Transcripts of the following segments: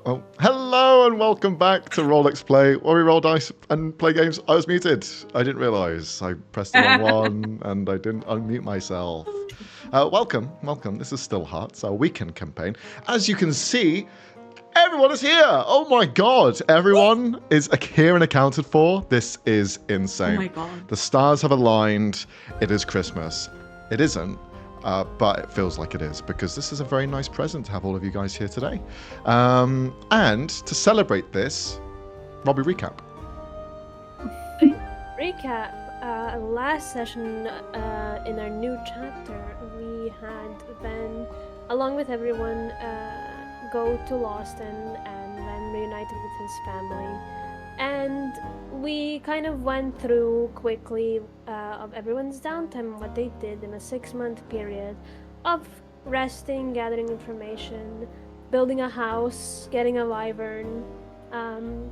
Hello and welcome back to rollxplay, where we roll dice and play games. I was muted. I didn't realise. I pressed the wrong one and I didn't unmute myself. Welcome. This is Still Hearts, our weekend campaign. As you can see, everyone is here. Oh my god. Everyone is here and accounted for. This is insane. Oh my god. The stars have aligned. It is Christmas. It isn't. But it feels like it is, because this is a very nice present to have all of you guys here today. And to celebrate this, Robbie, recap. Last session in our new chapter, we had Ben, along with everyone, go to Lawston and then reunited with his family. And we kind of went through quickly of everyone's downtime, what they did in a 6-month period of resting, gathering information, building a house, getting a wyvern,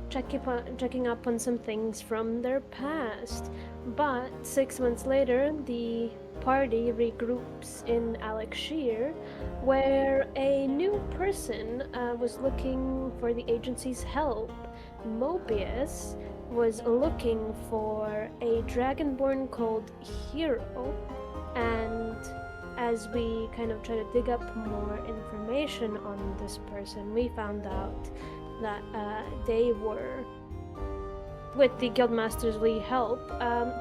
checking up on some things from their past. But 6 months later, the party regroups in Alexshire, where a new person was looking for the agency's help. Möbius was looking for a dragonborn called Hero, and as we kind of try to dig up more information on this person, we found out that they were, with the Guildmaster's Lee help,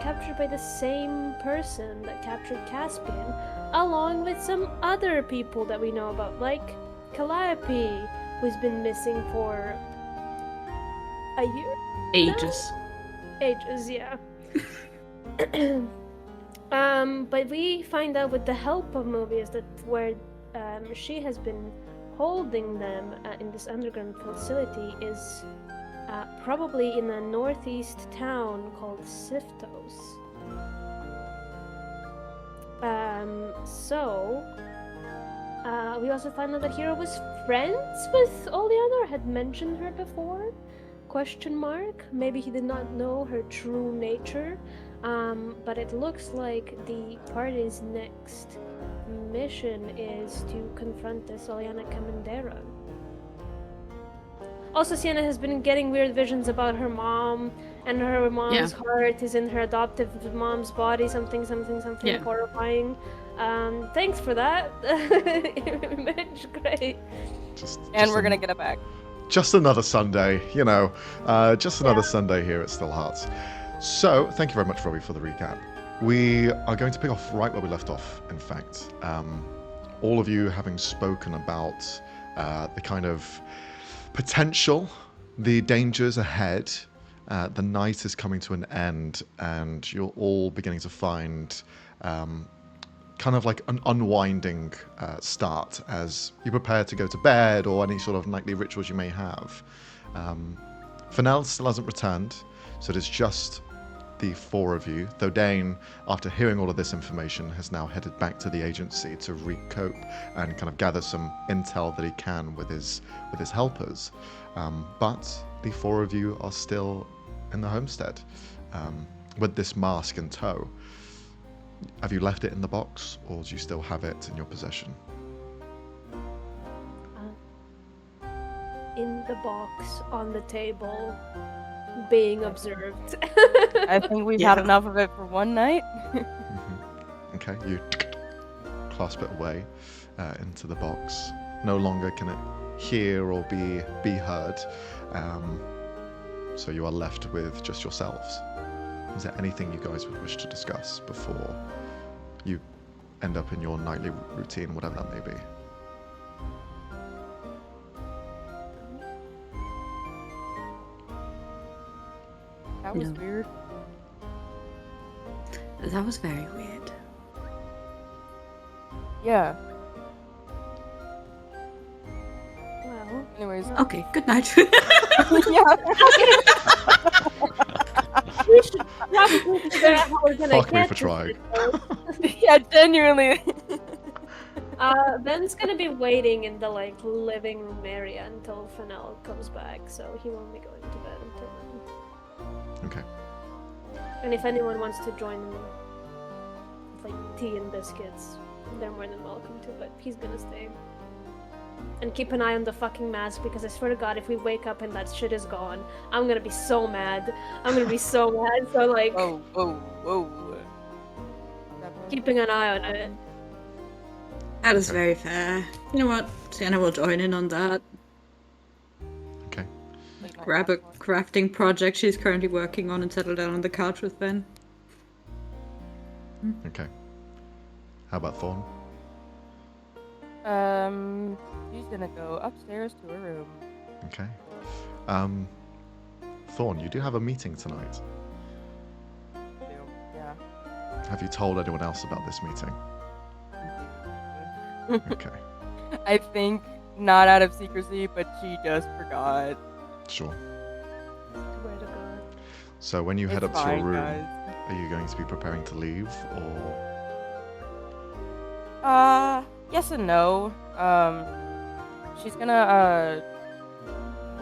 captured by the same person that captured Caspian, along with some other people that we know about, like Calliope, who's been missing for a year? Ages. Ages, yeah. But we find out with the help of Möbius that where she has been holding them in this underground facility is probably in a northeast town called Siftos. We also found out that Hero was friends with Oleana, or had mentioned her before? Question mark? Maybe he did not know her true nature, but it looks like the party's next mission is to confront this Oleana Comandera. Also, Sienna has been getting weird visions about her mom, and her mom's heart is in her adoptive mom's body, something horrifying. Thanks for that image, great. We're gonna get it back. Just another Sunday, another Sunday here at Still Hearts. So, thank you very much, Robbie, for the recap. We are going to pick off right where we left off, in fact. All of you having spoken about the kind of potential, the dangers ahead. The night is coming to an end, and you're all beginning to find kind of like an unwinding start as you prepare to go to bed, or any sort of nightly rituals you may have. Finnel still hasn't returned, so it is just the four of you, though Dane, after hearing all of this information, has now headed back to the agency to recoup and kind of gather some intel that he can with his helpers. But the four of you are still in the homestead with this mask in tow. Have you left it in the box, or do you still have it in your possession? In the box, on the table, being observed. I think we've had enough of it for one night. Okay, you clasp it away into the box. No longer can it hear or be heard. So you are left with just yourselves. Is there anything you guys would wish to discuss before you end up in your nightly routine, whatever that may be? That was weird. That was very weird. Yeah. Well, Anyways. Okay, good night. Yeah. we should probably figure out how we're gonna Fuck me get for to trying. it. Yeah, genuinely. Ben's gonna be waiting in the living room area until Finnel comes back, so he won't be going to bed until then. Okay. And if anyone wants to join him with tea and biscuits, they're more than welcome to, but he's gonna stay. and keep an eye on the fucking mask because I swear to God, if we wake up and that shit is gone, I'm gonna be so mad. I'm gonna be so mad. So like, Whoa. keeping an eye on it. That is very fair. You know what? Sienna will join in on that. Okay. Grab a crafting project she's currently working on and settle down on the couch with Ben. Okay. How about Thorn? She's gonna go upstairs to her room. Okay. Thorn, you do have a meeting tonight. Yeah. Have you told anyone else about this meeting? Okay. I think not out of secrecy, but she just forgot. Sure. Swear to God. So when you head It's up to your fine, room, guys. are you going to be preparing to leave, or? Yes and no. She's gonna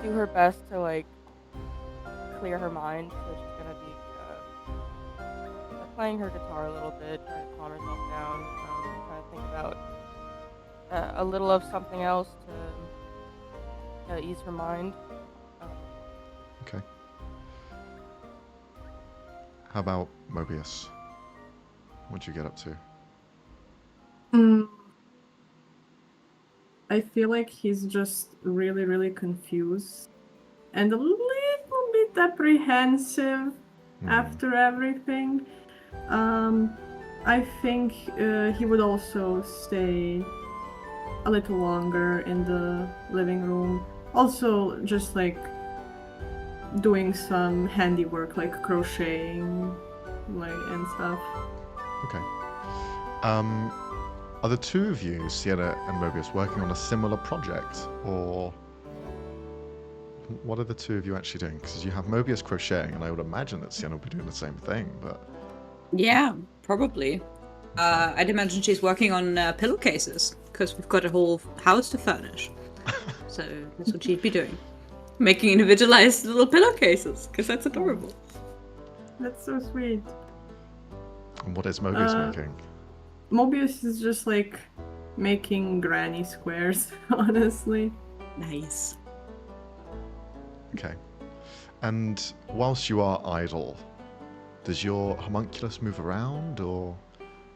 do her best to like clear her mind. So she's gonna be playing her guitar a little bit, trying to calm herself down, trying to think about a little of something else to ease her mind. Okay. How about Möbius? What'd you get up to? I feel like he's just really, really confused and a little bit apprehensive after everything. I think he would also stay a little longer in the living room. Also, just like doing some handiwork, like crocheting, like and stuff. Okay. Are the two of you, Sienna and Möbius, working on a similar project, or what are the two of you actually doing? Because you have Möbius crocheting, and I would imagine that Sienna will be doing the same thing, but... Yeah, probably. I'd imagine she's working on pillowcases, because we've got a whole house to furnish. So that's what she'd be doing. Making individualized little pillowcases, because that's adorable. That's so sweet. And what is Möbius making? Möbius is just like making granny squares, honestly. Nice. Okay. And whilst you are idle, does your homunculus move around, or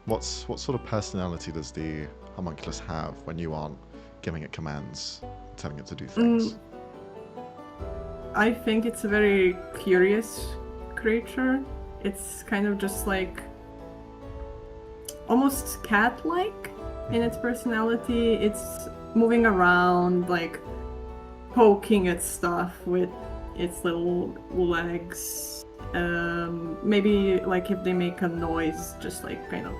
what sort of personality does the homunculus have when you aren't giving it commands, telling it to do things? I think it's a very curious creature. It's kind of just like almost cat-like in its personality. It's moving around, like poking at stuff with its little legs. Maybe like if they make a noise, just like kind of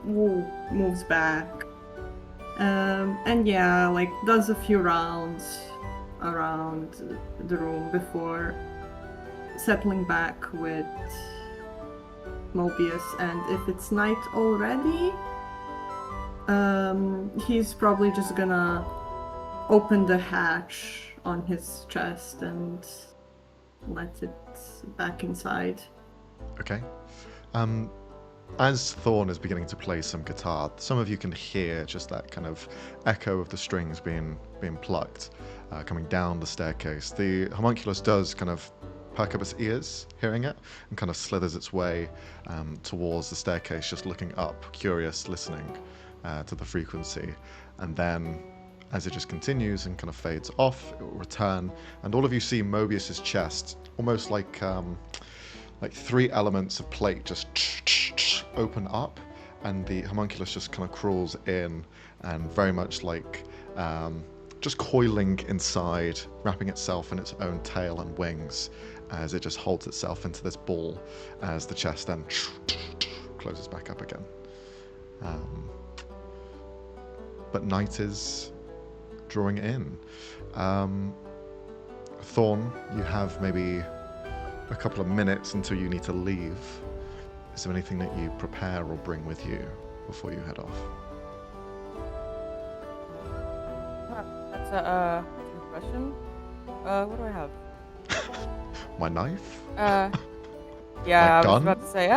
moves back. And yeah, like does a few rounds around the room before settling back with Möbius. And if it's night already, he's probably just gonna open the hatch on his chest and let it back inside. Okay. As Thorn is beginning to play some guitar, some of you can hear just that kind of echo of the strings being plucked, coming down the staircase. The homunculus does kind of perk up its ears, hearing it, and kind of slithers its way towards the staircase, just looking up, curious, listening to the frequency. And then, as it just continues and kind of fades off, it will return, and all of you see Möbius's chest, almost like three elements of plate just open up, and the homunculus just kind of crawls in, and very much like just coiling inside, wrapping itself in its own tail and wings, as it just holds itself into this ball, as the chest then closes back up again. But night is drawing in. Thorn, you have maybe a couple of minutes until you need to leave. Is there anything that you prepare or bring with you before you head off? That's a good question. What do I have? My knife? Yeah, My I was gun? about to say,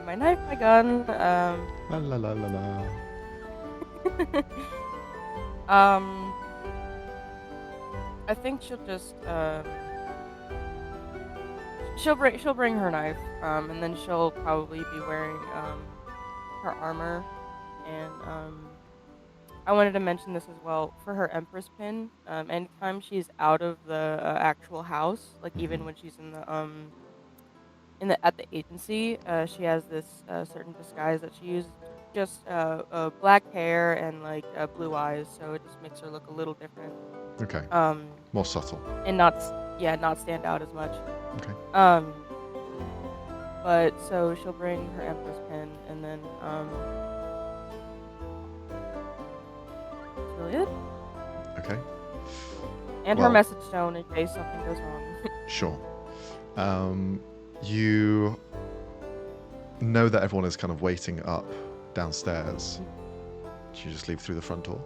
my knife, my gun, La la la la la. I think she'll just she'll bring her knife, and then she'll probably be wearing her armor, and I wanted to mention this as well for her Empress pin. Anytime she's out of the actual house, like even when she's in the at the agency, she has this certain disguise that she uses. Just black hair and like blue eyes, so it just makes her look a little different. Okay. More subtle. And not stand out as much. Okay. But so she'll bring her Empress pin, and then that's really it. Okay. And Well- her message stone in case something goes wrong. Sure. You know that everyone is kind of waiting up downstairs. Do you just leave through the front door?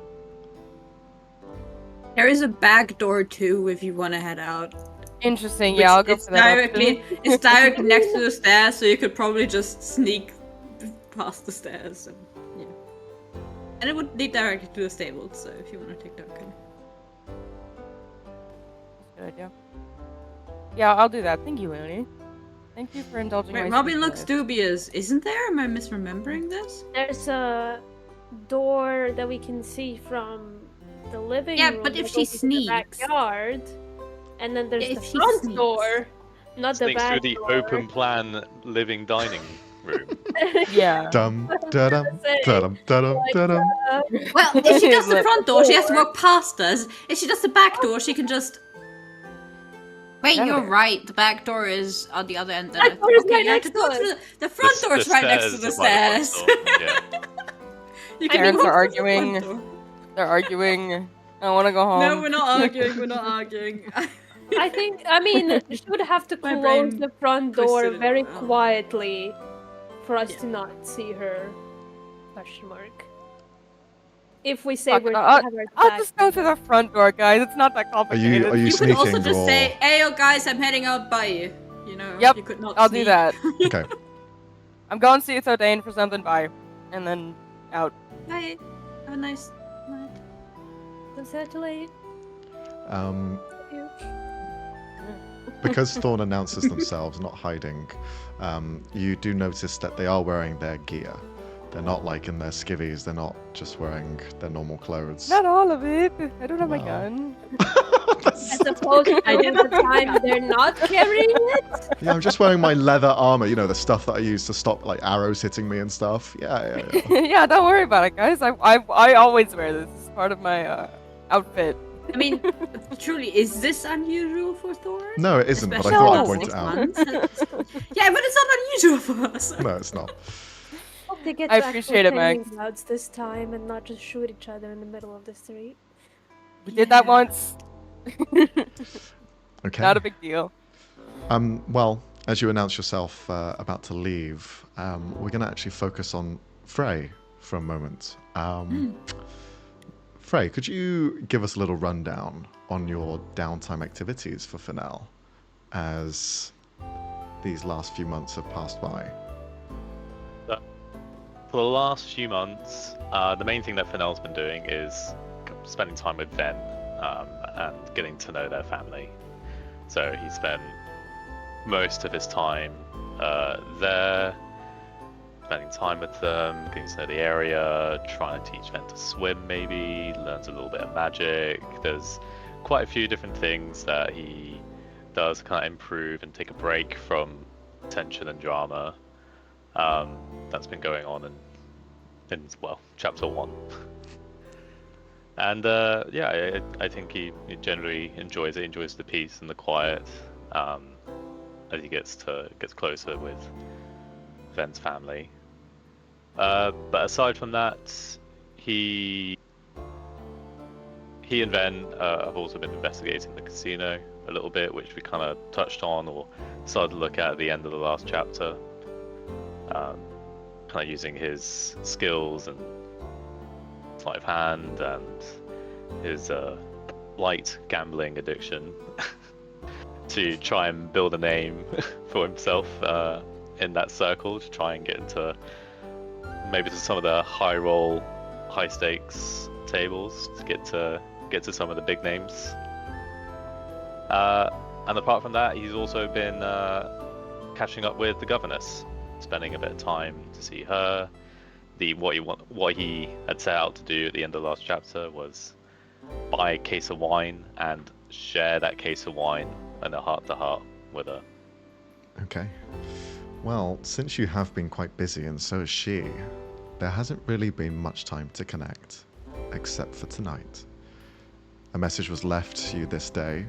There is a back door too if you want to head out. Interesting. Which Yeah, I'll go it's for that. directly it's directly next to the stairs, so you could probably just sneak past the stairs. And, yeah. And it would lead directly to the stables, so if you want to take that kind. Good idea. Yeah, I'll do that. Thank you, Looney. Thank you for indulging Wait, my Robin sweet looks life. dubious. Isn't there? Am I misremembering this? There's a door that we can see from the living Yeah, room. but if that she goes into the sneaks- backyard, and then there's Yeah, the if she front sneaks. door, not the Sneaks back through the door. open plan living dining room. Yeah. Dum da-dum da-dum da-dum da-dum. Well, if she does the front door, she has to walk past us. If she does the back door, she can just. Wait, Yeah. you're right. The back door is on the other end. Then Back door is right you have to next go to us. through the front door is right next to the stairs. Are by the front door, yeah. You can Parents walk are through the front arguing. door. They're arguing. I want to go home. No, we're not arguing. We're not arguing. I mean, she would have to My close brain the front door twisted it very around. quietly for us Yeah. to not see her. Question mark. If we say Fuck we're it, gonna have our I'll back just go through the front door, guys. It's not that Are complicated. you You could also sneaking just or? say, "Hey, yo, guys, I'm heading out by you." You know. Yep, You could not. I'll sneak. do that. Okay. I'm going to see Dane for something. Bye. And then out. Bye. Have a nice night. Congratulate Um, you. because Thorn announces themselves not hiding, you do notice that they are wearing their gear. They're not like in their skivvies. They're not just wearing their normal clothes. Not all of it. I don't have my Wow. gun. As opposed to the time they're not carrying it. Yeah, I'm just wearing my leather armor. You know, the stuff that I use to stop like arrows hitting me and stuff. Yeah. Yeah, don't worry about it, guys. I always wear this. It's part of my outfit. I mean, truly, is this unusual for Thorn? No, it isn't. But I Especially thought I'd for point 6 it out. months. Yeah, but it's not unusual for us. No, it's not. Hope they get I to appreciate actual it, Max. training routes this time and not just shoot each other in the middle of the street. We did that Yeah. once. Okay. Not a big deal. Well, as you announce yourself about to leave, we're going to actually focus on Frey for a moment. Frey, could you give us a little rundown on your downtime activities for Finnel as these last few months have passed by? For the last few months, the main thing that Finnel's been doing is spending time with Ven and getting to know their family. So he spent most of his time there, spending time with them, getting to know the area, trying to teach Ven to swim maybe, learns a little bit of magic. There's quite a few different things that he does to kind of improve and take a break from tension and drama. That's been going on in chapter 1. And yeah, I think he generally enjoys it, enjoys the peace and the quiet as he gets closer with Ven's family. But aside from that, he and Ven have also been investigating the casino a little bit, which we kind of touched on or started to look at the end of the last chapter. Kind of using his skills and sleight of hand and his light gambling addiction to try and build a name for himself in that circle, to try and get into maybe to some of the high stakes tables, to get to some of the big names. And apart from that, he's also been catching up with the governess, spending a bit of time to see her. What he had set out to do at the end of the last chapter was buy a case of wine and share that case of wine and a heart-to-heart with her. Okay. Well, since you have been quite busy and so is she, there hasn't really been much time to connect, except for tonight. A message was left to you this day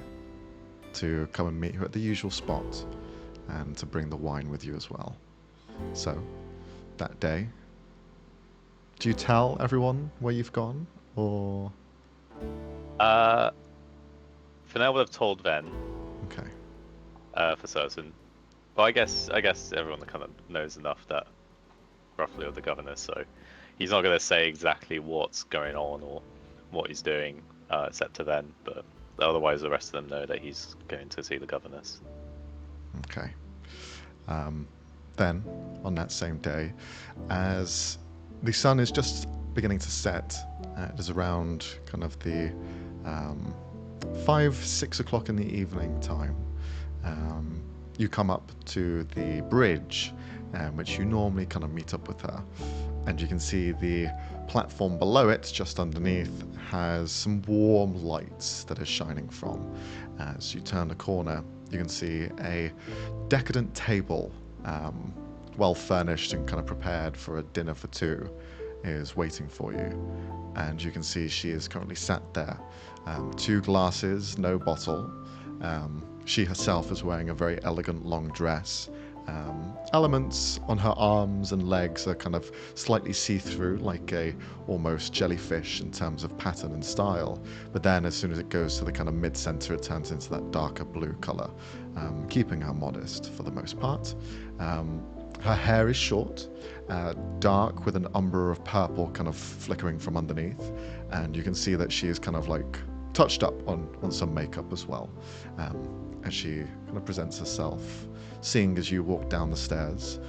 to come and meet her at the usual spot and to bring the wine with you as well. So, that day, do you tell everyone where you've gone, or? Finnel would have told Ven, Okay. for certain. But I guess everyone kind of knows enough that roughly of the governess, so he's not going to say exactly what's going on or what he's doing, except to Ven. But otherwise, the rest of them know that he's going to see the governess. Okay. Then, on that same day, as the sun is just beginning to set, it is around kind of the 5-6 o'clock in the evening time. You come up to the bridge, which you normally kind of meet up with her, and you can see the platform below it, just underneath, has some warm lights that are shining from. As you turn the corner, you can see a decadent table, well furnished and kind of prepared for a dinner for two, is waiting for you. And you can see she is currently sat there. 2 glasses, no bottle. She herself is wearing a very elegant long dress. Elements on her arms and legs are kind of slightly see-through, like a almost jellyfish in terms of pattern and style. But then as soon as it goes to the kind of mid-center, it turns into that darker blue color, keeping her modest for the most part. Her hair is short, dark with an umber of purple kind of flickering from underneath. And you can see that she is kind of like touched up on some makeup as well, as she kind of presents herself, seeing as you walk down the stairs,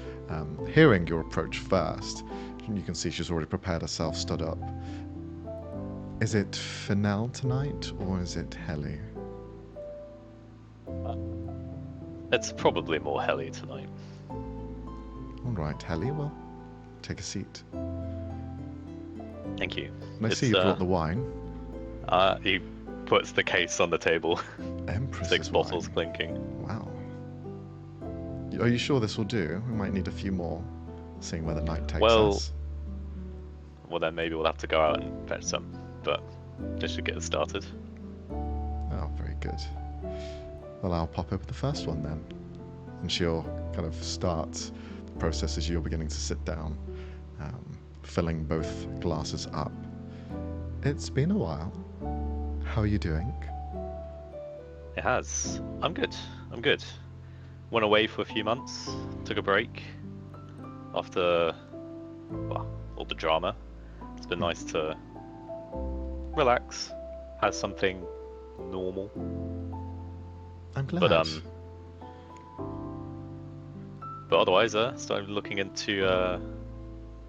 hearing your approach first. And you can see she's already prepared herself, stood up. Is it Finnel tonight, or is it Helly? It's probably more Helly tonight. All right, Helly, well, take a seat. Thank you. And I see you brought the wine. He puts the case on the table. Empress 6 bottles clinking. Wow. Are you sure this will do? We might need a few more, seeing where the night takes us. Well, then maybe we'll have to go out and fetch some, but this should get us started. Oh, very good. Well, I'll pop open the first one then. And she'll kind of start the process as you're beginning to sit down, filling both glasses up. It's been a while. How are you doing? It has. I'm good. Went away for a few months, took a break after all the drama. It's been nice to relax, have something normal. I'm glad. But otherwise, started looking into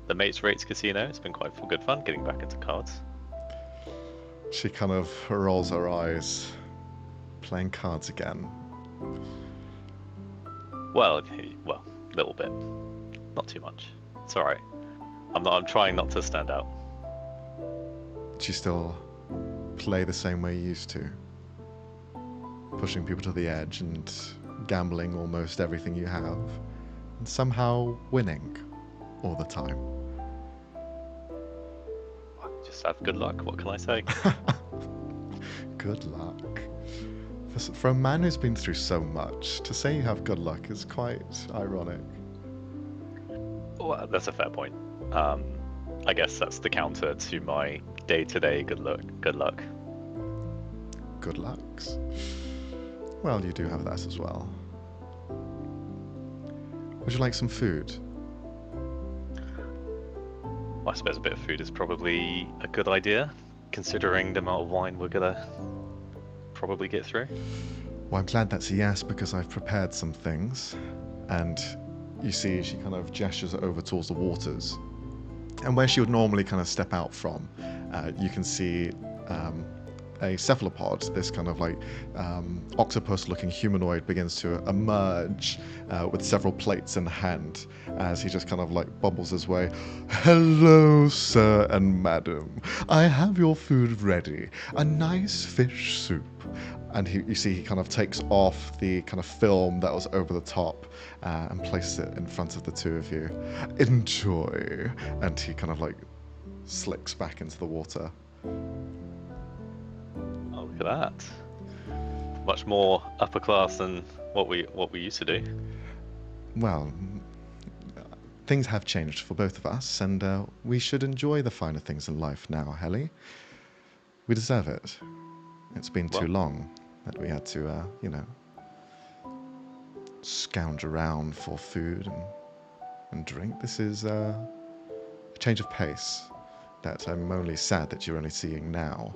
the Mates Rates Casino. It's been quite good fun getting back into cards. She kind of rolls her eyes. Playing cards again. Well, a little bit. Not too much. It's alright. I'm trying not to stand out. Do you still play the same way you used to? Pushing people to the edge and gambling almost everything you have, and somehow winning all the time. Just have good luck, what can I say? Good luck. For a man who's been through so much, to say you have good luck is quite ironic. Well, that's a fair point. I guess that's the counter to my day-to-day good luck. Good lucks. Well, you do have that as well. Would you like some food? Well, I suppose a bit of food is probably a good idea, considering the amount of wine we're gonna probably get through. Well, I'm glad that's a yes, because I've prepared some things. And you see she kind of gestures over towards the waters. And where she would normally kind of step out from, you can see a cephalopod, this kind of like octopus-looking humanoid, begins to emerge with several plates in hand as he just kind of like bubbles his way. Hello, sir and madam. I have your food ready. A nice fish soup. And you see he kind of takes off the kind of film that was over the top and places it in front of the two of you. Enjoy. And he kind of like slicks back into the water. Oh, look at that. Much more upper class than what we used to do. Well, things have changed for both of us, and we should enjoy the finer things in life now, Helly. We deserve it. It's been too long that we had to, scourge around for food and drink. This is a change of pace that I'm only sad that you're only seeing now.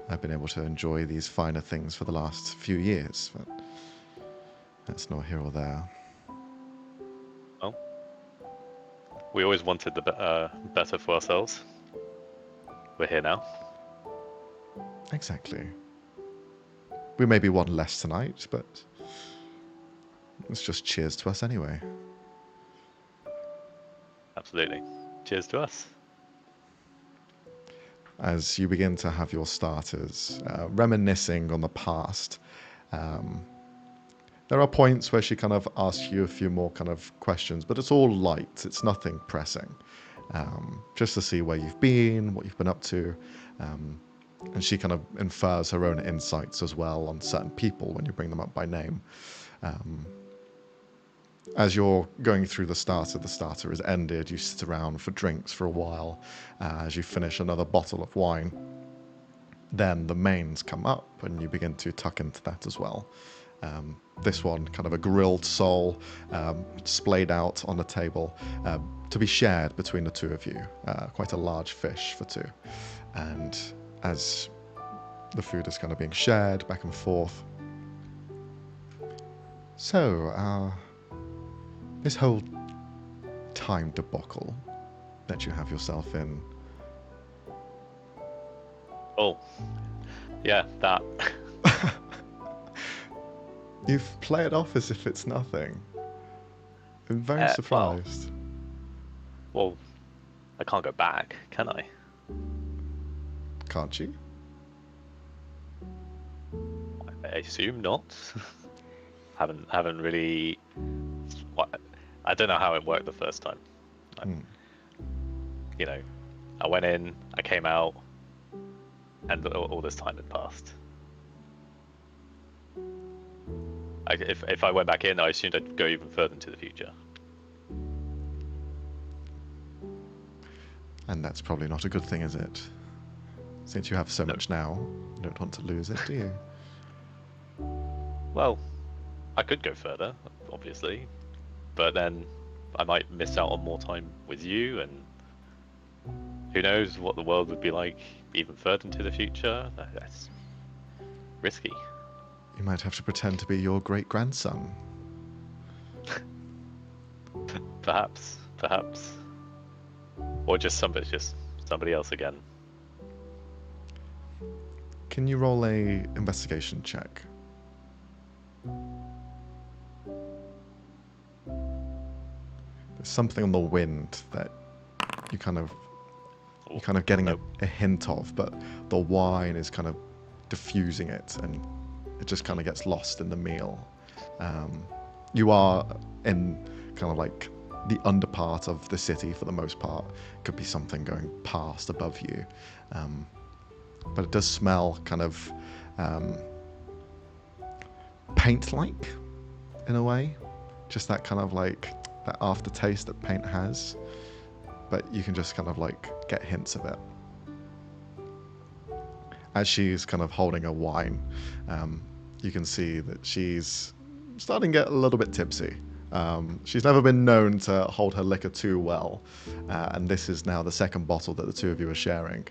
I've been able to enjoy these finer things for the last few years, but that's not here or there. Well, we always wanted the better for ourselves. We're here now. Exactly. We may be one less tonight, but it's just cheers to us anyway. Absolutely. Cheers to us. As you begin to have your starters, reminiscing on the past, there are points where she kind of asks you a few more kind of questions, but it's all light. It's nothing pressing. Just to see where you've been, what you've been up to. And she kind of infers her own insights as well on certain people when you bring them up by name. As you're going through the starter is ended. You sit around for drinks for a while as you finish another bottle of wine. Then the mains come up and you begin to tuck into that as well. This one, kind of a grilled sole, splayed out on the table to be shared between the two of you. Quite a large fish for two. And as the food is kind of being shared back and forth. So, this whole time debacle that you have yourself in. Oh, yeah, that. You play it off as if it's nothing. I'm very surprised. Well, I can't go back, can I? Can't you? I assume not. haven't really. I don't know how it worked the first time. I went in, I came out, and all this time had passed. If I went back in, I assumed I'd go even further into the future. And that's probably not a good thing, is it? Since you have so much now, you don't want to lose it, do you? Well, I could go further, obviously, but then I might miss out on more time with you, and who knows what the world would be like even further into the future. That's risky. You might have to pretend to be your great-grandson. Perhaps. Or just somebody else again. Can you roll a investigation check? There's something on the wind that you're kind of getting a hint of, but the wine is kind of diffusing it, and it just kind of gets lost in the meal. You are in kind of like the underpart of the city for the most part. Could be something going past above you. But it does smell kind of paint-like in a way. Just that kind of like that aftertaste that paint has. But you can just kind of like get hints of it. As she's kind of holding a wine, you can see that she's starting to get a little bit tipsy. She's never been known to hold her liquor too well. And this is now the second bottle that the two of you are sharing.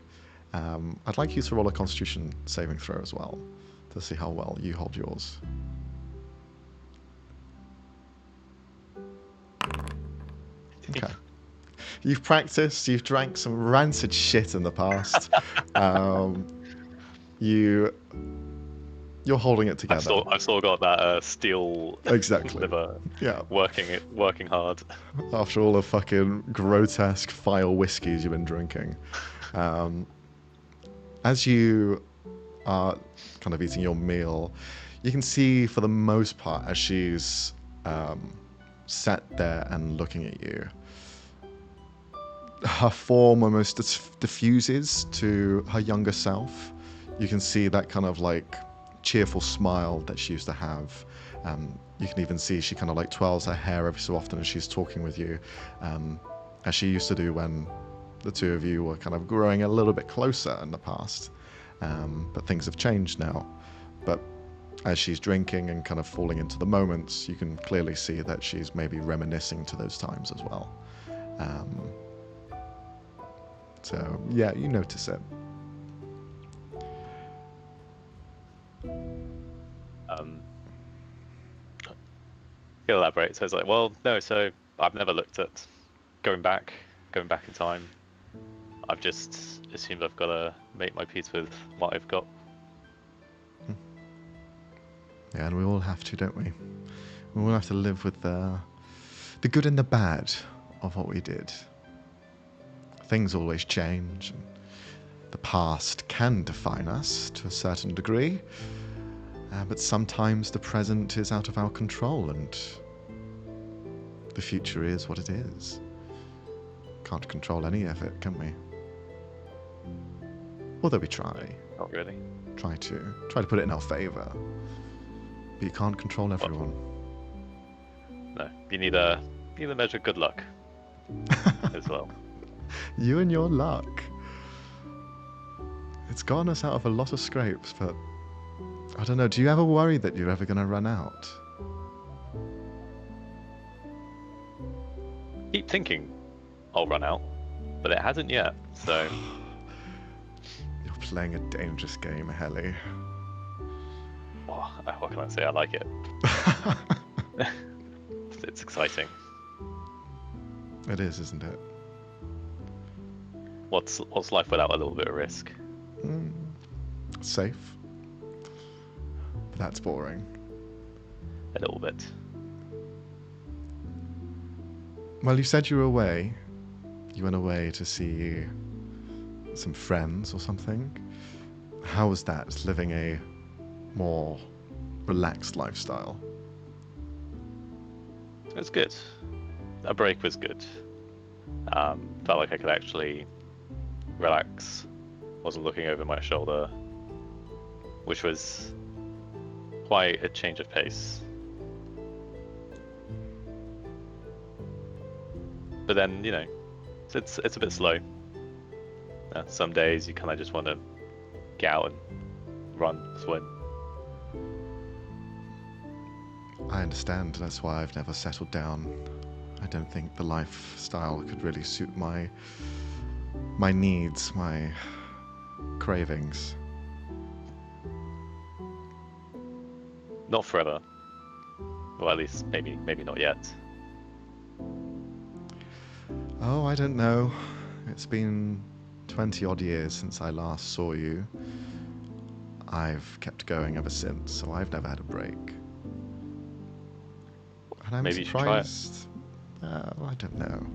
I'd like you to roll a Constitution saving throw as well, to see how well you hold yours. Okay. You've practiced, you've drank some rancid shit in the past. you're holding it together. I've still got that steel Exactly. liver Yeah. working hard. After all the fucking grotesque file whiskeys you've been drinking. As you are kind of eating your meal, you can see for the most part as she's sat there and looking at you, her form almost diffuses to her younger self. You can see that kind of like cheerful smile that she used to have. You can even see she kind of like twirls her hair every so often as she's talking with you, as she used to do when the two of you were kind of growing a little bit closer in the past. But things have changed now. But as she's drinking and kind of falling into the moments, you can clearly see that she's maybe reminiscing to those times as well. So, yeah, you notice it. He'll elaborate. So it's like, well, no. So I've never looked at going back in time. I've just assumed I've got to make my peace with what I've got. Yeah, and we all have to, don't we? We all have to live with the good and the bad of what we did. Things always change, and the past can define us to a certain degree, but sometimes the present is out of our control, and the future is what it is. Can't control any of it, can we? Although we try. Not really. Try to put it in our favour. But you can't control everyone. No, you need a measure of good luck as well. You and your luck. It's gotten us out of a lot of scrapes, but I don't know, do you ever worry that you're ever going to run out? Keep thinking I'll run out, but it hasn't yet, so... You're playing a dangerous game, Helly. Oh, what can I say? I like it. It's exciting. It is, isn't it? What's life without a little bit of risk? Safe. But that's boring. A little bit. Well, you said you were away. You went away to see some friends or something. How was that, living a more relaxed lifestyle? It was good. A break was good. Felt like I could actually relax. Wasn't looking over my shoulder, which was quite a change of pace. But then, you know, it's a bit slow. Some days you kind of just want to get out and run, swim. I understand. That's why I've never settled down. I don't think the lifestyle could really suit my needs, my cravings. Not forever. Well, at least maybe not yet. Oh, I don't know. It's been 20 odd years since I last saw you. I've kept going ever since, so I've never had a break. And I'm Maybe you should try it. surprised. I don't know.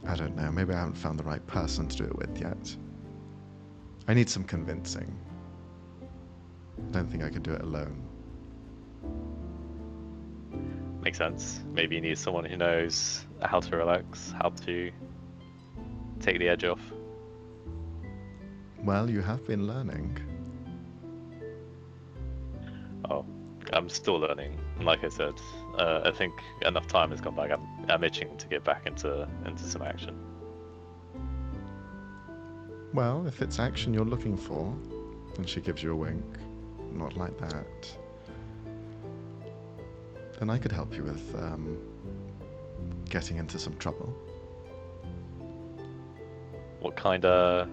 I don't know. Maybe I haven't found the right person to do it with yet. I need some convincing. I don't think I could do it alone. Makes sense. Maybe you need someone who knows how to relax, how to take the edge off. Well, you have been learning. Oh, I'm still learning. Like I said, I think enough time has gone by. I'm itching to get back into some action. Well, if it's action you're looking for, and she gives you a wink, not like that, then I could help you with getting into some trouble. What kind of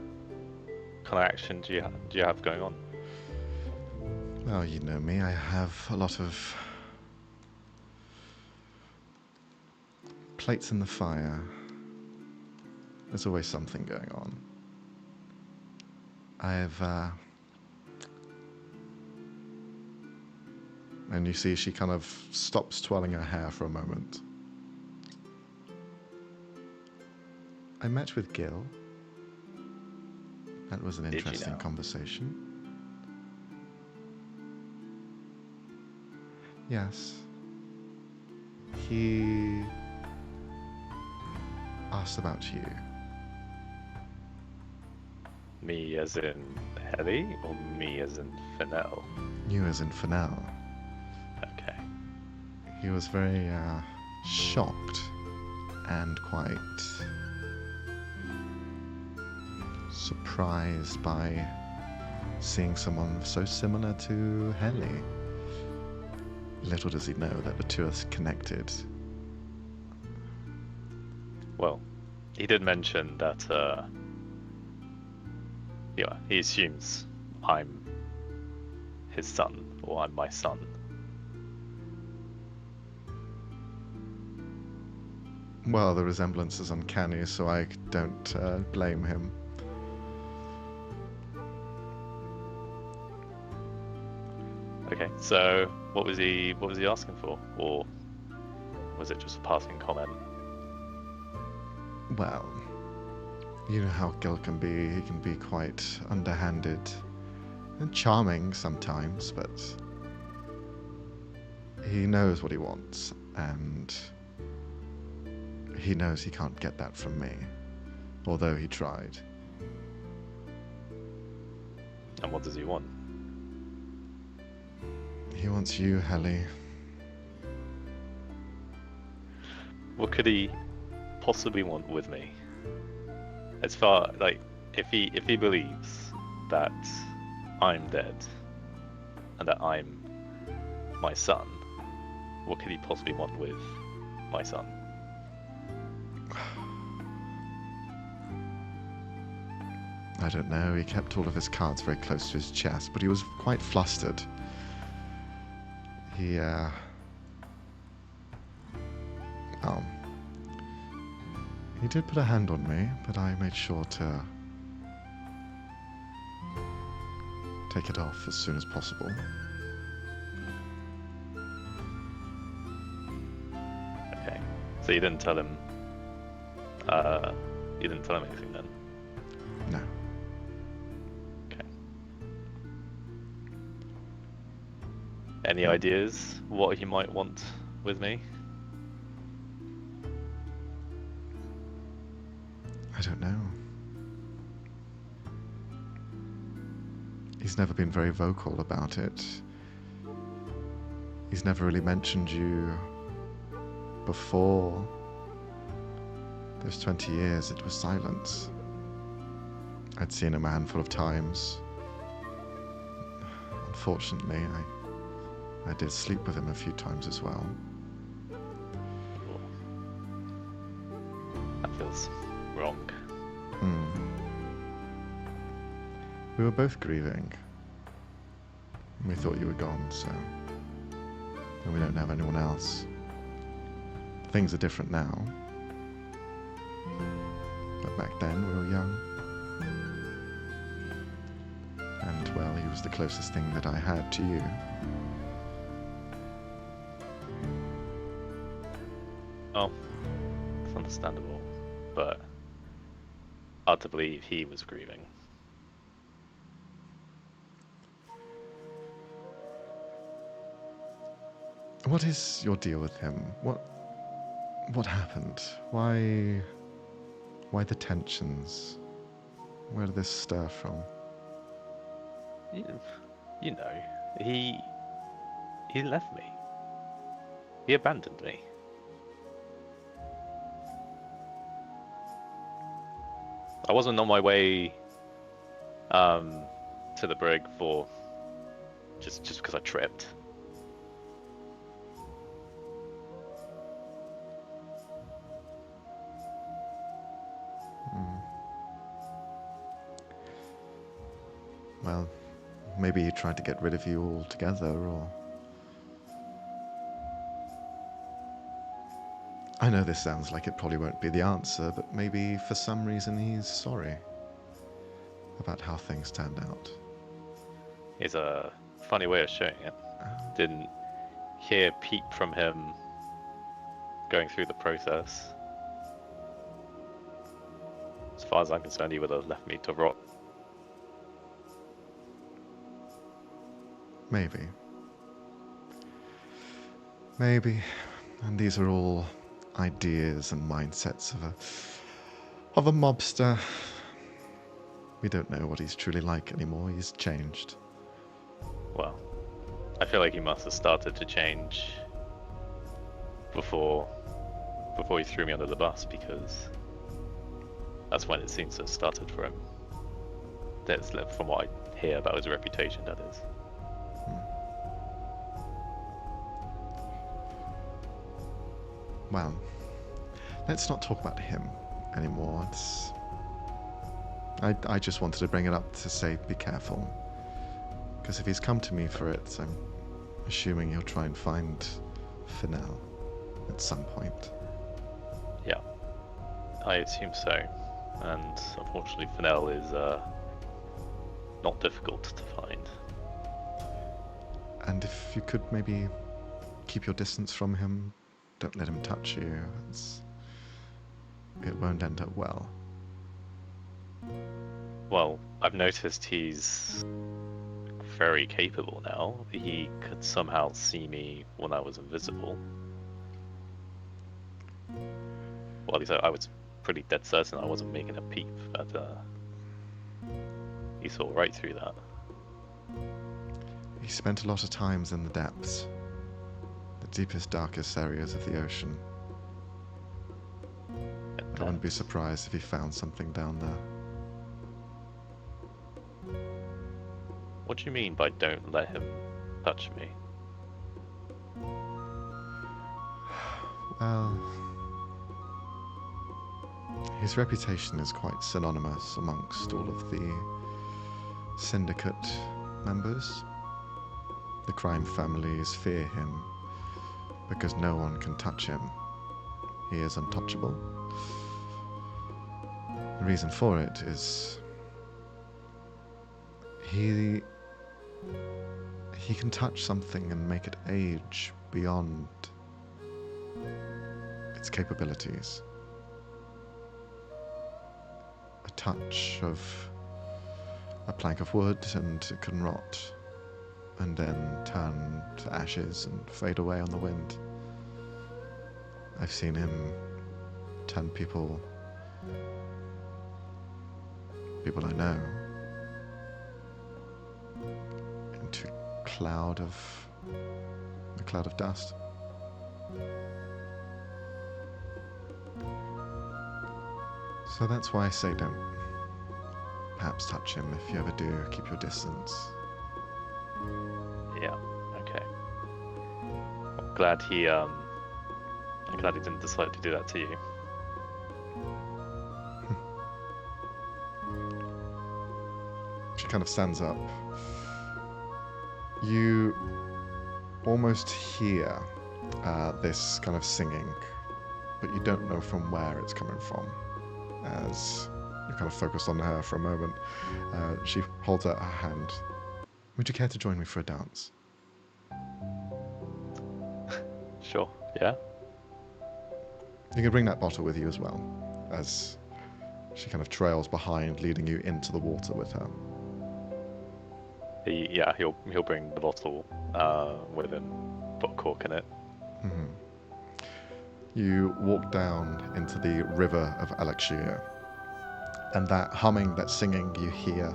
action do you have going on? Well, you know me, I have a lot of plates in the fire. There's always something going on. I've, and you see she kind of stops twirling her hair for a moment. I met with Gil. That was an Did you interesting know? conversation. Yes. He asked about you. Me as in Helly, or me as in Finnel? You as in Finnel. Okay. He was very shocked and quite surprised by seeing someone so similar to Helly. Little does he know that the two are connected. Well, he did mention that, yeah, he assumes I'm his son, or I'm my son. Well, the resemblance is uncanny, so I don't blame him. Okay, so what was he asking for, or was it just a passing comment? Well, you know how Gil can be. He can be quite underhanded and charming sometimes, but he knows what he wants, and he knows he can't get that from me, although he tried. And what does he want? He wants you, Helly. What could he possibly want with me? As far, like, if he believes that I'm dead and that I'm my son, what could he possibly want with my son? I don't know. He kept all of his cards very close to his chest, but he was quite flustered. He, he did put a hand on me, but I made sure to take it off as soon as possible. Okay, so you didn't tell him, anything then? No. Okay. Any ideas what he might want with me? I don't know. He's never been very vocal about it. He's never really mentioned you before. Those 20 years, it was silence. I'd seen him a handful of times. Unfortunately, I did sleep with him a few times as well. That feels wrong. We were both grieving. We thought you were gone, so... And we don't have anyone else. Things are different now. But back then, we were young. And, well, he was the closest thing that I had to you. Oh, it's understandable, but hard to believe he was grieving. What is your deal with him? What happened? Why the tensions? Where did this stir from? You know, he left me. He abandoned me. I wasn't on my way to the brig for just because I tripped. Well, maybe he tried to get rid of you altogether, or... I know this sounds like it probably won't be the answer, but maybe for some reason he's sorry. about how things turned out. It's a funny way of showing it. Didn't hear a peep from him going through the process. As far as I'm concerned, he would have left me to rot. Maybe. Maybe. And these are all ideas and mindsets of a mobster. We don't know what he's truly like anymore. He's changed. Well, I feel like he must have started to change before he threw me under the bus, because that's when it seems to have started for him. That's from what I hear about his reputation, that is. Well, let's not talk about him anymore. I just wanted to bring it up to say be careful. Because if he's come to me for it, I'm assuming he'll try and find Finnel at some point. Yeah, I assume so. And unfortunately, Finnel is not difficult to find. And if you could maybe keep your distance from him, don't let him touch you. It won't end up well. Well, I've noticed he's very capable now. He could somehow see me when I was invisible. Well, at least I was pretty dead certain I wasn't making a peep, but he saw right through that. He spent a lot of times in the depths, the deepest, darkest areas of the ocean. I wouldn't be surprised if he found something down there. What do you mean by don't let him touch me? Well, his reputation is quite synonymous amongst all of the syndicate members. The crime families fear him because no one can touch him. He is untouchable. The reason for it is he can touch something and make it age beyond its capabilities. A touch of a plank of wood and it can rot and then turn to ashes and fade away on the wind. I've seen him turn people I know into a cloud of dust. So that's why I say don't perhaps touch him. If you ever do, keep your distance. Yeah, okay. I'm glad he didn't decide to do that to you. She kind of stands up. You almost hear this kind of singing, but you don't know from where it's coming from. As you kind of focused on her for a moment, she holds out her hand. Would you care to join me for a dance? Sure, yeah? You can bring that bottle with you as well, as she kind of trails behind, leading you into the water with her. He'll bring the bottle with him, put a cork in it. Mm-hmm. You walk down into the river of Alexia, and that humming, that singing you hear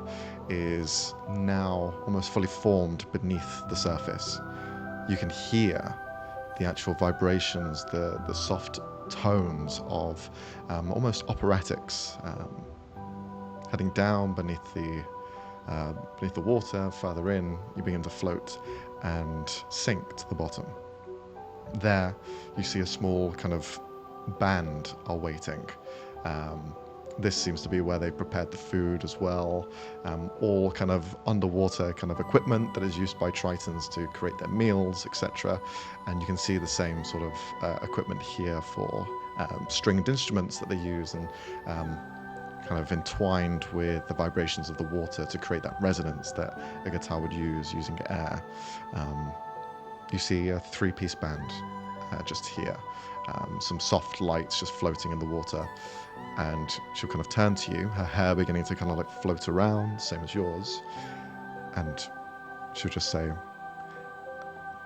is now almost fully formed beneath the surface. You can hear the actual vibrations, the soft tones of almost operatics heading down beneath the water. Further in, you begin to float and sink to the bottom. There, you see a small kind of band are waiting. This seems to be where they prepared the food as well. All kind of underwater kind of equipment that is used by Tritons to create their meals, etc. And you can see the same sort of equipment here for stringed instruments that they use, and kind of entwined with the vibrations of the water to create that resonance that a guitar would use using air. You see a 3-piece band just here, some soft lights just floating in the water, and she'll kind of turn to you, her hair beginning to kind of like float around, same as yours, and she'll just say,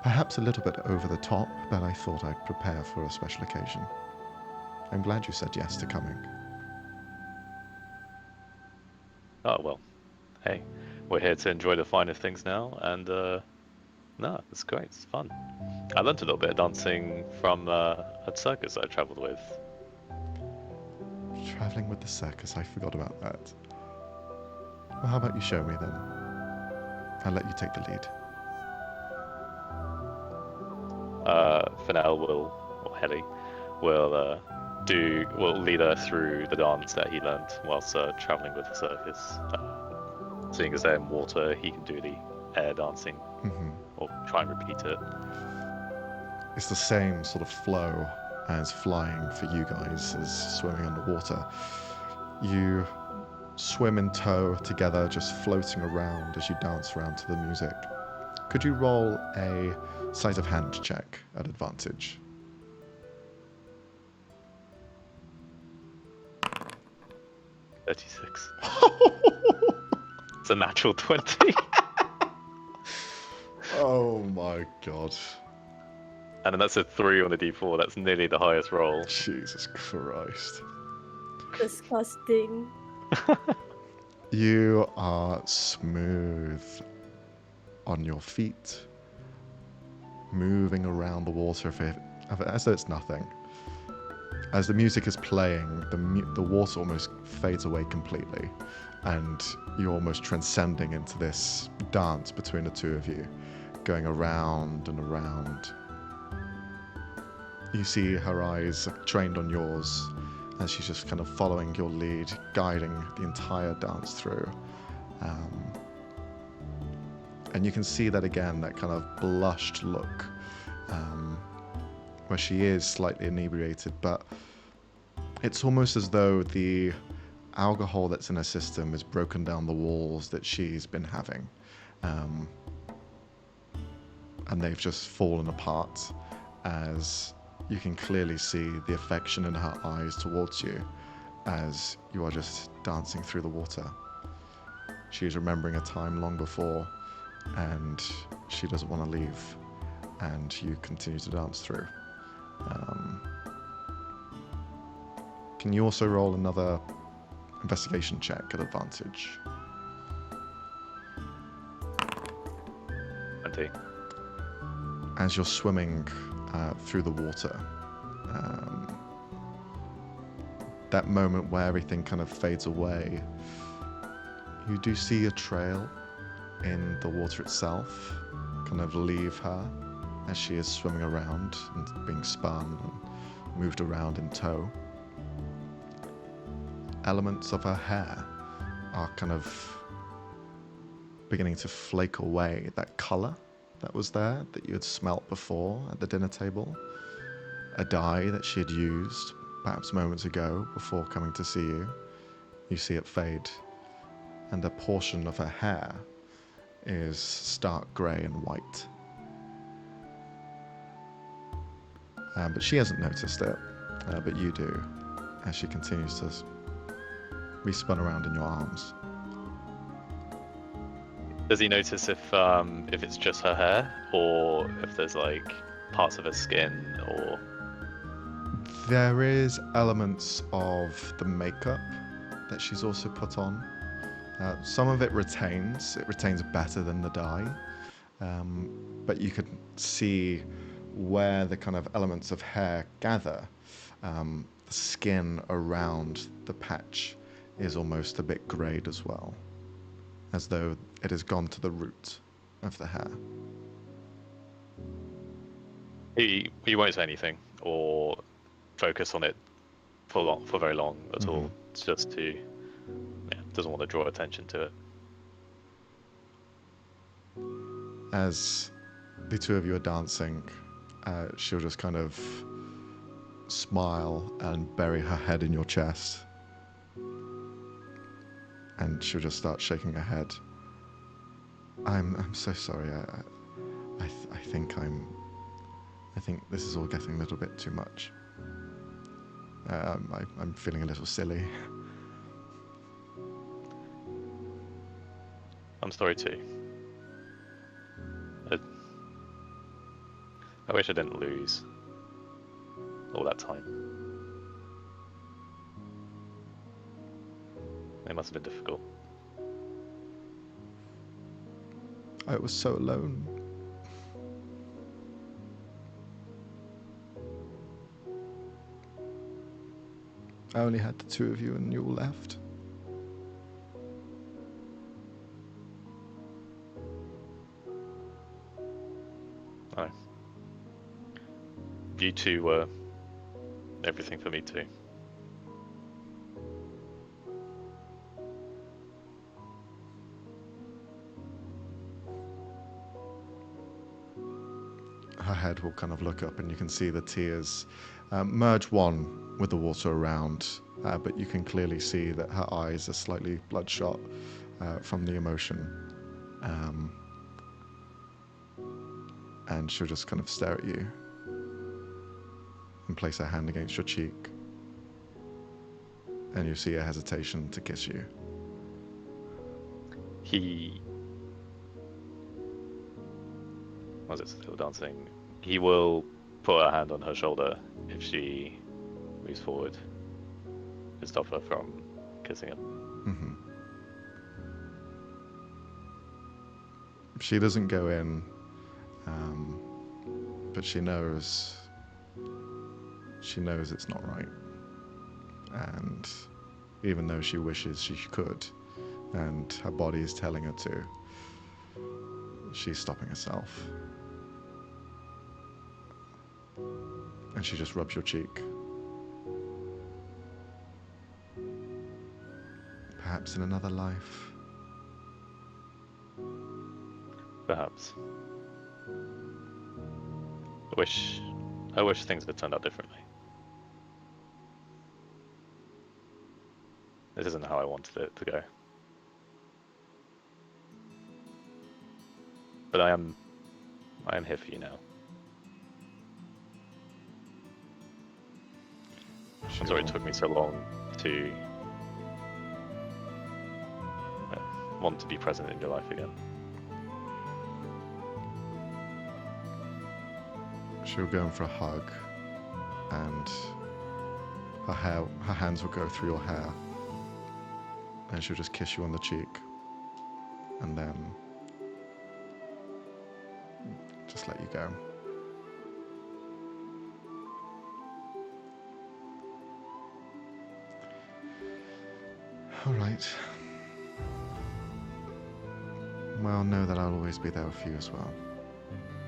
perhaps a little bit over the top, but I thought I'd prepare for a special occasion. I'm glad you said yes to coming. Oh, well. Hey, we're here to enjoy the finer things now, and no, it's great, it's fun. I learned a little bit of dancing from a circus I travelled with. Traveling with the circus, I forgot about that. Well, how about you show me then? I'll let you take the lead. Finnel or Helly will lead her through the dance that he learned whilst travelling with the circus. Seeing as they're in water, he can do the air dancing, or try and repeat it. It's the same sort of flow as flying for you guys as swimming underwater. You swim in tow together, just floating around as you dance around to the music. Could you roll a sleight of hand check at advantage? 36. It's a natural 20. Oh my god. And then that's a 3 on the d4. That's nearly the highest roll. Jesus Christ. Disgusting. You are smooth on your feet, moving around the water as though it's nothing. As the music is playing, the water almost fades away completely, and you're almost transcending into this dance between the two of you, going around and around. You see her eyes trained on yours as she's just kind of following your lead, guiding the entire dance through. And you can see that again, that kind of blushed look, where she is slightly inebriated, but it's almost as though the alcohol that's in her system has broken down the walls that she's been having. And they've just fallen apart as you can clearly see the affection in her eyes towards you as you are just dancing through the water. She's remembering a time long before, and she doesn't want to leave, and you continue to dance through. Can you also roll another investigation check at advantage? 20. As you're swimming through the water, that moment where everything kind of fades away, you do see a trail in the water itself kind of leave her as she is swimming around and being spun and moved around in tow. Elements of her hair are kind of beginning to flake away. That colour that was there, that you had smelt before at the dinner table, a dye that she had used perhaps moments ago before coming to see you, you see it fade, and a portion of her hair is stark grey and white. But she hasn't noticed it, but you do, as she continues to be spun around in your arms. Does he notice if it's just her hair, or if there's like parts of her skin, or? There is elements of the makeup that she's also put on. Some of it retains better than the dye, but you can see where the kind of elements of hair gather. The skin around the patch is almost a bit greyed as well, as though it has gone to the root of the hair. He won't say anything or focus on it for very long at all. It's just doesn't want to draw attention to it. As the two of you are dancing, she'll just kind of smile and bury her head in your chest. And she'll just start shaking her head. I'm so sorry. I think this is all getting a little bit too much. I'm feeling a little silly. I'm sorry too. I wish I didn't lose all that time. It must have been difficult. I was so alone. I only had the two of you and you all left. Oh. You two were everything for me too. Her head will kind of look up and you can see the tears merge one with the water around, but you can clearly see that her eyes are slightly bloodshot from the emotion. And she'll just kind of stare at you and place her hand against your cheek. And you see a hesitation to kiss you. Was it still dancing? He will put a hand on her shoulder if she moves forward to stop her from kissing him. Mm-hmm. She doesn't go in, but she knows it's not right. And even though she wishes she could, and her body is telling her to, she's stopping herself. And she just rubs your cheek. Perhaps in another life. Perhaps. I wish things had turned out differently. This isn't how I wanted it to go. But I am here for you now. I'm sorry it took me so long to want to be present in your life again. She'll go in for a hug, and her hands will go through your hair, and she'll just kiss you on the cheek, and then just let you go. All right. Well, know that I'll always be there for you as well,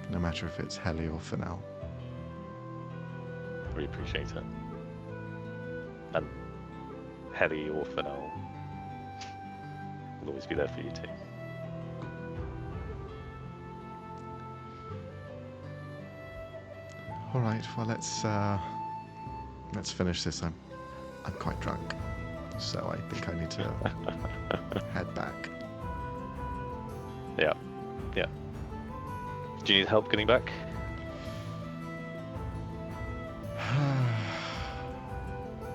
no matter if it's Helly or Finnel. Really appreciate it. And Helly or Finnel will always be there for you too. All right. Well, let's finish this. I'm quite drunk, so I think I need to head back. Yeah. Do you need help getting back?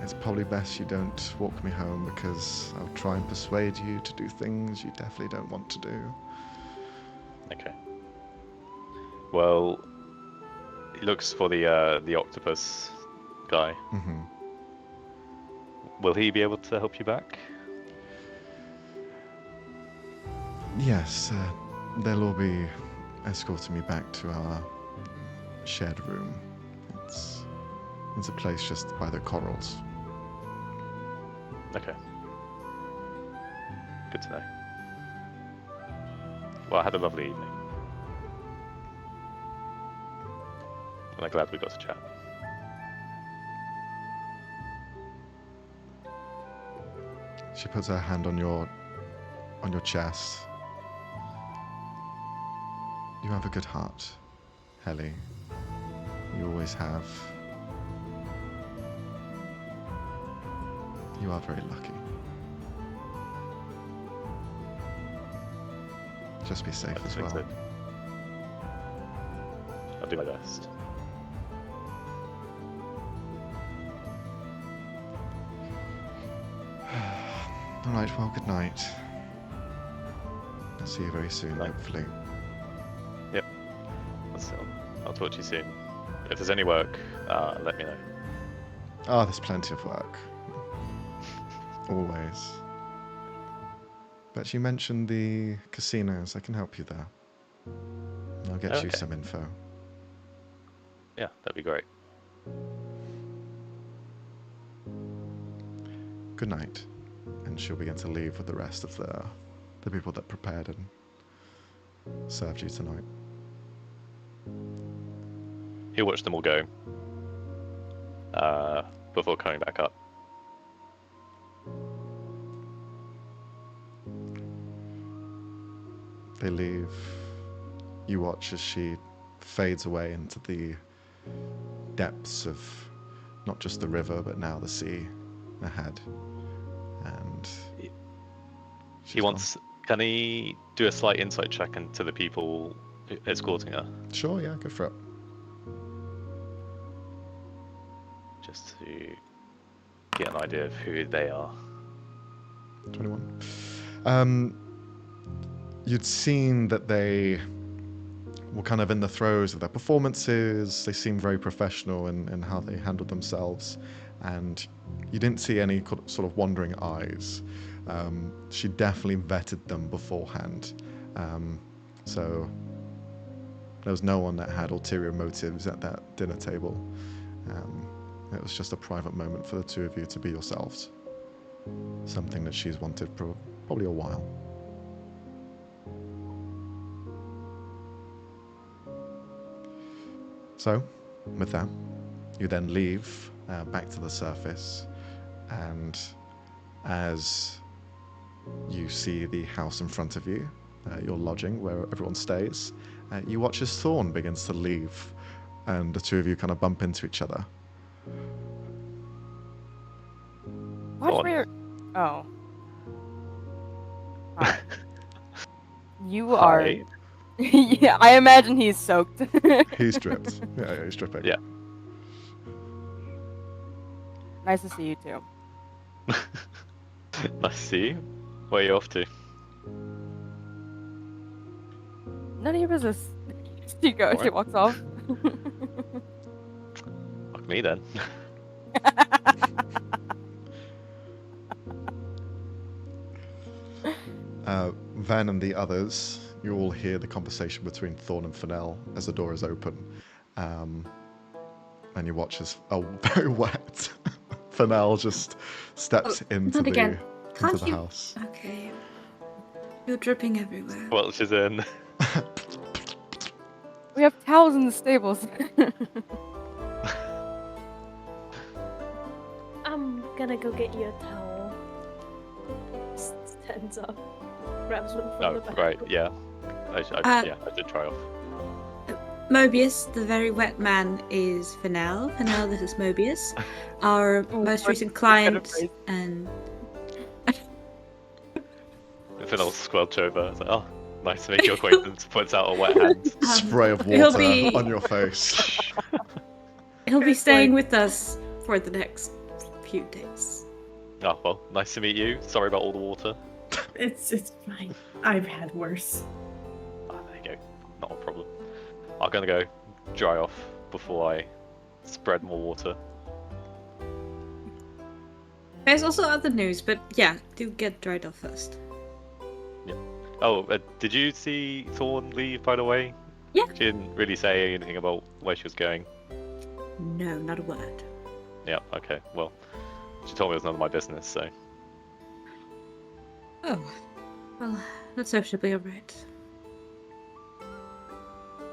It's probably best you don't walk me home, because I'll try and persuade you to do things you definitely don't want to do. Okay. Well, he looks for the octopus guy. Mm-hmm. Will he be able to help you back? Yes, they'll all be escorting me back to our shared room. It's a place just by the corals. Okay. Good to know. Well, I had a lovely evening. And I'm glad we got to chat. She puts her hand on your chest. You have a good heart, Helly. You always have. You are very lucky. Just be safe as Thanks, well. Ed. I'll do my best. All right. Well, good night. I'll see you very soon, Night. hopefully. I'll talk to you soon. If there's any work, let me know. Oh, there's plenty of work. Always. But you mentioned the casinos. I can help you there. I'll get you Okay. some info. Yeah, that'd be great. Good night. And she'll begin to leave with the rest of the people that prepared and served you tonight. He'll watch them all go before coming back up. They leave. You watch as she fades away into the depths of not just the river, but now the sea ahead. And He she's wants. Can he do a slight insight check into the people escorting her, gone. Sure, yeah, go for it. just to get an idea of who they are? 21. You'd seen that they were kind of in the throes of their performances. They seemed very professional in how they handled themselves, and you didn't see any sort of wandering eyes. She definitely vetted them beforehand, so there was no one that had ulterior motives at that dinner table. It was just a private moment for the two of you to be yourselves, something that she's wanted probably a while. So, with that, you then leave back to the surface, and as you see the house in front of you, your lodging where everyone stays, you watch as Thorn begins to leave, and the two of you kind of bump into each other. Watch Thorn. for your. Oh. Hi. You are. Hi. Yeah, I imagine he's soaked. He's dripped. Yeah, he's dripping. Yeah. Nice to see you too. Nice to see you. Where are you off to? None of your business. She goes. She Alright. walks off. Fuck me then. Van and the others, you all hear the conversation between Thorn and Finnel as the door is open. And you watch as, very wet. Finnel just steps into not the, again. into Can't the you- house. Okay. You're dripping everywhere. Well, she's in. We have towels in the stables. I'm gonna go get you a towel. Stands up, grabs one from Oh, the back. right, yeah. I did try off. Mobius, the very wet man, is Finnel. Finnel, this is Mobius, our most what recent kind of client, phrase? and Finnel squelch over. It's like, oh, nice to make your acquaintance. Puts out a wet hand. Spray of he'll water be- on your face. he'll be It's staying like- with us for the next few days. Oh, well, nice to meet you. Sorry about all the water. It's fine. I've had worse. Ah, there you go. Not a problem. I'm gonna go dry off before I spread more water. There's also other news, but yeah, do get dried off first. Oh, did you see Thorn leave, by the way? Yeah. She didn't really say anything about where she was going. No, not a word. Yeah, okay. Well, she told me it was none of my business, so. Oh, well, let's hope she'll be alright.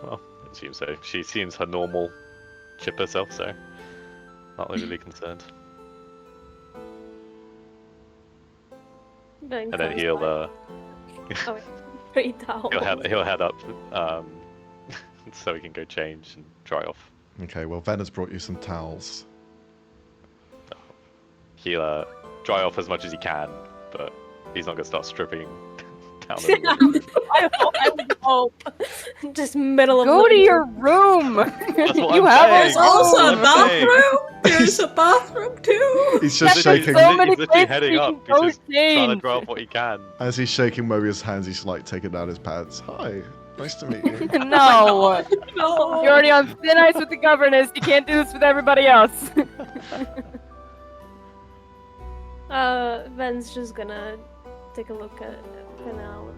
Well, it seems so. She seems her normal chipper self, so. Not overly concerned. Going And then close he'll, by. Oh, pretty towel. he'll head up, so he can go change and dry off. Okay, well, Ven has brought you some towels. He'll dry off as much as he can, but he's not gonna start stripping down on the roof. I would hope. Just middle of Go to living your room. room. That's what You I'm have saying. There's also a That's what I'm saying. bathroom. There's a bathroom too. He's just There's shaking. so many He's literally places heading you up. can He's go just trying to change. draw off what he can. As he's shaking Mobius' hands, he's like taking down his pads. Hi, nice to meet you. No. No. You're already on thin ice with the governess. You can't do this with everybody else. Ven's just gonna take a look at Finnel.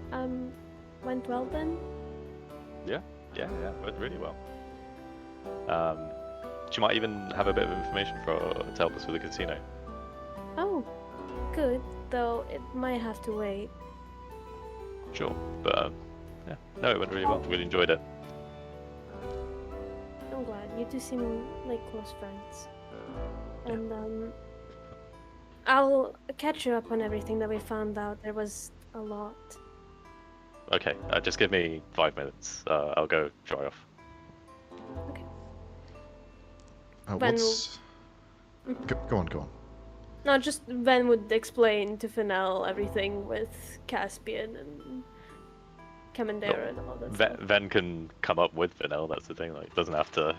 Went well then? Yeah, went really well. She might even have a bit of information to help us with the casino. Oh, good. Though it might have to wait. Sure, but yeah, no, it went really well. Really enjoyed it. I'm glad. You two seem like close friends. And I'll catch you up on everything that we found out. There was a lot. Okay, just give me 5 minutes. I'll go dry off. Okay. Go on. No, just Ven would explain to Finnel everything with Caspian and Kamandera and all that stuff. Ven can come up with Finnel. That's the thing. Like, doesn't have to.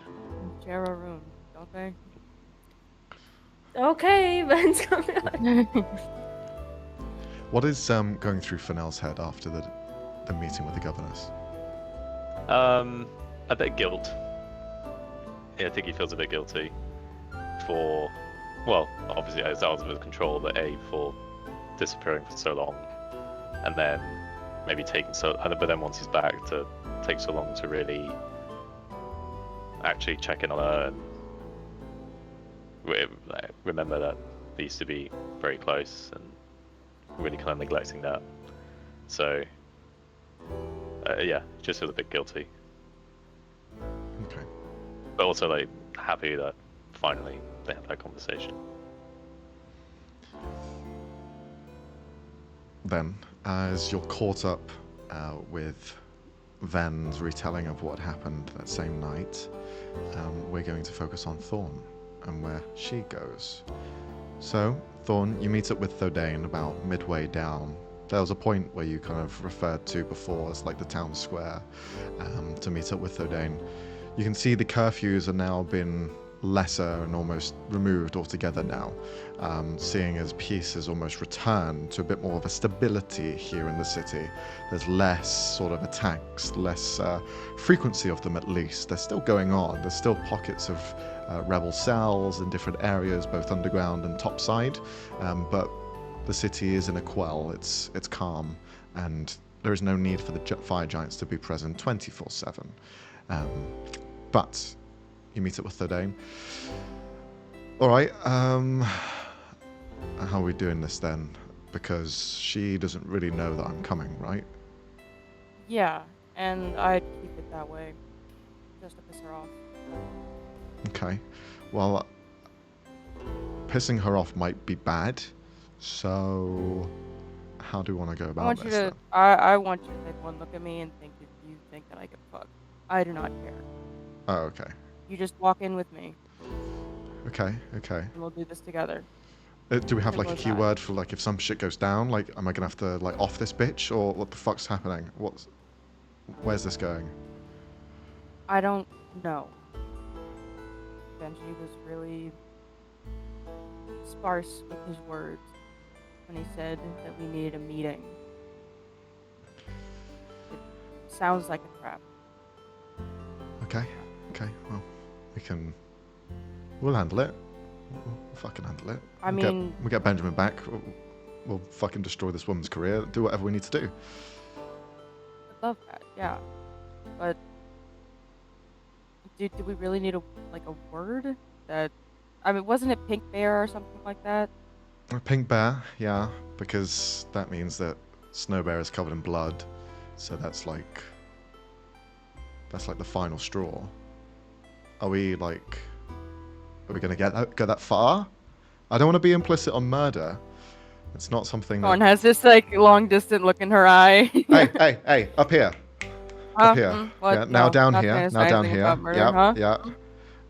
Share a room, don't they? Okay, Ven's coming. What is going through Finnel's head after the meeting with the governess? A bit guilt. Yeah, I think he feels a bit guilty for, well, obviously it's out of his control, but A, for disappearing for so long, and then maybe but then once he's back, to take so long to really actually check in on her and remember that they used to be very close and really kind of neglecting that. So, yeah, just feels a bit guilty. Okay. But also, like, happy that finally they had that conversation. Then, as you're caught up with Ven's retelling of what happened that same night, we're going to focus on Thorn and where she goes. So, Thorn, you meet up with Thordain about midway down. There was a point where you kind of referred to before as like the town square to meet up with Thordain. You can see the curfews are now been lesser and almost removed altogether now, seeing as peace has almost returned to a bit more of a stability here in the city. There's less sort of attacks, less frequency of them at least. They're still going on. There's still pockets of rebel cells in different areas, both underground and topside, but the city is in a quell. It's calm, and there is no need for the fire giants to be present 24/7. But you meet up with Thordain. All right. How are we doing this then? Because she doesn't really know that I'm coming, right? Yeah, and I'd keep it that way, just to piss her off. Okay. Well, pissing her off might be bad. So, how do we want to go about this? Then? I want you to take one look at me and think if you think that I could fuck. I do not care. Oh, okay. You just walk in with me. Okay. And we'll do this together. Do we have like a Simple as keyword that. for like if some shit goes down? Like, am I gonna have to like off this bitch, or what the fuck's happening? Where's this going? I don't know. Benji was really sparse with his words when he said that we needed a meeting. It sounds like a trap. Okay. Well, we'll handle it. We'll fucking handle it. We get Benjamin back. We'll fucking destroy this woman's career. Do whatever we need to do. I love that, yeah. But do we really need a word that? I mean, wasn't it Pink Bear or something like that? A pink bear, yeah, because that means that Snow Bear is covered in blood. So that's like the final straw. Are we gonna go that far? I don't want to be implicit on murder. It's not something Thorn that... has this long distant look in her eye. hey, up here. Up here. What? Yeah, now No, down not here. gonna Now say down anything here. about murder, huh? Yeah.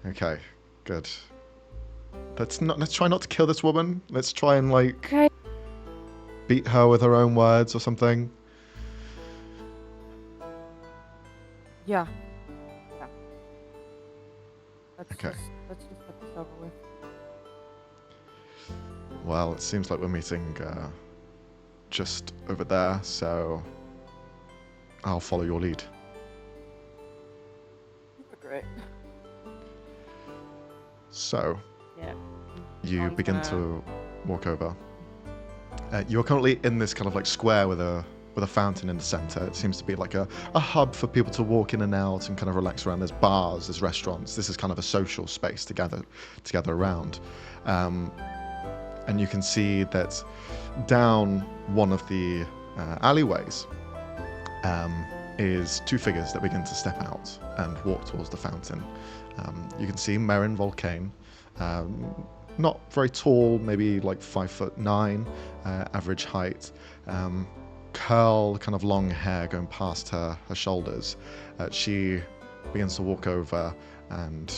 Okay, good. Let's try not to kill this woman. Let's try and Okay. beat her with her own words or something. Yeah. Yeah. Okay. Let's just get this over with. Well, it seems like we're meeting just over there, so I'll follow your lead. Great. So, Yeah. you Thorn's begin gonna- to walk over. You're currently in this kind of like square with a fountain in the center. It seems to be like a hub for people to walk in and out and kind of relax around. There's bars, there's restaurants. This is kind of a social space to gather around. And you can see that down one of the alleyways is two figures that begin to step out and walk towards the fountain. You can see Merrin Volkaine, not very tall, maybe like 5'9", average height, curl, kind of long hair going past her shoulders. She begins to walk over, and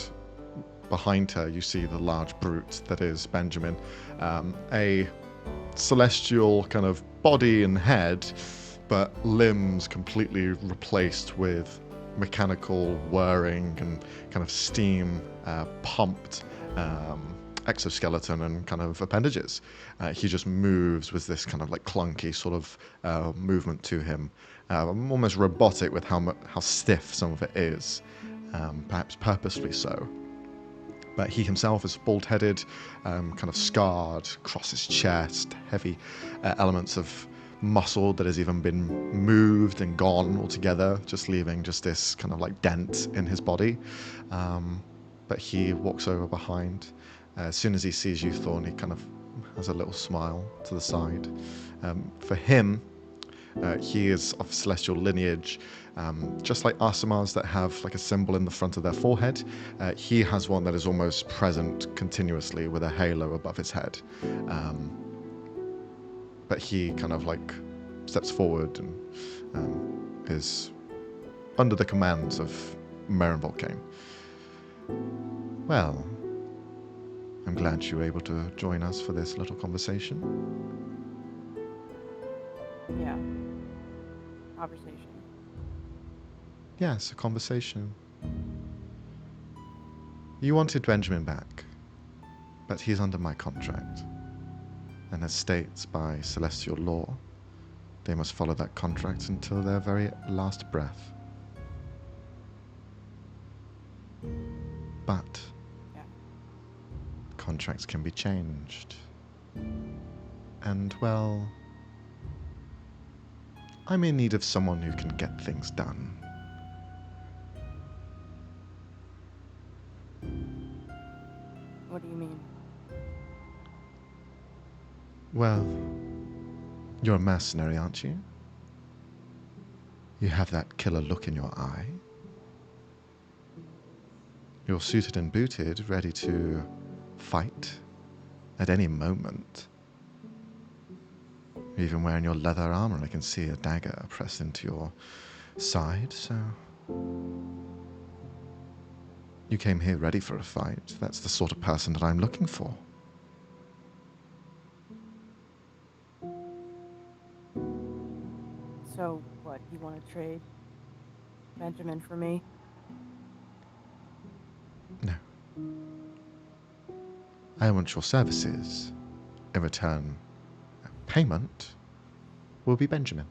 behind her you see the large brute that is Benjamin, a celestial kind of body and head, but limbs completely replaced with mechanical whirring and kind of steam pumped exoskeleton and kind of appendages. He just moves with this kind of like clunky sort of movement to him, almost robotic with how stiff some of it is, perhaps purposely so. But he himself is bald-headed, kind of scarred across his chest, heavy elements of muscle that has even been moved and gone altogether, just leaving just this kind of like dent in his body. But he walks over behind. As soon as he sees you, Thorn, he kind of has a little smile to the side. For him, he is of celestial lineage, just like Asimars that have like a symbol in the front of their forehead. He has one that is almost present continuously with a halo above his head. But he kind of like steps forward and is under the commands of Merrin Volkaine. Well, I'm glad you were able to join us for this little conversation. Yeah. Conversation. Yes, a conversation. You wanted Benjamin back, but he's under my contract. And as states by celestial law, they must follow that contract until their very last breath. But Yeah. contracts can be changed. And, well, I'm in need of someone who can get things done. What do you mean? Well, you're a mercenary, aren't you? You have that killer look in your eye. You're suited and booted, ready to fight at any moment. You're even wearing your leather armor, and I can see a dagger pressed into your side, so... You came here ready for a fight. That's the sort of person that I'm looking for. So, what, you want to trade Benjamin for me? No. I want your services. In return, payment will be Benjamin.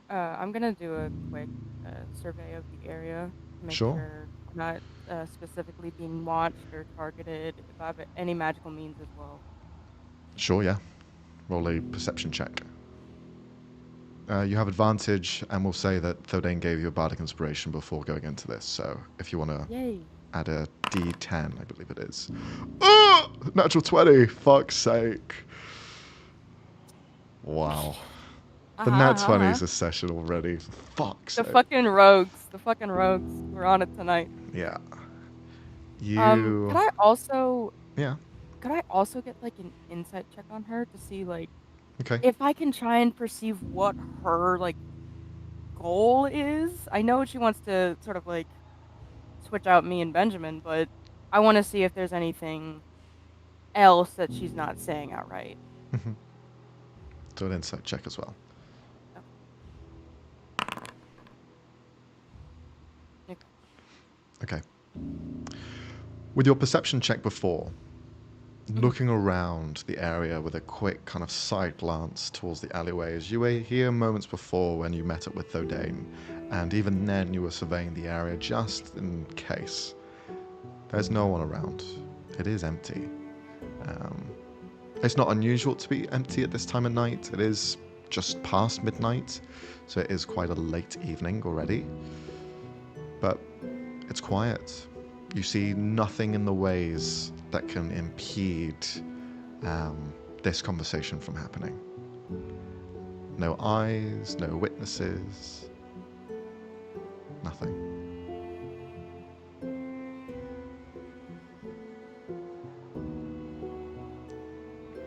I'm gonna do a quick survey of the area to make Sure. sure I'm not specifically being watched or targeted, if I have any magical means as well. Sure, yeah. Roll a perception check. You have advantage, and we'll say that Thodane gave you a bardic inspiration before going into this, so if you want to Yay! add a D10, I believe it is. Oh! Natural 20! Fuck's sake. Wow. The nat 20 is a session already. Fuck's The sake. fucking rogues. The fucking rogues. We're on it tonight. Yeah. You... Could I also Yeah. get like an insight check on her to see like Okay. if I can try and perceive what her like goal is? I know she wants to sort of like switch out me and Benjamin, but I want to see if there's anything else that she's not saying outright. Do an insight check as well. With your perception check before, looking around the area with a quick kind of side glance towards the alleyways, you were here moments before when you met up with Thorn, and even then you were surveying the area just in case. There's no one around. It is empty. It's not unusual to be empty at this time of night. It is just past midnight, so it is quite a late evening already. But it's quiet. You see nothing in the ways that can impede this conversation from happening. No eyes, no witnesses, nothing.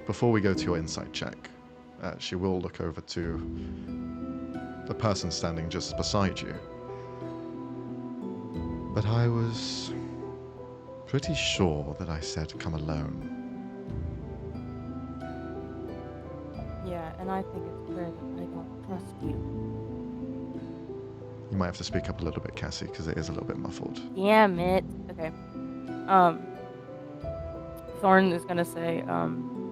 Before we go to your insight check, she will look over to the person standing just beside you. But I was pretty sure that I said come alone. Yeah, and I think it's clear that I don't trust you. You might have to speak up a little bit, Cassie, because it is a little bit muffled. Damn it. Okay. Thorn is gonna say,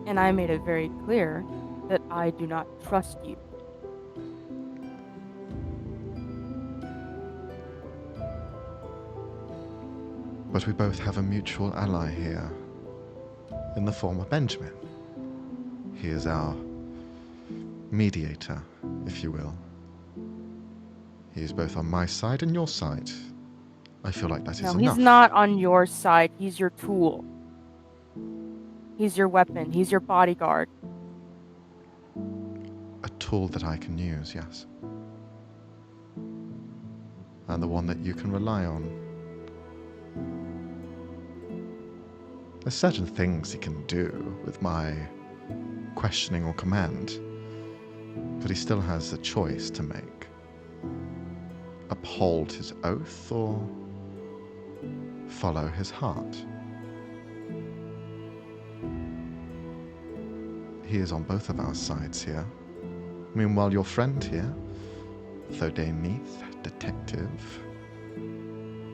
and I made it very clear that I do not trust you. But we both have a mutual ally here, in the form of Benjamin. He is our mediator, if you will. He is both on my side and your side. I feel like that is No, enough. he's not on your side. He's your tool. He's your weapon. He's your bodyguard. A tool that I can use, yes. And the one that you can rely on. There's certain things he can do with my questioning or command, but he still has a choice to make. Uphold his oath or follow his heart. He is on both of our sides here. Meanwhile, your friend here, Thorn Neath, detective,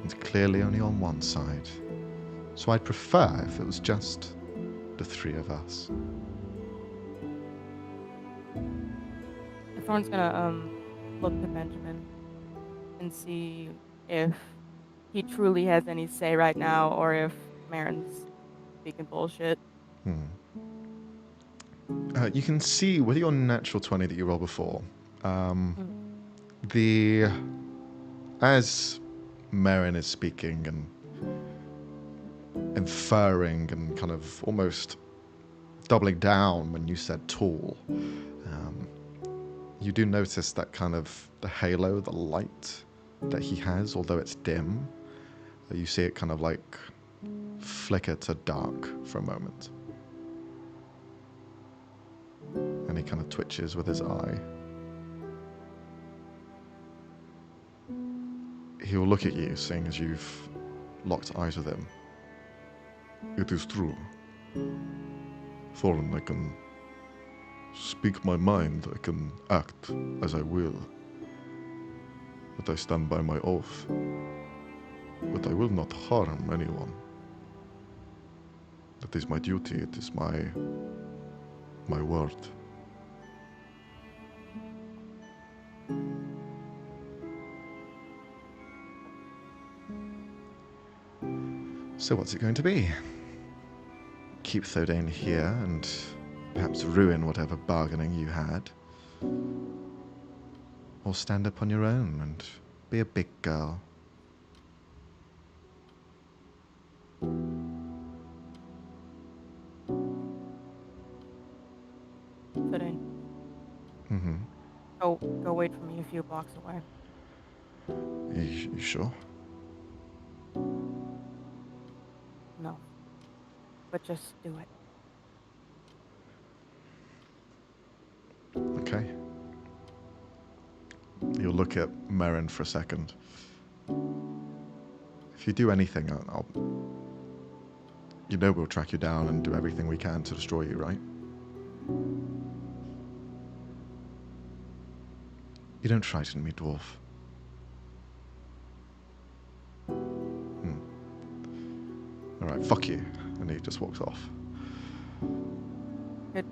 is clearly only on one side. So I'd prefer if it was just the three of us. Thorn's gonna look to Benjamin and see if he truly has any say right now, or if Merrin's speaking bullshit. You can see with your natural 20 that you rolled before, as Merrin is speaking and inferring and kind of almost doubling down when you said tall, you do notice that kind of the halo, the light that he has, although it's dim, you see it kind of like flicker to dark for a moment. And he kind of twitches with his eye. He will look at you, seeing as you've locked eyes with him. It is true. Thorn, I can speak my mind, I can act as I will. But I stand by my oath. But I will not harm anyone. That is my duty, it is my word. So what's it going to be? Keep Thorn here and perhaps ruin whatever bargaining you had? Or stand up on your own and be a big girl? Thorn, go wait for me a few blocks away. You sure? No. But just do it. Okay. You'll look at Merrin for a second. If you do anything, I'll... You know we'll track you down and do everything we can to destroy you, right? You don't frighten me, dwarf. fuck you. And he just walks off. Good.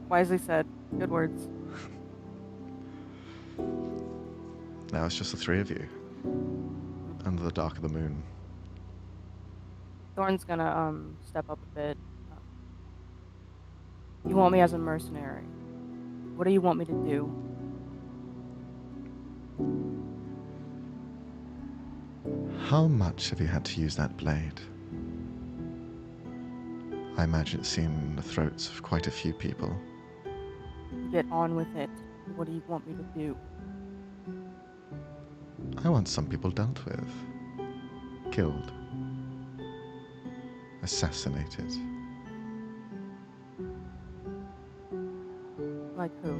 Wisely said. Good words. Now it's just the three of you. Under the dark of the moon. Thorn's gonna step up a bit. You want me as a mercenary? What do you want me to do? How much have you had to use that blade? I imagine it's seen the throats of quite a few people. Get on with it. What do you want me to do? I want some people dealt with. Killed. Assassinated. Like who?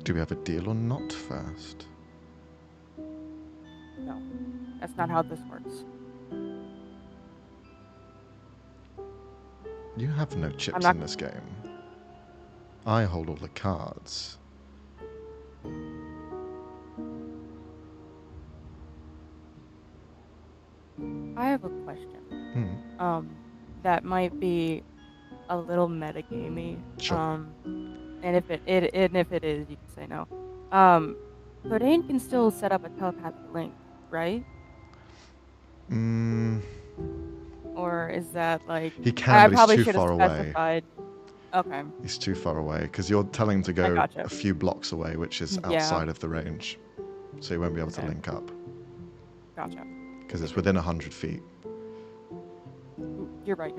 Do we have a deal or not first? No. That's not how this works. You have no chips not- in this game. I hold all the cards. I have a question. Hmm. That might be a little metagamey. Sure. And if it is, you can say no. Codain can still set up a telepathic link, right? Or is that like He can, I but he's probably too should have far away. specified. Okay. He's too far away, because you're telling him to go gotcha. a few blocks away, which is Yeah. outside of the range. So he won't be able to Okay. link up, Gotcha. because it's within 100 feet. You're right.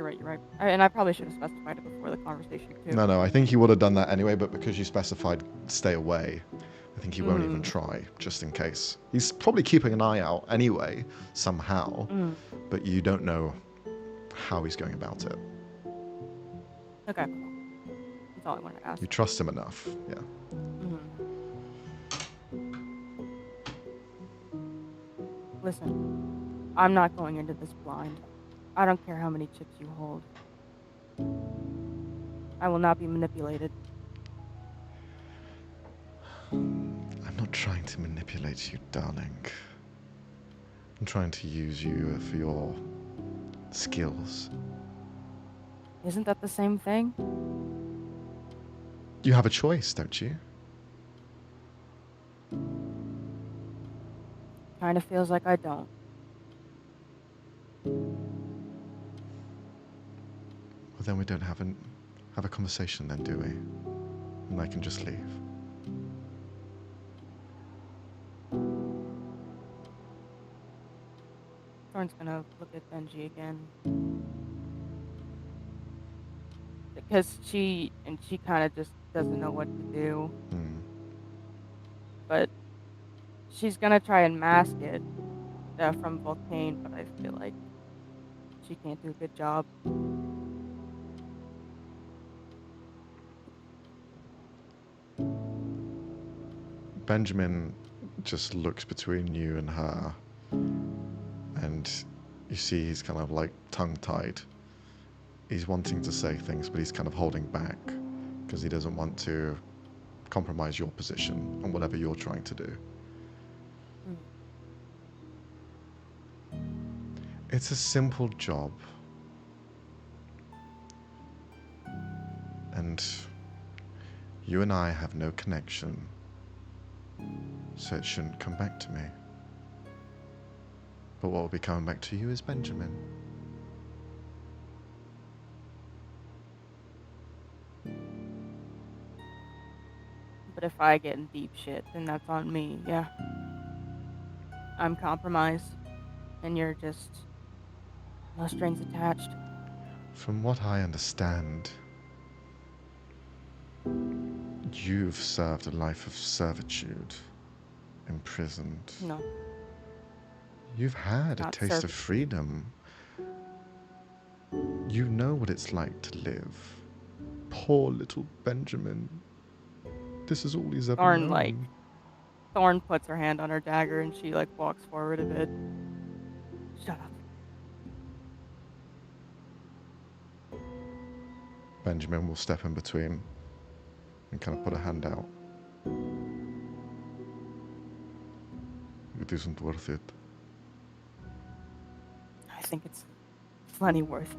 And I probably should have specified it before the conversation too. No, I think he would have done that anyway, but because you specified stay away, I think he won't even try, just in case. He's probably keeping an eye out anyway, somehow, but you don't know how he's going about it. Okay. That's all I wanted to ask. You trust him enough, yeah. Listen, I'm not going into this blind. I don't care how many chips you hold. I will not be manipulated. I'm not trying to manipulate you, darling. I'm trying to use you for your skills. Isn't that the same thing? You have a choice, don't you? Kinda feels like I don't. Well, then we don't have a conversation then, do we? And I can just leave. Thorn's gonna look at Benji again. Because she kind of just doesn't know what to do. But she's gonna try and mask it from Volkaine, but I feel like she can't do a good job. Benjamin just looks between you and her, and you see he's kind of like tongue-tied. He's wanting to say things, but he's kind of holding back because he doesn't want to compromise your position on whatever you're trying to do. It's a simple job. And you and I have no connection, so it shouldn't come back to me. But what will be coming back to you is Benjamin. But if I get in deep shit, then that's on me, yeah. I'm compromised, and you're just no strings attached. From what I understand, you've served a life of servitude, imprisoned. No. You've had a Not taste of servitude. freedom. You know what it's like to live. Poor little Benjamin. This is all he's ever Thorn, known. Thorn puts her hand on her dagger and she walks forward a bit. Shut up. Benjamin will step in between and kind of put a hand out. it isn't worth it. I think it's plenty worth it.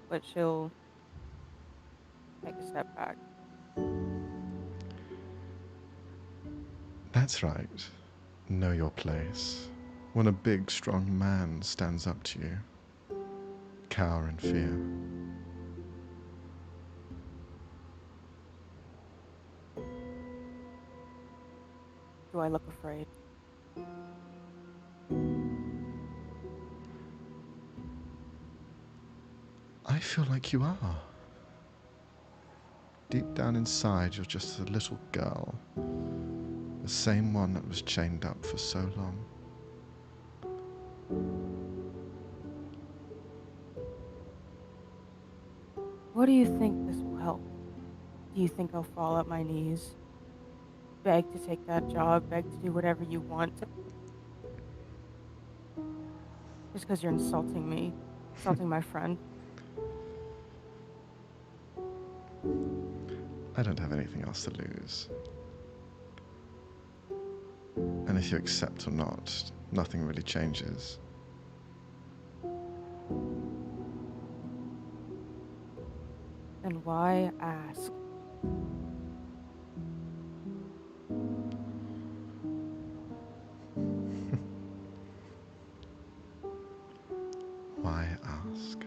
But she'll take a step back. That's right. Know your place. When a big, strong man stands up to you, cower in fear. Do I look afraid? I feel like you are. Deep down inside, you're just a little girl. The same one that was chained up for so long. What do you think this will help? Do you think I'll fall at my knees? Beg to take that job, beg to do whatever you want? Just because you're insulting me, insulting my friend? I don't have anything else to lose. And if you accept or not, nothing really changes. Then why ask? Why ask?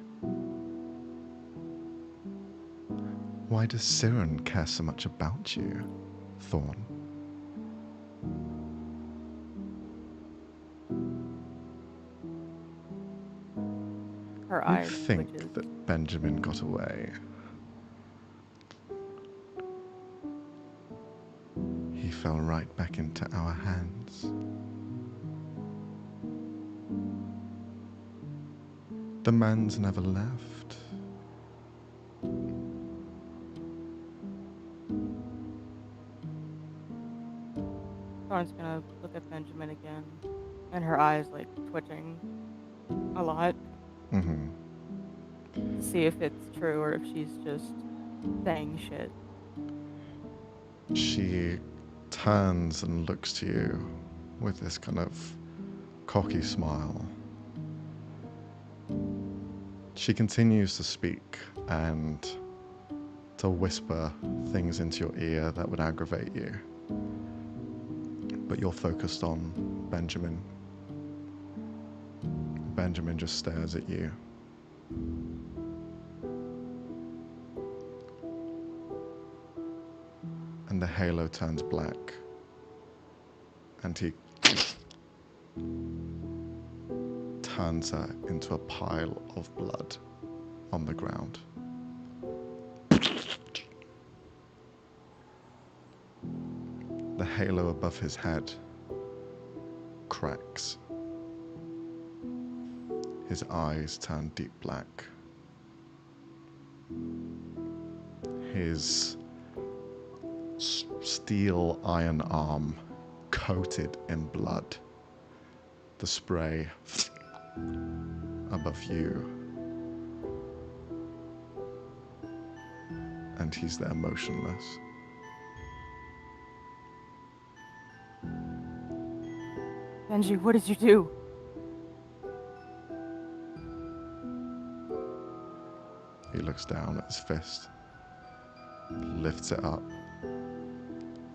Why does Siren care so much about you, Thorn? Her You eyes think twitches. that Benjamin got away. He fell right back into our hands. The man's never left. Thorn's gonna look at Benjamin again, and her eyes like twitching a lot Mm-hmm. to see if it's true or if she's just saying shit. She turns and looks to you with this kind of cocky smile. She continues to speak and to whisper things into your ear that would aggravate you. But you're focused on Benjamin. Benjamin just stares at you. And the halo turns black. And he turns her into a pile of blood on the ground. The halo above his head cracks. His eyes turn deep black. His steel iron arm coated in blood. The spray above you. And he's there motionless. Benji, what did you do? He looks down at his fist, lifts it up,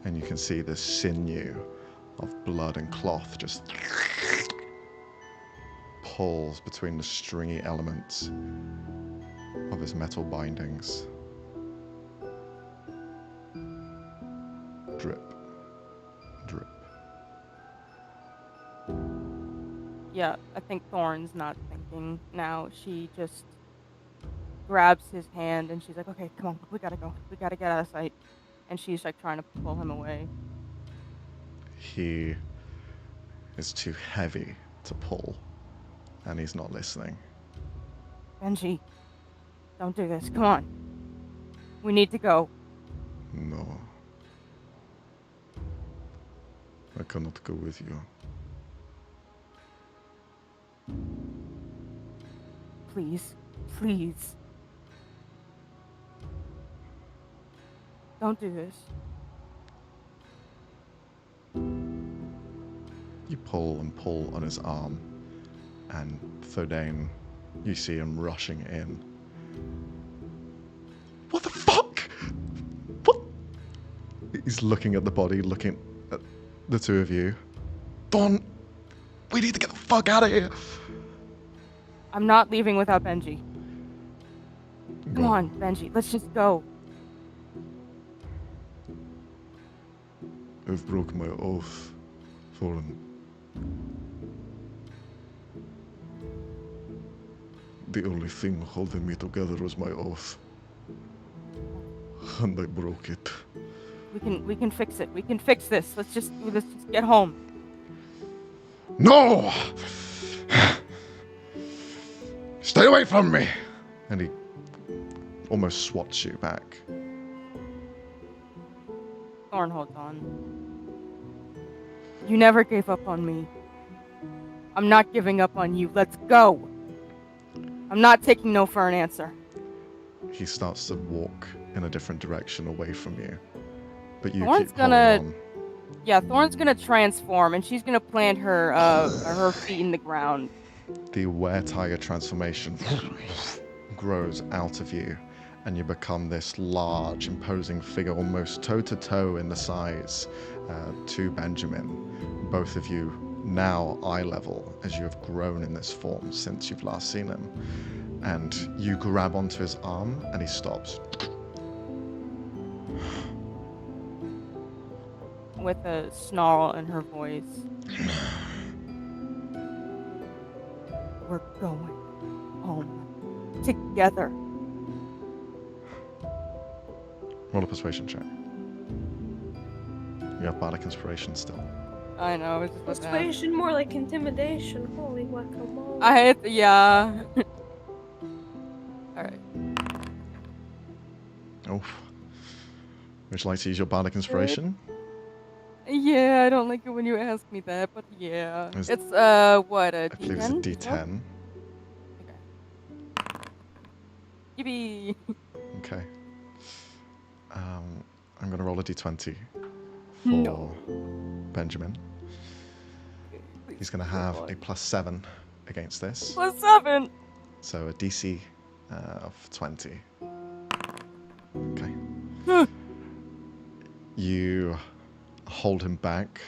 and you can see this sinew of blood and cloth just pulls between the stringy elements of his metal bindings. Drip, drip. Yeah, I think Thorn's not thinking now. She just grabs his hand and she's like, okay, come on, we gotta go. We gotta get out of sight. And she's like trying to pull him away. He is too heavy to pull, and he's not listening. Benji, don't do this. Come on. We need to go. No. I cannot go with you. Please. Please. Don't do this. You pull and pull on his arm, and Thorn, you see him rushing in. What the fuck? What? He's looking at the body, looking at the two of you. Thorn, we need to get the fuck out of here. I'm not leaving without Benji. Come Go. on, Benji, let's just go. I've broken my oath, Thorn. The only thing holding me together was my oath. And I broke it. We can fix it. We can fix this. Let's just get home. No! Stay away from me! And he almost swats you back. Thorn holds on. You never gave up on me. I'm not giving up on you. Let's go. I'm not taking no for an answer. He starts to walk in a different direction away from you. But you Thorn's keep holding on. Yeah, Thorn's gonna transform, and she's gonna plant her feet in the ground. The were-tiger transformation grows out of you, and you become this large, imposing figure, almost toe-to-toe in the size to Benjamin. Both of you now eye level, as you have grown in this form since you've last seen him. And you grab onto his arm, and he stops. With a snarl in her voice. We're going home. Together. Roll a persuasion check. You have bardic inspiration still. I know, it's just like that. Persuasion, more like intimidation. Holy guacamole. Yeah. Alright. Oh. Would you like to use your bardic inspiration? Yeah, I don't like it when you ask me that, but yeah. Is- It's, what, a I believe it's a D10? D10. Okay. Yippee! Okay. I'm going to roll a D20 for No. Benjamin. He's going to have a +7 against this. +7! So a DC of 20. Okay. You hold him back.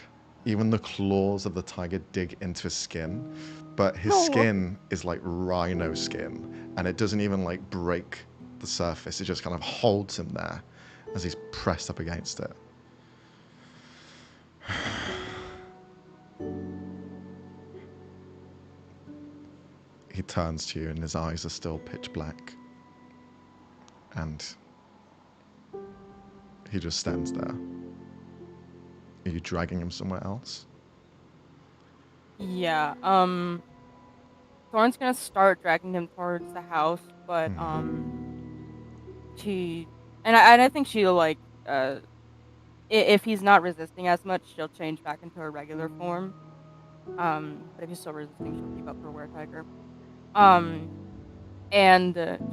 Even the claws of the tiger dig into his skin, but his skin is like rhino skin, and it doesn't even like break the surface. It just kind of holds him there as he's pressed up against it. He turns to you, and his eyes are still pitch black, and he just stands there. Are you dragging him somewhere else? Yeah, Thorn's gonna start dragging him towards the house, but, I think she'll, like, if he's not resisting as much, she'll change back into her regular form. But if he's still resisting, she'll keep up her were-tiger. And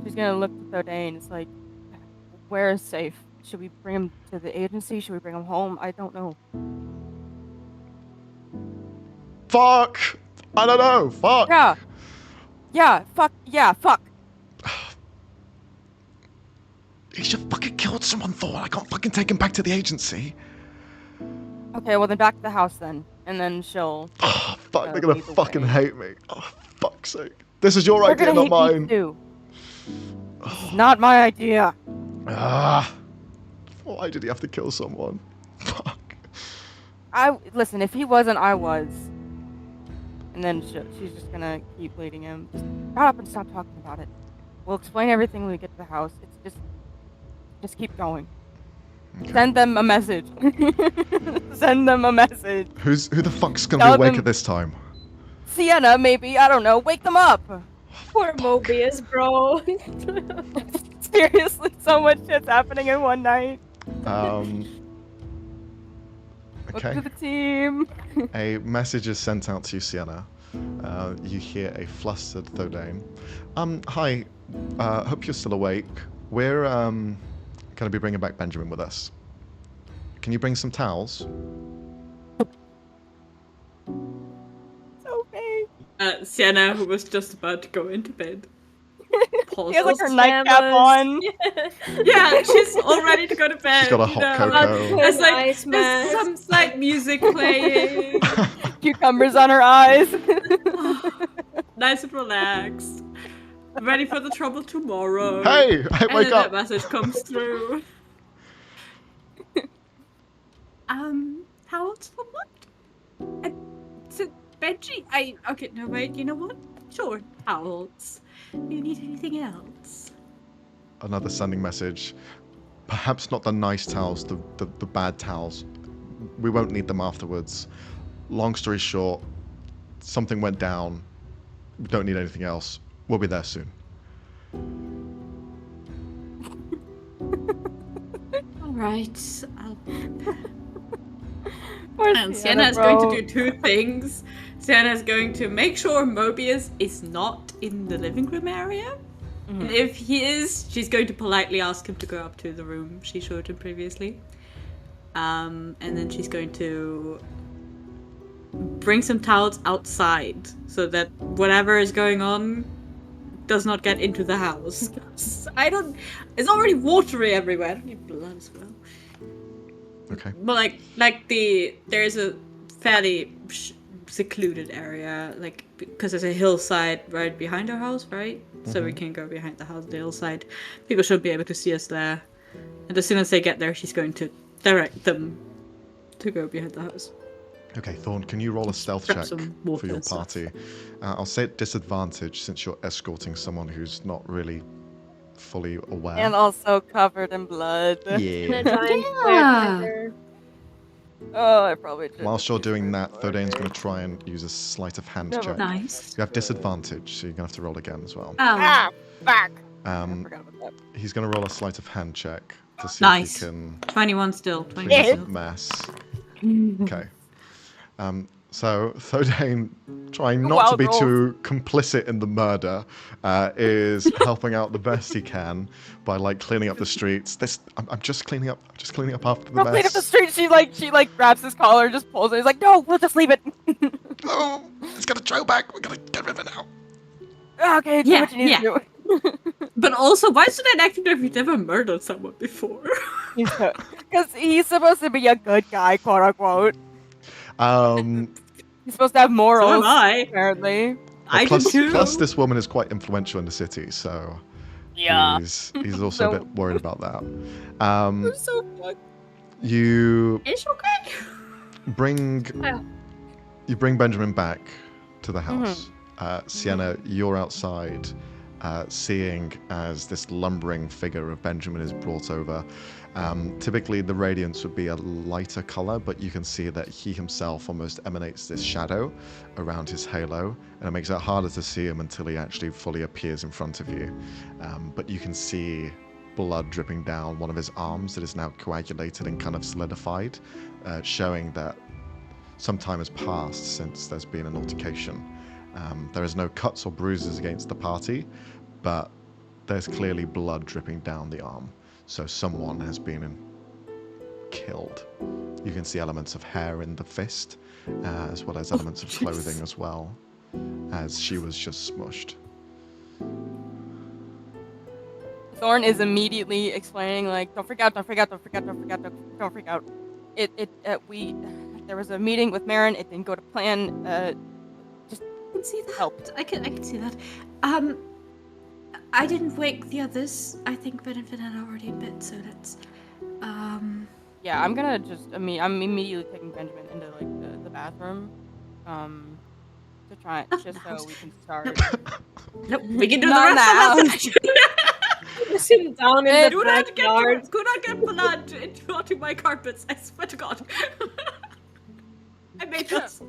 she's gonna look to Thorn. It's like, where is safe? Should we bring him to the agency? Should we bring him home? I don't know. Fuck! I don't know. Fuck! Yeah. Yeah, fuck. Yeah, fuck. He should fucking killed someone, Thorn. I can't fucking take him back to the agency. Okay, well then back to the house then. And then she'll... Oh, fuck, they're lead gonna the fucking way. hate me. Oh, fuck's sake. This is your They're idea, gonna not hate me mine. too. This is not my idea. Ah. Why did he have to kill someone? Fuck. Listen, if he wasn't, I was. And then she's just gonna keep leading him. Just shut up and stop talking about it. We'll explain everything when we get to the house. It's just keep going. Okay. Send them a message. Send them a message. Who the fuck's gonna Tell be awake them- at this time? Sienna, maybe. I don't know. Wake them up. Poor Mobius, bro. Seriously, so much shit's happening in one night. Look Okay. to the team. A message is sent out to you, Sienna. You hear a flustered Thorn. Hi. Hope you're still awake. We're going to be bringing back Benjamin with us. Can you bring some towels? So big. Sienna, who was just about to go into bed, She has like her pauses. nightcap on. Yeah, she's all ready to go to bed. She's got a you hot know. cocoa. There's like Ice there's mask. some slight music playing. Cucumbers on her eyes. Nice and relaxed. Ready for the trouble tomorrow. Hey, And wake then up. that message comes through. Towels for what? So Benji, okay, no wait, you know what? Sure, towels. Do you need anything else? Another sending message. Perhaps not the nice towels, the bad towels. We won't need them afterwards. Long story short, something went down. We don't need anything else. We'll be there soon. Alright. Poor And Sienna, Sienna is going bro. to do two things. Sienna is going to make sure Möbius is not in the living room area. Mhm. And if he is, she's going to politely ask him to go up to the room she showed him previously. And then she's going to bring some towels outside so that whatever is going on does not get into the house. It's already watery everywhere. I don't need blood as well. Okay. But there's a fairly secluded area, like, because there's a hillside right behind our house, right? So we can go behind the house, the hillside. People should be able to see us there. And as soon as they get there, she's going to direct them to go behind the house. Okay, Thorn, can you roll a stealth Grab check some for water your and stuff. party? I'll say at disadvantage since you're escorting someone who's not really fully aware. And also covered in blood. And a Yeah. giant Yeah. firecracker. Oh, I probably should. Whilst you're doing that, Thodane's going to try and use a sleight of hand No, check. Nice. You have disadvantage, so you're going to have to roll again as well. Oh, Ah, fuck. I Um, forgot about that. he's going to roll a sleight of hand check to see Nice. if he can 21 still. clean 21 up still. a mess. Okay. So Thodane, trying not to Wild be rolls. too complicit in the murder, is helping out the best he can by like cleaning up the streets. I'm just cleaning up. I'm just cleaning up after the Go mess. clean up the street. She grabs his collar and just pulls it. He's like, no, we'll just leave it. Oh, it's got a trail back. We're gonna get rid of it now. Okay, do Yeah, what you need yeah. to do. But also, why should I actually know if you've never murdered someone before? Because he's supposed to be a good guy, quote unquote. He's supposed to have So morals, am I. apparently. I plus, did too. plus, this woman is quite influential in the city, so he's also a bit worried about that. I'm so fucked. You It's okay. bring Oh. you bring Benjamin back to the house. Sienna, you're outside, seeing as this lumbering figure of Benjamin is brought over. Typically, the radiance would be a lighter color, but you can see that he himself almost emanates this shadow around his halo, and it makes it harder to see him until he actually fully appears in front of you. But you can see blood dripping down one of his arms that is now coagulated and kind of solidified, showing that some time has passed since there's been an altercation. There is no cuts or bruises against the party, but there's clearly blood dripping down the arm. So someone has been killed. You can see elements of hair in the fist, as well as elements of clothing as well, as she was just smushed. Thorn is immediately explaining, like, don't freak out, don't freak out, don't freak out, don't freak out, don't freak out. There was a meeting with Merrin, it didn't go to plan, I can see that. help. I can see that. I didn't wake the others. I think Ben and Finnel are already in bed, so let's. Yeah, I'm gonna I'm immediately taking Benjamin into, like, the bathroom, to try, Not just now. so we can start. Nope, we can do Not the rest of now. that. Sit down in Do the not backyard. get blood into my carpets. I swear to God. I made this.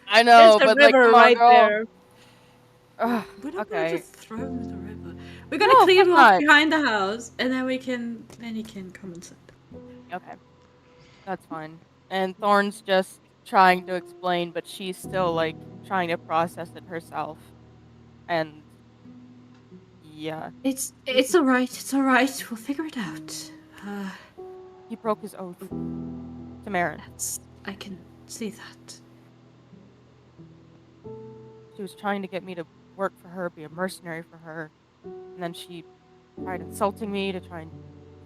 I know, There's a but, like, river come on, right girl. there. Ugh, We're not okay. gonna just throw him in the river. We're gonna No, clean of him course off not. behind the house, and then he can come inside. Okay. That's fine. And Thorn's just trying to explain, but she's still, like, trying to process it herself. And Yeah. It's alright, it's alright. We'll figure it out. He broke his oath to Merrin. I can see that. She was trying to get me to work for her, be a mercenary for her, and then she tried insulting me to try and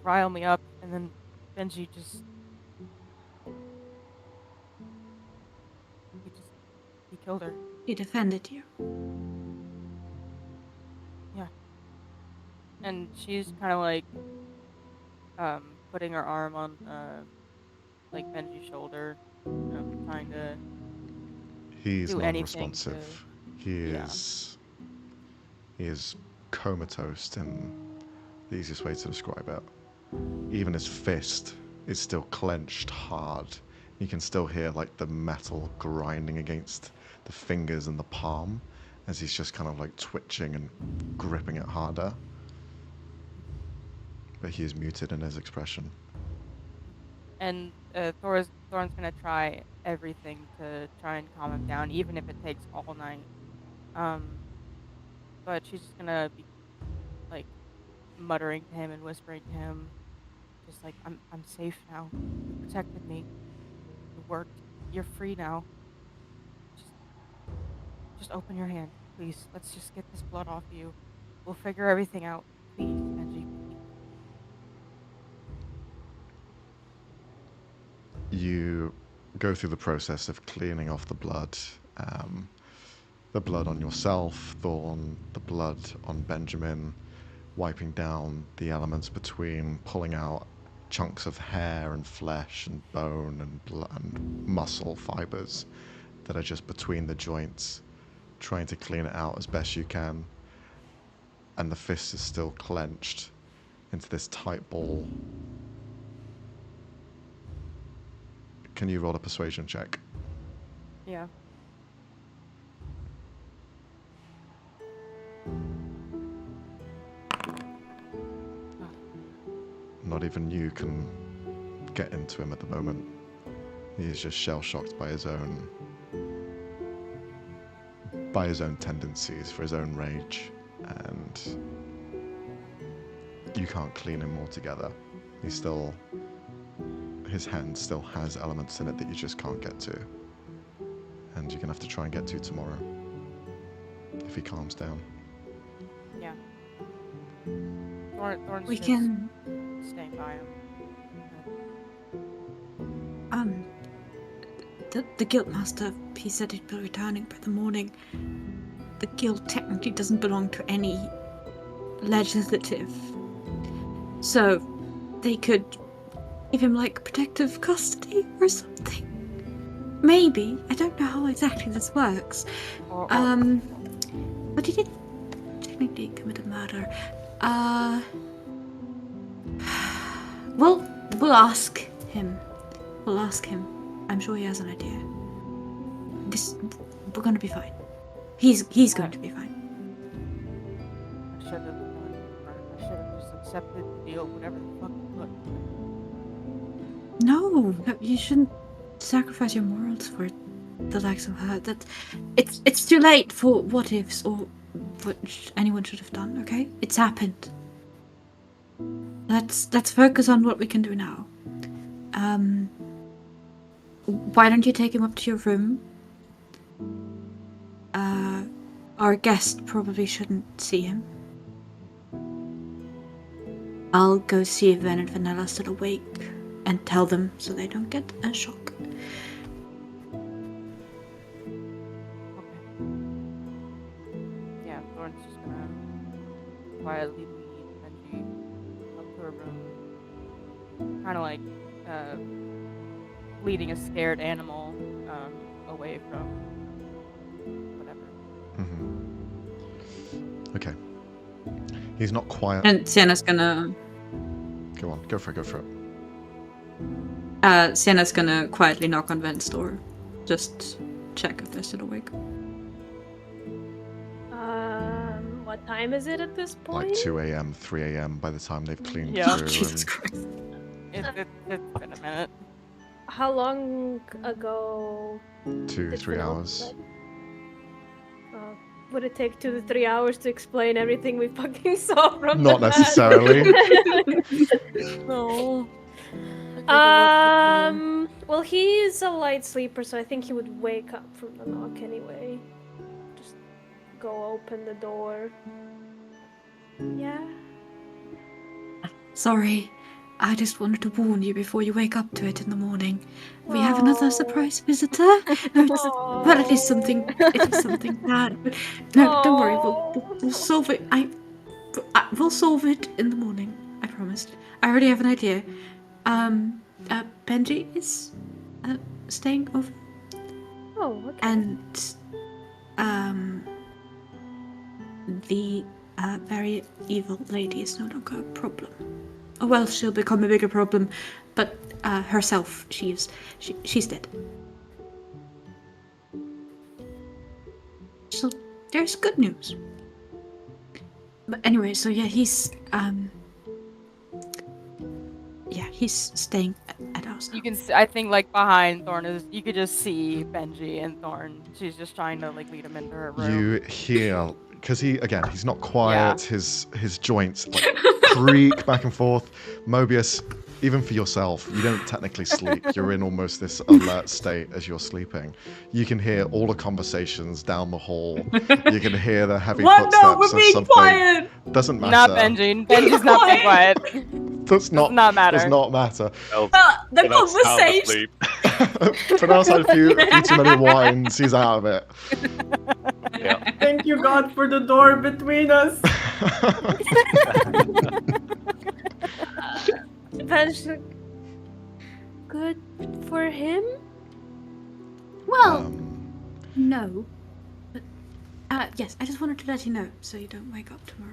rile me up, and then Benji just... He killed her. He defended you. Yeah. And she's kind of like, putting her arm on, like Benji's shoulder, trying to He's do anything non-responsive. He is comatose in the easiest way to describe it. Even his fist is still clenched hard. You can still hear like the metal grinding against the fingers and the palm as he's just kind of like twitching and gripping it harder. But he is muted in his expression. And Thorn's gonna try everything to try and calm him down, even if it takes all night. But she's just gonna be like muttering to him and whispering to him, just like, I'm safe now. You protected me. It worked. You're free now. Just open your hand, please. Let's just get this blood off you. We'll figure everything out. Please, Benji. You go through the process of cleaning off the blood on yourself, Thorn, the blood on Benjamin, wiping down the elements between, pulling out chunks of hair and flesh and bone and blood and muscle fibers that are just between the joints, trying to clean it out as best you can. And the fist is still clenched into this tight ball. Can you roll a persuasion check? Yeah. Not even you can get into him at the moment. He is just shell-shocked by his own tendencies, for his own rage, and you can't clean him altogether. His hand still has elements in it that you just can't get to, and you're gonna have to try and get to tomorrow if he calms down. Yeah. Thorn's We just can. staying by him. The guildmaster, he said he'd be returning by the morning. The guild technically doesn't belong to any legislative, so they could give him like protective custody or something. Maybe. I don't know how exactly this works. But he did technically commit a murder. We'll ask him. We'll ask him. I'm sure he has an idea. We're gonna be fine. He's going to be fine. I should have just accepted the deal, whatever the fuck it was. No, you shouldn't sacrifice your morals for the likes of her. It's too late for what ifs or what anyone should have done. Okay, it's happened. Let's focus on what we can do now. Why don't you take him up to your room? Our guest probably shouldn't see him. I'll go see if Ven and Finnel are still awake and tell them so they don't get a shock. Okay. Yeah, Thorn's just gonna quietly lead Benji up to her room. Kind of like leading a scared animal away from whatever. Mm-hmm. Okay. He's not quiet. And Sienna's gonna... Go on, go for it. Sienna's gonna quietly knock on Ven's door. Just check if they're still awake. What time is it at this point? Like 2 a.m., 3 a.m. by the time they've cleaned Yeah. through. Jesus Christ. It's been a minute. How long ago? 2-3 Finnel hours. fled? Oh. would it take 2 to 3 hours to explain everything we fucking saw from Not the past? necessarily. No. Um. Well, he's a light sleeper, so I think he would wake up from the knock anyway. Just go open the door. Yeah. Sorry, I just wanted to warn you before you wake up to it in the morning. We have another surprise visitor. No, well, it is something. It is something bad. But no, don't worry. We'll solve it. We'll solve it in the morning. I promised. I already have an idea. Benji is staying over, Oh, okay. and the very evil lady is no longer a problem. Oh, well, she'll become a bigger problem, but herself, she's dead. So there's good news. But anyway, so yeah, he's staying at our house. You can. I think like behind Thorn is. You could just see Benji and Thorn. She's just trying to like lead him into her room. You hear, because he's not quiet. His joints like creak back and forth. Möbius, even for yourself, you don't technically sleep. You're in almost this alert state as you're sleeping. You can hear all the conversations down the hall. You can hear the heavy footsteps we're of being something. quiet. Doesn't matter. Not Benji. Benji's not being quiet. Does not matter. Does not matter. Well, The Fennel's sound conversation. asleep. Fennel's had a few too many wines. He's out of it. Yeah. Thank you, God, for the door between us. That's good for him? Well, no. But yes, I just wanted to let you know so you don't wake up tomorrow.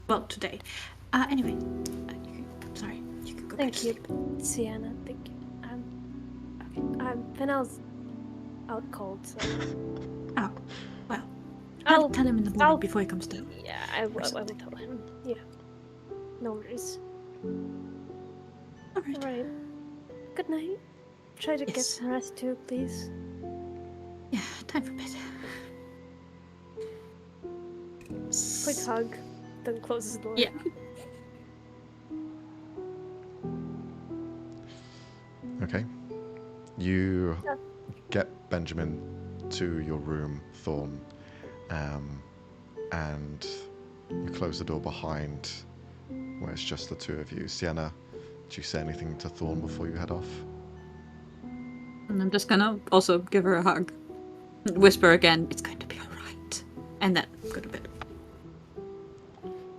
And, today. Anyway, sorry, you can go back to Thank you, sleep. Sienna. Thank you. Finnel's out cold, so. Oh, well. I'll Tell him in the morning before he comes down. Yeah, I will tell him. Yeah. No worries. Alright. Alright. Good night. Try to get Yes. some rest too, please. Yeah, time for bed. Quick hug, then closes the door. Yeah. Okay. You get Benjamin to your room, Thorn, and you close the door behind where it's just the two of you. Sienna, do you say anything to Thorn before you head off? And I'm just gonna also give her a hug. Whisper again, it's going to be alright. And then go to bed.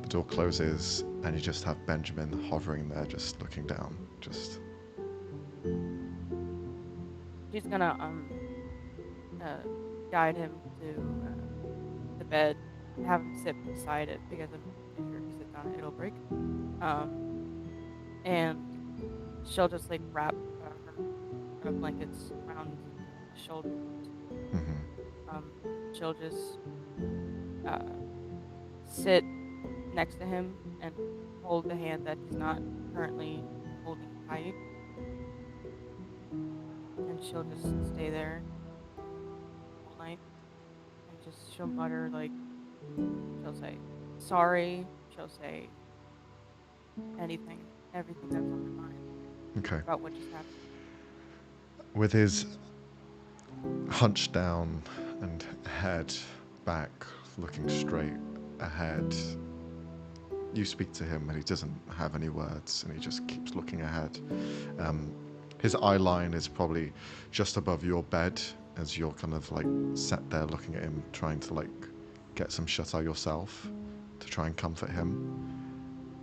The door closes and you just have Benjamin hovering there, just looking down. Just... She's gonna guide him to the bed, have him sit beside it because if he sits on it, it'll break. And she'll just like wrap her blankets around his shoulders. She'll just sit next to him and hold the hand that he's not currently holding tight. And she'll just stay there all night. And just, she'll mutter, like, she'll say, sorry. She'll say everything that's on her mind. Okay. About what just happened. With his hunched down and head back, looking straight ahead, you speak to him and he doesn't have any words and he just keeps looking ahead. His eye line is probably just above your bed as you're kind of like sat there looking at him, trying to like get some shut-eye yourself to try and comfort him.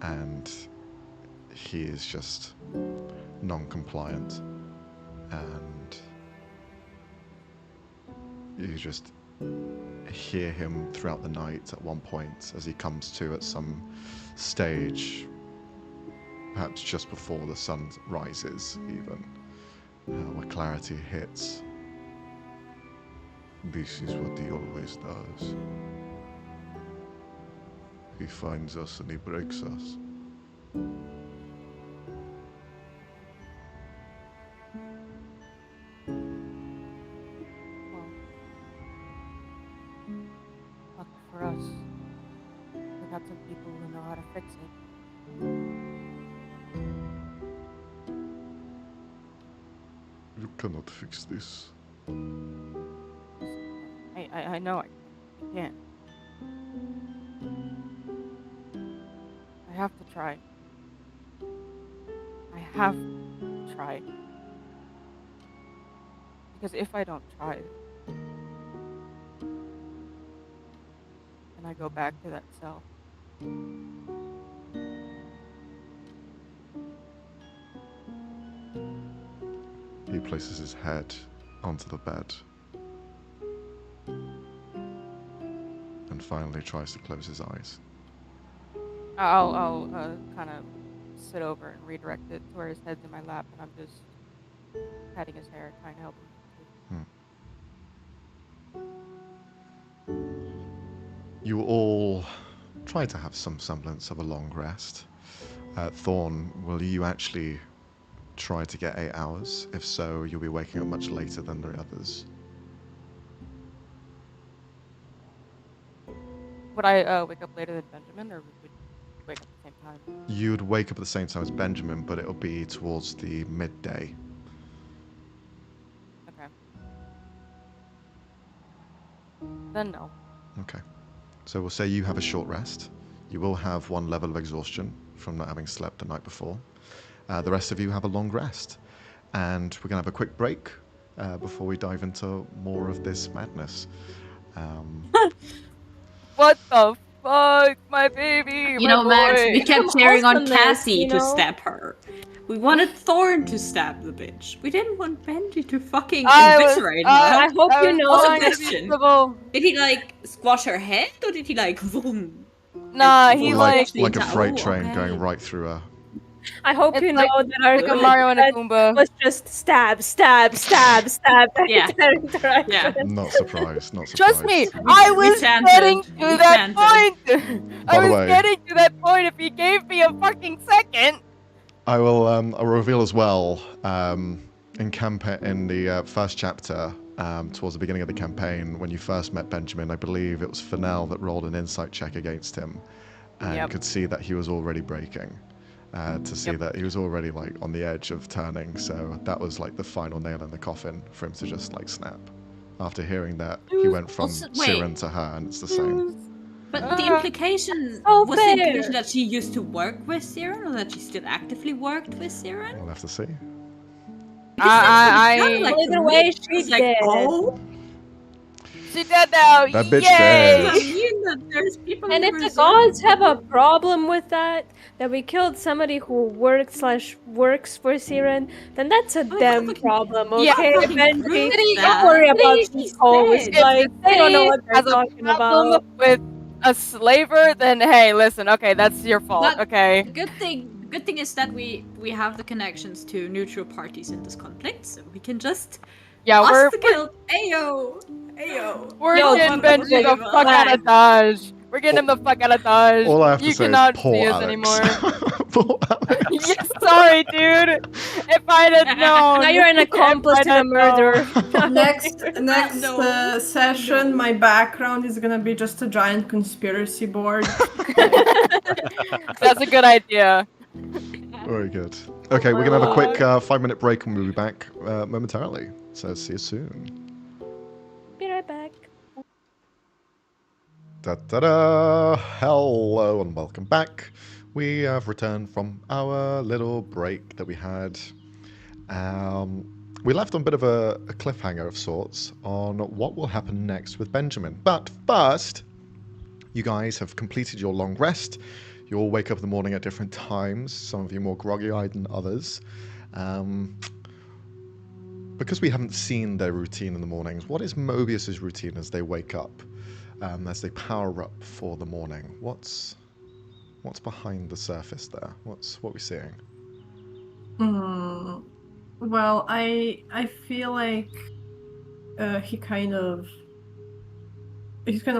And he is just non-compliant. And you just hear him throughout the night at one point as he comes to at some stage, perhaps just before the sun rises even, where clarity hits. This is what he always does. He finds us and he breaks us. for us. We got some people who know how to fix it. You cannot fix this. I know I can't. I have to try. I have to try. Because if I don't try, then I go back to that cell. He places his head onto the bed and finally tries to close his eyes. I'll kind of sit over and redirect it to where his head's in my lap, and I'm just patting his hair, trying to help him. You all try to have some semblance of a long rest. Thorn, will you actually try to get 8 hours? If so, you'll be waking up much later than the others. Would I wake up later than Benjamin, or would we wake up at the same time? You'd wake up at the same time as Benjamin, but it'll be towards the midday. Okay. Then no. Okay. So we'll say you have a short rest. You will have 1 level of exhaustion from not having slept the night before. The rest of you have a long rest. And we're going to have a quick break before we dive into more of this madness. What the fuck, my baby, You my know, boy. Max, we kept cheering on awesomeness, Cassie you to know? stab her. We wanted Thorn to stab the bitch. We didn't want Benji to fucking I was- eviscerate her. I hope I you was know trying to be question. civil. Did he like squash her head or did he like boom? Nah, And he boom, like the like a entire- freight oh, train okay. going right through her. I hope It's you like- know that our like a Mario and a that Goomba. was just stab, stab, stab, stab. That Yeah. entire interaction. Yeah. Not surprised, not surprised. Trust me, I was chanted. getting to We that chanted. point. By I the was way- getting to that point if he gave me a fucking second. I will I'll reveal as well, in the first chapter, towards the beginning of the campaign, when you first met Benjamin, I believe it was Finnel that rolled an insight check against him and Yep. could see that he was already breaking. To see Yep. that he was already like on the edge of turning, so that was like the final nail in the coffin for him to just like snap. After hearing that, he went from Also- wait. Siren to her, and it's the same. But the implication so was the fair. implication that she used to work with Siren or that she still actively worked with Siren? We'll have to see. Either way, she's like, dead. oh, She dead now. That bitch Yay! dead. does that mean that there's people And who if the resist? gods have a problem with that we killed somebody who works for Siren, then that's a my them God, problem, Yeah, okay? fucking Benji, prove don't that. worry about She's these hoes. dead. Like, they don't know what they're has a talking problem about. with a slaver, then hey, listen, okay, that's your fault, But- okay? The good thing is that we have the connections to neutral parties in this conflict, so we can just Yeah, us the guild. Ayo, ayo. we're Yo, getting but- Benji the but- fuck out of Dodge. We're getting him the fuck out of Dodge. All I have to You say cannot is poor see us Alex. anymore. Poor Alex. Yeah, sorry, dude. If I'd have known. Now you're an accomplice If to I'd a have murderer. Next No. session, my background is gonna be just a giant conspiracy board. known. That's a good idea. Very good. Okay, we're going to have a quick 5-minute break and we'll be back momentarily. So see you soon. Be right back. Da-da-da! Hello and welcome back. We have returned from our little break that we had. We left on a bit of a cliffhanger of sorts on what will happen next with Benjamin. But first, you guys have completed your long rest. You all wake up in the morning at different times, some of you more groggy-eyed than others. Because we haven't seen their routine in the mornings, what is Möbius's routine as they wake up, as they power up for the morning? What's behind the surface there? What are we seeing? Well, I feel like he's kind of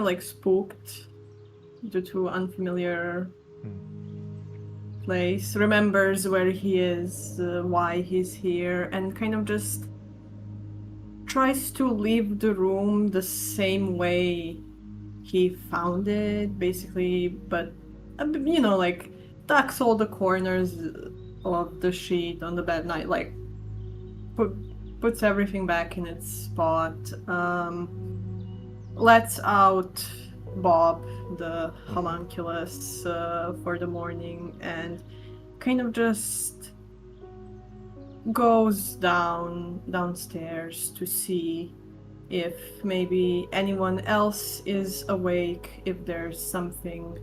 like spooked due to unfamiliar place. Remembers where he is, why he's here, and kind of just tries to leave the room the same way he found it basically, but like tucks all the corners of the sheet on the bed, like puts everything back in its spot. Lets out Bob, the homunculus, for the morning, and kind of just goes downstairs to see if maybe anyone else is awake, if there's something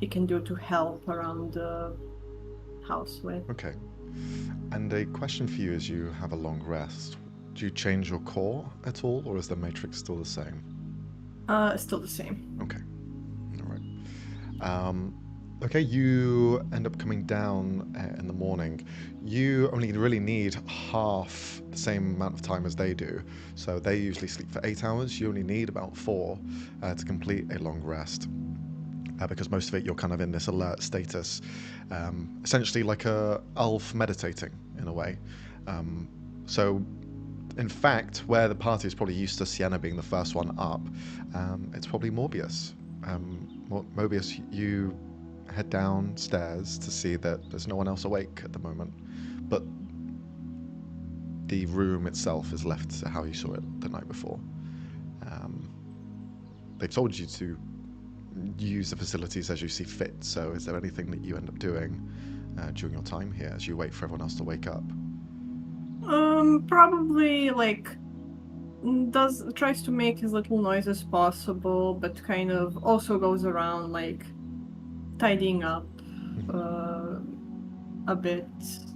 he can do to help around the house with. Okay. And a question for you as you have a long rest. Do you change your core at all, or is the matrix still the same? Still the same. Okay. All right. Okay, you end up coming down in the morning. You only really need half the same amount of time as they do. So they usually sleep for 8 hours. You only need about 4 to complete a long rest. Because most of it you're kind of in this alert status, essentially like a elf meditating in a way. So in fact, where the party is probably used to Sienna being the first one up, it's probably Möbius. Möbius, you head downstairs to see that there's no one else awake at the moment, but the room itself is left to how you saw it the night before. They've told you to use the facilities as you see fit, so is there anything that you end up doing during your time here as you wait for everyone else to wake up? Probably tries to make as little noise as possible, but kind of also goes around tidying up a bit.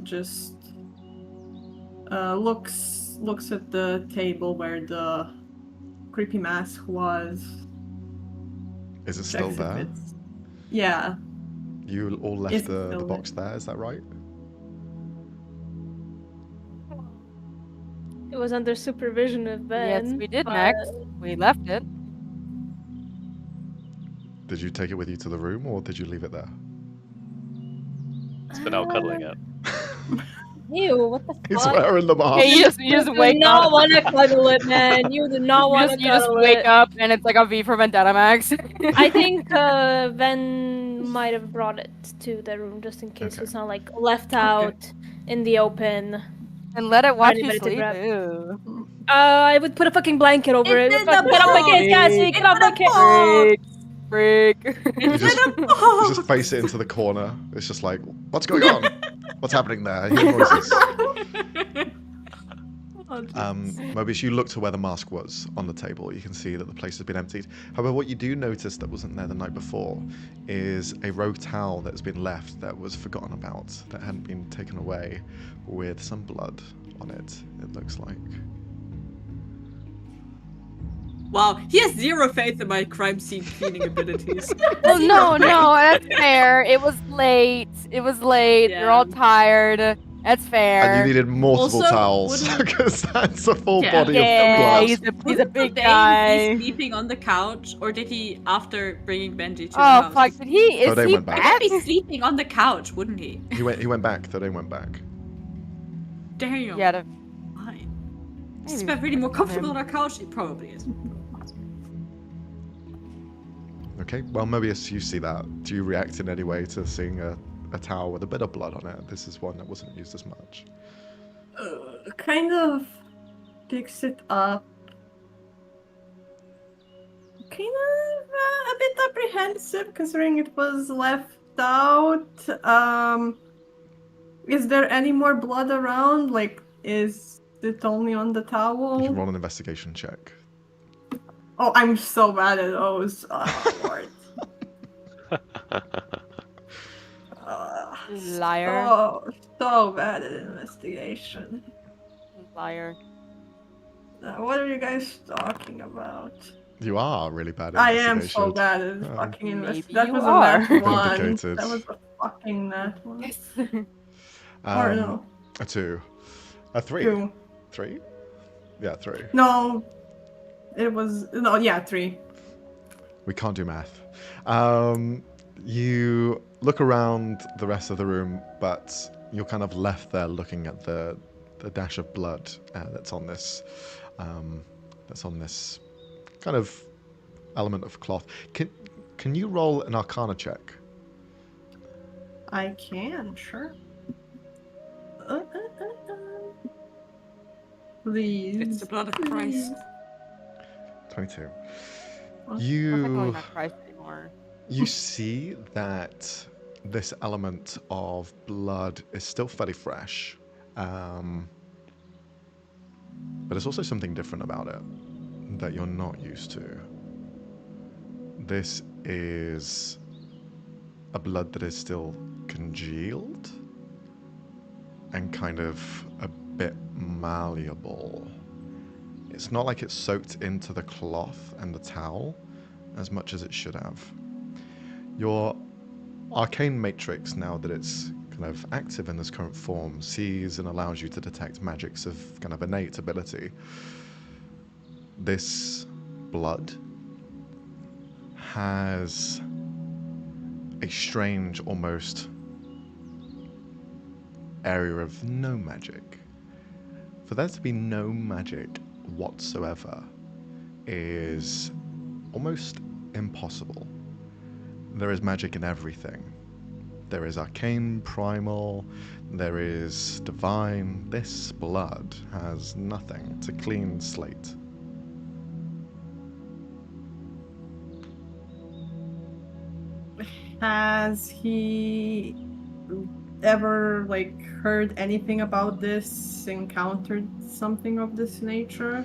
Just looks at the table where the creepy mask was. Is it still there? Yeah. You all left the box there, is that right? It was under supervision of Ben. Yes, we did, Max. We left it. Did you take it with you to the room, or did you leave it there? It's Finnel cuddling it. Ew, what the fuck? He's wearing the mask. Yeah, you just wake do not up. want to cuddle it, man. You do not want to You just cuddle wake it. up and it's like a V for Vendetta, Max. I think Ben might have brought it to the room just in case Okay. it's not left out in the open. And let it watch you Anybody to sleep. grab. Ew. I would put a fucking blanket over it. It's in Get the off my box. case, Cassie! Get off my case! Freak. You just face it into the corner. It's just like, what's going on? What's happening there? I hear voices. Möbius, you look to where the mask was on the table. You can see that the place has been emptied. However, what you do notice that wasn't there the night before is a rogue towel that's been left that was forgotten about, that hadn't been taken away, with some blood on it, it looks like. Wow, he has zero faith in my crime scene cleaning abilities. Well, no, that's fair. It was late. Yeah. You're all tired. That's fair. And you needed multiple Also, towels, wouldn't- because that's a full Yeah. body Yeah, of he's blood. a Wasn't big the guy. He sleeping on the couch, or did he after bringing Benji to the Oh house? fuck! Did he? Is they he went back. back? He'd be sleeping on the couch, wouldn't he? He went back, Thorn went back. Damn. Yeah. Fine. Is Maybe Spent really more him. comfortable on our couch? It probably is. Okay, well, Möbius, you see that. Do you react in any way to seeing a towel with a bit of blood on it? This is one that wasn't used as much. Kind of picks it up. Kind of a bit apprehensive considering it was left out. Is there any more blood around? Is it only on the You towel? can roll an investigation check. Oh, I'm so bad at those. Oh, Lord. Liar. So bad at investigation. Liar. What are you guys talking about? You are really bad at I am investigation. so bad at Oh. fucking Maybe investigation. That you was are. a nat one. Vindicated. That was a fucking nat one. Yes. Or no, A 2. A 3. 2. 3? Yeah, 3. No, it was no. Yeah, 3. We can't do math. You look around the rest of the room, but you're kind of left there looking at the dash of blood that's on this kind of element of cloth. Can you roll an Arcana check? I can, sure. Please. It's the blood of Christ. 22. What? Technically You not Christ anymore. you see that this element of blood is still fairly fresh, but there's also something different about it that you're not used to. This is a blood that is still congealed and kind of a bit malleable. It's not like it's soaked into the cloth and the towel as much as it should have. Your arcane matrix, now that it's kind of active in this current form, sees and allows you to detect magics of kind of innate ability. This blood has a strange, almost area of no magic. For there to be no magic whatsoever is almost impossible. There is magic in everything. There is arcane, primal, there is divine. This blood has nothing. It's a clean slate. Has he ever heard anything about this, encountered something of this nature?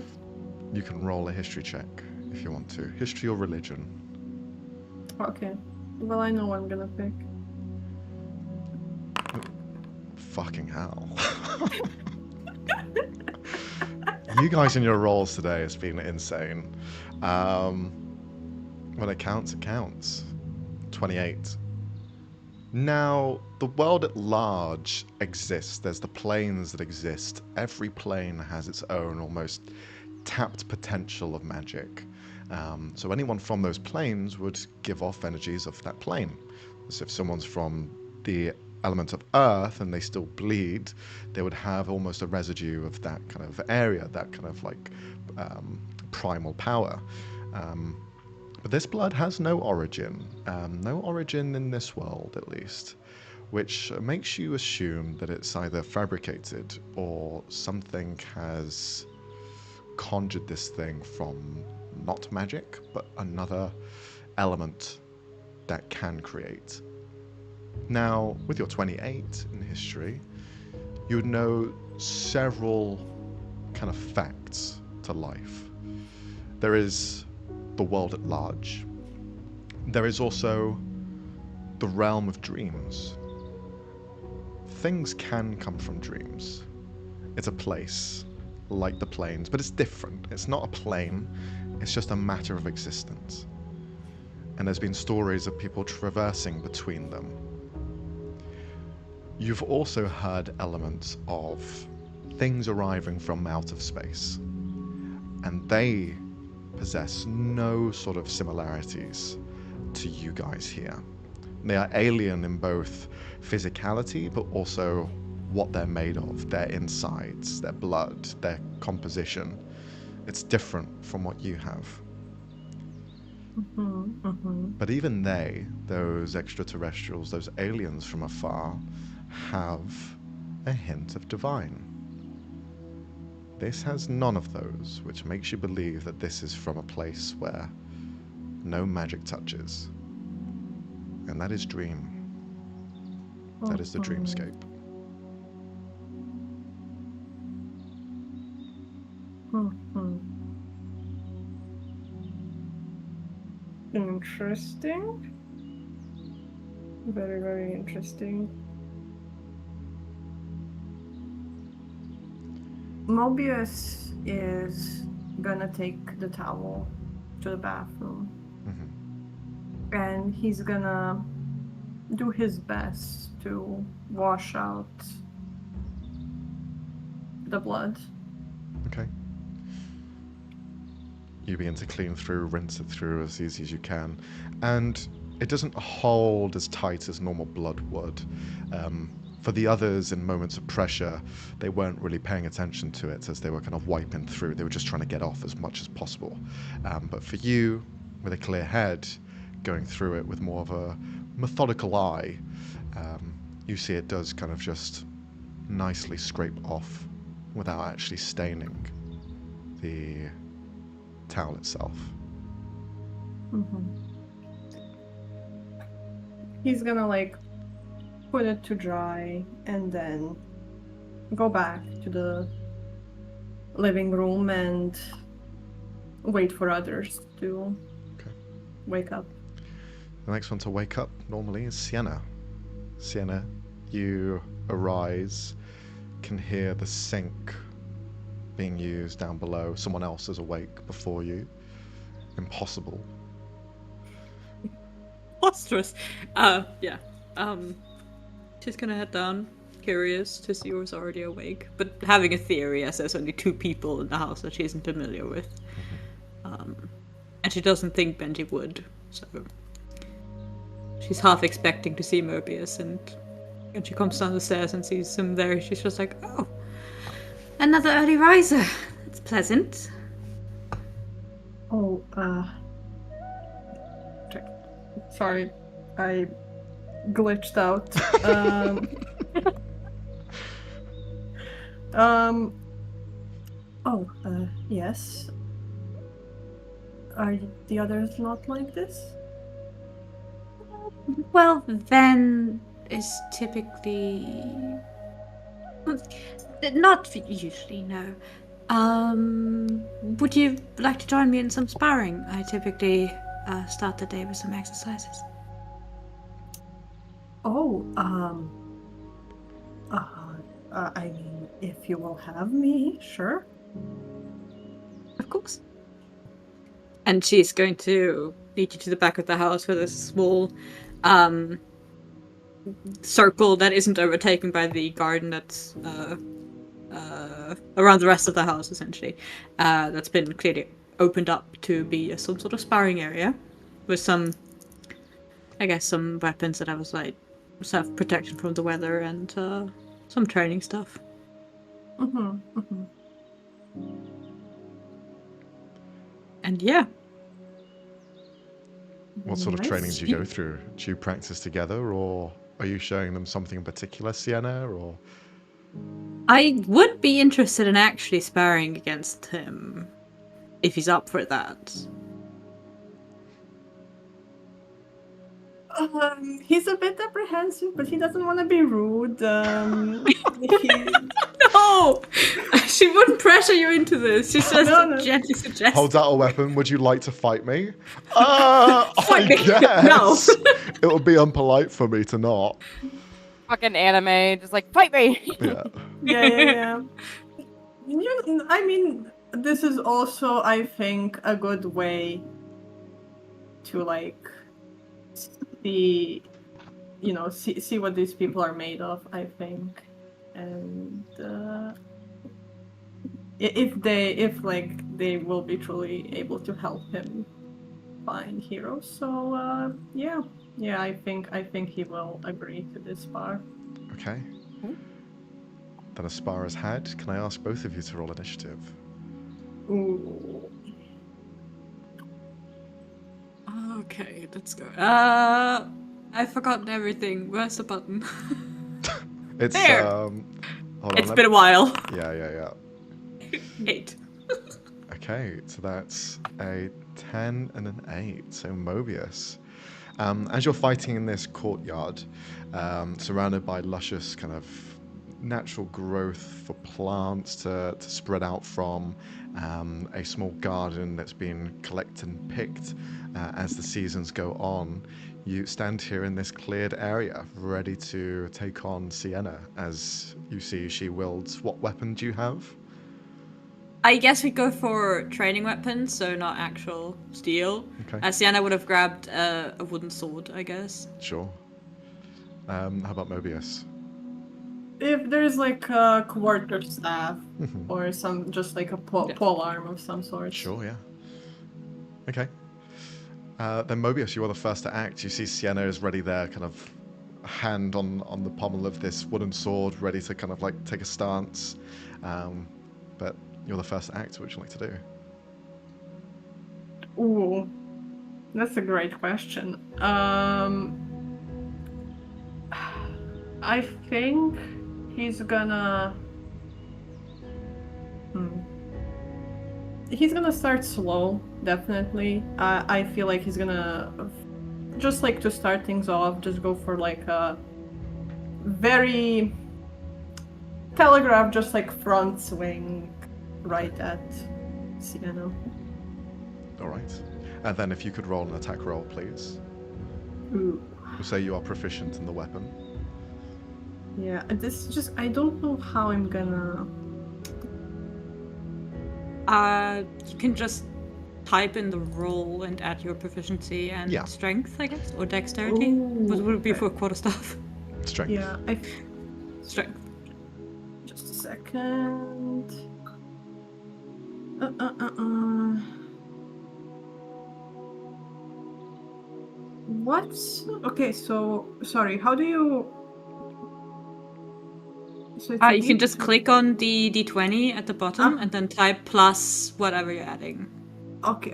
You can roll a history check if you want to. History or religion. Okay. Well, I know what I'm gonna pick. Fucking hell. You guys in your roles today has been insane. When it counts, it counts. 28. Now, the world at large exists. There's the planes that exist. Every plane has its own almost tapped potential of magic. So anyone from those planes would give off energies of that plane. So if someone's from the element of earth and they still bleed, they would have almost a residue of that kind of area, that kind of primal power. But this blood has no origin in this world at least, which makes you assume that it's either fabricated or something has conjured this thing from not magic, but another element that can create. Now, with your 28 in history, you would know several kind of facts to life. There is the world at large. There is also the realm of dreams. Things can come from dreams. It's a place, like the planes, but it's different. It's not a plane, it's just a matter of existence. And there's been stories of people traversing between them. You've also heard elements of things arriving from out of space, and they possess no sort of similarities to you guys here. They are alien in both physicality, but also what they're made of, their insides, their blood, their composition. It's different from what you have. But even they, those extraterrestrials, those aliens from afar, have a hint of divine. This has none of those, which makes you believe that this is from a place where no magic touches. And that is dream. That is the dreamscape. Interesting. Very, very interesting. Möbius is gonna take the towel to the bathroom. And he's gonna do his best to wash out the blood. Okay. You begin to clean through, rinse it through as easy as you can. And it doesn't hold as tight as normal blood would. For the others, in moments of pressure, they weren't really paying attention to it as they were kind of wiping through. They were just trying to get off as much as possible. But for you, with a clear head, going through it with more of a methodical eye, you see it does kind of just nicely scrape off without actually staining the towel itself. He's gonna like put it to dry and then go back to the living room and wait for others to wake up. The next one to wake up normally is Sienna. Sienna, you arise, can hear the sink being used down below. Someone else is awake before you. Impossible. Monstrous. Yeah. She's gonna head down, curious to see who's already awake, but having a theory as there's only 2 people in the house that she isn't familiar with. And she doesn't think Benji would, so she's half expecting to see Möbius, and when she comes down the stairs and sees him there, she's just like, oh, another early riser. That's pleasant. Oh, sorry, I glitched out. Yes. Are the others not like this? Well, Ven is typically... Not usually, no. Would you like to join me in some sparring? I typically start the day with some exercises. Oh, I mean, if you will have me, sure. Of course. And she's going to lead you to the back of the house where there's a small circle that isn't overtaken by the garden that's around the rest of the house, essentially. That's been clearly opened up to be some sort of sparring area with some, I guess, some weapons that have like self-protection from the weather and some training stuff. And yeah. What sort of training do you go through? Do you practice together, or are you showing them something in particular, Sienna, or...? I would be interested in actually sparring against him, if he's up for that. He's a bit apprehensive, but he doesn't want to be rude. No! She wouldn't pressure you into this. She just gently suggests. Holds out a weapon. Would you like to fight me? I guess. No. It would be unpolite for me to not. Fucking anime, just like, fight me! Yeah. I mean, this is also, I think, a good way to, like, see what these people are made of, I think. And if they will be truly able to help him find heroes. So yeah, I think he will agree to this spar. Okay. Then a spar is had. Can I ask both of you to roll initiative? Ooh. Okay, let's go. I've forgotten everything. Where's the button? It's there. Hold on, it's been a while. Yeah. 8. Okay, so that's a 10 and an 8. So Möbius. As you're fighting in this courtyard, surrounded by luscious kind of natural growth for plants to spread out from, a small garden that's been collected and picked as the seasons go on, you stand here in this cleared area, ready to take on Sienna. As you see, she wields. What weapon do you have? I guess we go for training weapons, so not actual steel. Okay. Sienna would have grabbed a wooden sword, I guess. Sure. How about Möbius? If there's like a quarter staff or some, just like a pole arm of some sort. Sure, yeah. Okay. Then Möbius, you are the first to act. You see Sienna is ready there, kind of hand on the pommel of this wooden sword, ready to kind of like take a stance. But you're the first to act. What would you like to do? Ooh. That's a great question. I think he's gonna. He's gonna start slow, definitely. I feel like he's gonna, just like to start things off, just go for like a very telegraph, just like front swing right at Sienna. All right. And then if you could roll an attack roll, please. Ooh. We'll say you are proficient in the weapon. Yeah, this is just, I don't know how I'm gonna. You can just type in the roll and add your proficiency and Yeah. strength, I guess, or dexterity. Ooh, What would it be okay. for quarterstaff? Strength. Yeah, Strength. just a second. What? Okay, so sorry. How do you? So it's You can just D20. click on the D20 at the bottom and then type plus whatever you're adding. Okay.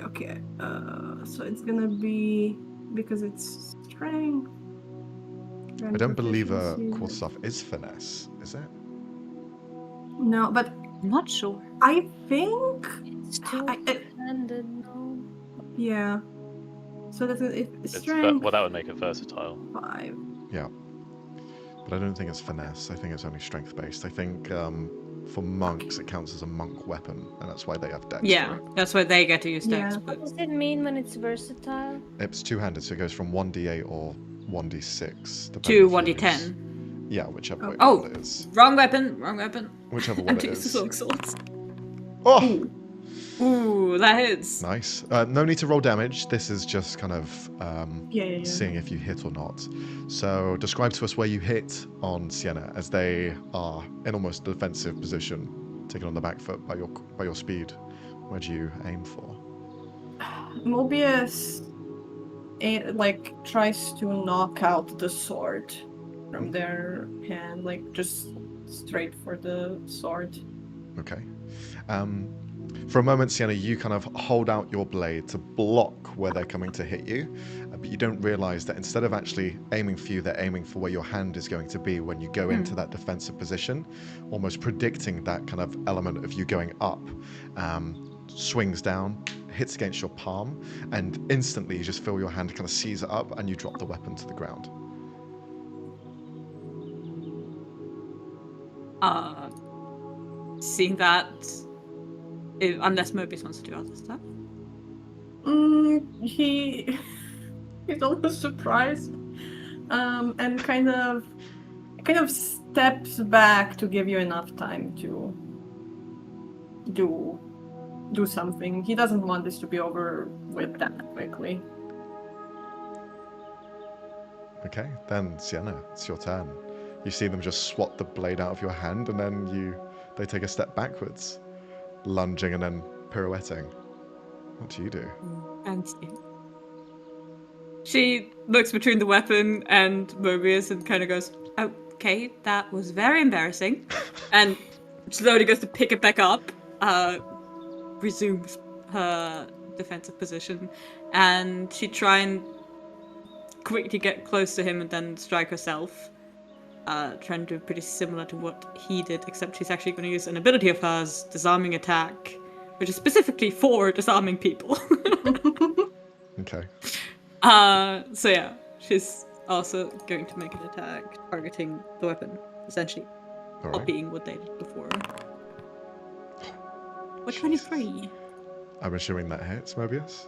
So it's gonna be because it's strength. I don't believe a proficiency. quarterstaff is finesse, is it? No, but I'm not sure. I think It's two-handed, no? yeah. So that's It's strength well, that would make it versatile. 5. Yeah. But I don't think it's finesse. I think it's only strength based. I think for monks it counts as a monk weapon, and that's why they have dex. Yeah, For it. that's why they get to use dex. Yeah. What But does it mean when it's versatile? It's two-handed, so it goes from 1d8 or 1d6 to depending if you 1d10. use- Yeah, whichever way Oh. it is. Wrong weapon. Whichever I'm one it used to is. long swords. Oh, Ooh, that hits. nice. No need to roll damage. This is just kind of Yeah. seeing if you hit or not. So describe to us where you hit on Sienna as they are in almost defensive position, taken on the back foot by your speed. Where do you aim for? Mobius like tries to knock out the sword from their hand, like just straight for the sword. Okay. For a moment, Sienna, you kind of hold out your blade to block where they're coming to hit you, but you don't realize that instead of actually aiming for you, they're aiming for where your hand is going to be when you go into that defensive position, almost predicting that kind of element of you going up. Swings down, hits against your palm, and instantly you just feel your hand kind of seize it up and you drop the weapon to the ground. Seeing that, unless Möbius wants to do other stuff. He's almost surprised, and kind of steps back to give you enough time to do something. He doesn't want this to be over with that quickly. Okay, then Sienna, it's your turn. You see them just swat the blade out of your hand, and then they take a step backwards, lunging and then pirouetting. What do you do? Fancy. She looks between the weapon and Möbius and kind of goes, "Okay, that was very embarrassing," and slowly goes to pick it back up. Resumes her defensive position, and she try and quickly get close to him and then strike herself. Trying to do pretty similar to what he did, except she's actually going to use an ability of hers, disarming attack, which is specifically for disarming people. Okay. So yeah, she's also going to make an attack targeting the weapon, essentially All right. copying what they did before. What 23? I'm assuming that hits, Möbius.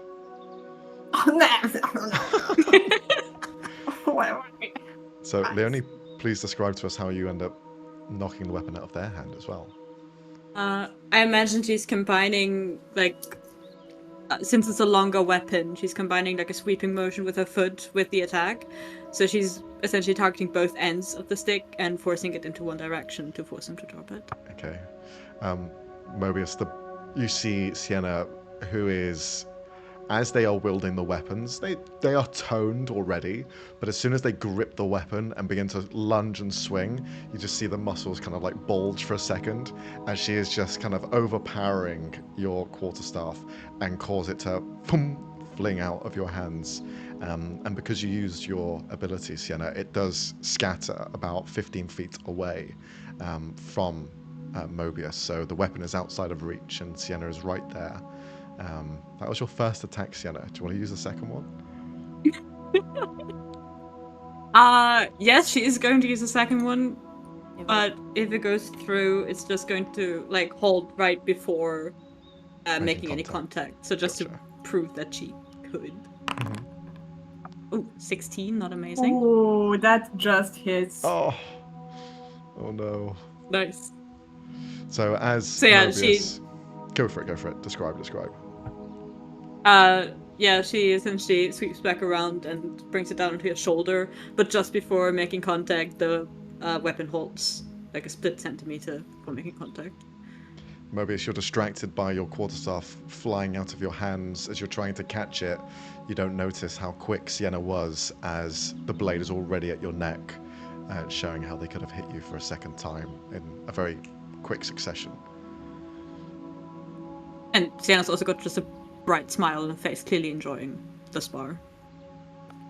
So, Leonie, please describe to us how you end up knocking the weapon out of their hand as well. I imagine she's combining, since it's a longer weapon, she's combining like a sweeping motion with her foot with the attack. So she's essentially targeting both ends of the stick and forcing it into one direction to force him to drop it. Okay. Möbius, you see Sienna, who is, as they are wielding the weapons, they are toned already, but as soon as they grip the weapon and begin to lunge and swing, you just see the muscles kind of like bulge for a second as she is just kind of overpowering your quarterstaff and cause it to fling out of your hands. And because you used your ability, Sienna, it does scatter about 15 feet away from Möbius. So the weapon is outside of reach, and Sienna is right there. That was your first attack, Sienna. Do you want to use the second one? Yes, she is going to use the second one, Give it. but if it goes through, it's just going to like hold right before making any contact. So just Gotcha. to prove that she could. Mhm. Oh, 16, not amazing. Oh, that just hits. Oh no. Nice. So as So yeah, Möbius... Go for it. Describe. Yeah, she essentially sweeps back around and brings it down onto your shoulder, but just before making contact, the weapon halts like a split centimeter before making contact. Möbius, you're distracted by your quarterstaff flying out of your hands as you're trying to catch it. You don't notice how quick Sienna was as the blade is already at your neck, showing how they could have hit you for a second time in a very quick succession. And Sienna's also got just a bright smile on her face, clearly enjoying the spar.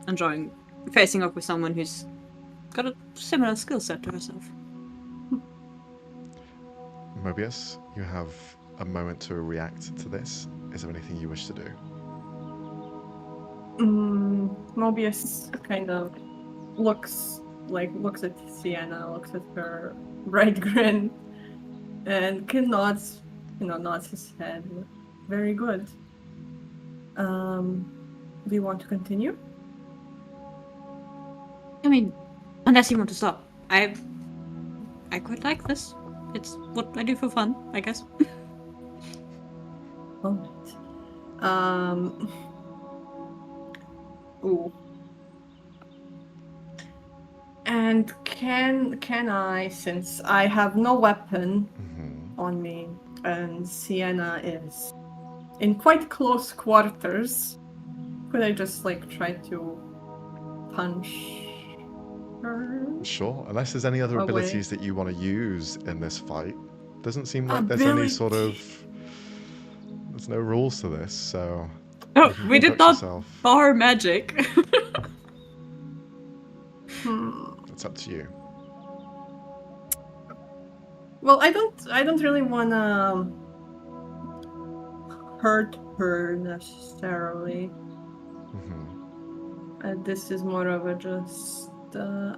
Enjoying facing off with someone who's got a similar skill set to herself. Möbius, you have a moment to react to this. Is there anything you wish to do? Möbius kind of looks at Sienna, looks at her bright grin, and nods his head. Very good. Do you want to continue? I mean, unless you want to stop. I quite like this. It's what I do for fun, I guess. Alright. Ooh. And can I, since I have no weapon on me, and Sienna is in quite close quarters, could I just try to punch her? Sure, unless there's any other Away. abilities that you want to use in this fight. Doesn't seem like there's any sort of... There's no rules to this, so... Oh, you can we did conduct not yourself. bar magic. It's up to you. Well, I don't really wanna hurt her necessarily. This is more of a just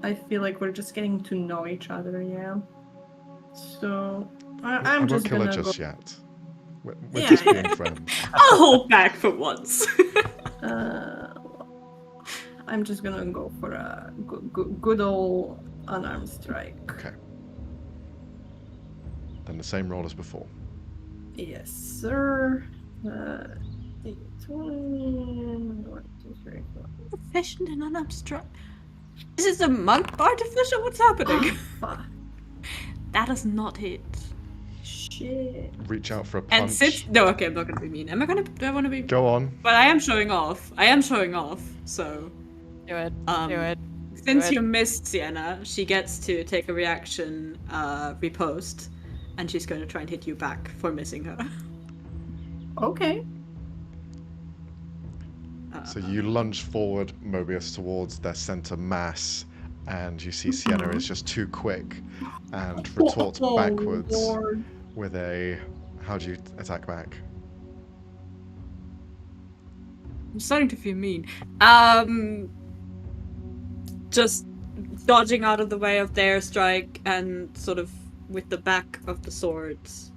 I feel like we're just getting to know each other, yeah. So I I'm won't just kill her gonna just go. yet. We're Yeah, just yeah. being friends. I'll hold back for once. I'm just gonna go for a good old unarmed strike. Okay. Then the same roll as before. Yes, sir. 20, 1, 2, 3, 4. Efficient and unobstructed. Is this a monk artificial? What's happening? Fuck. That does not hit. Shit. Reach out for a punch. And since no, okay, I'm not gonna be mean. Do I want to be? Go on. But I am showing off. So. Do it. Do it. Since Do it. you missed Sienna, she gets to take a reaction riposte, and she's going to try and hit you back for missing her. Okay. So you lunge forward, Möbius, towards their center mass, and you see Sienna is just too quick and retorts backwards Lord. with a... How do you attack back? I'm starting to feel mean. Just dodging out of the way of their strike and sort of with the back of the swords,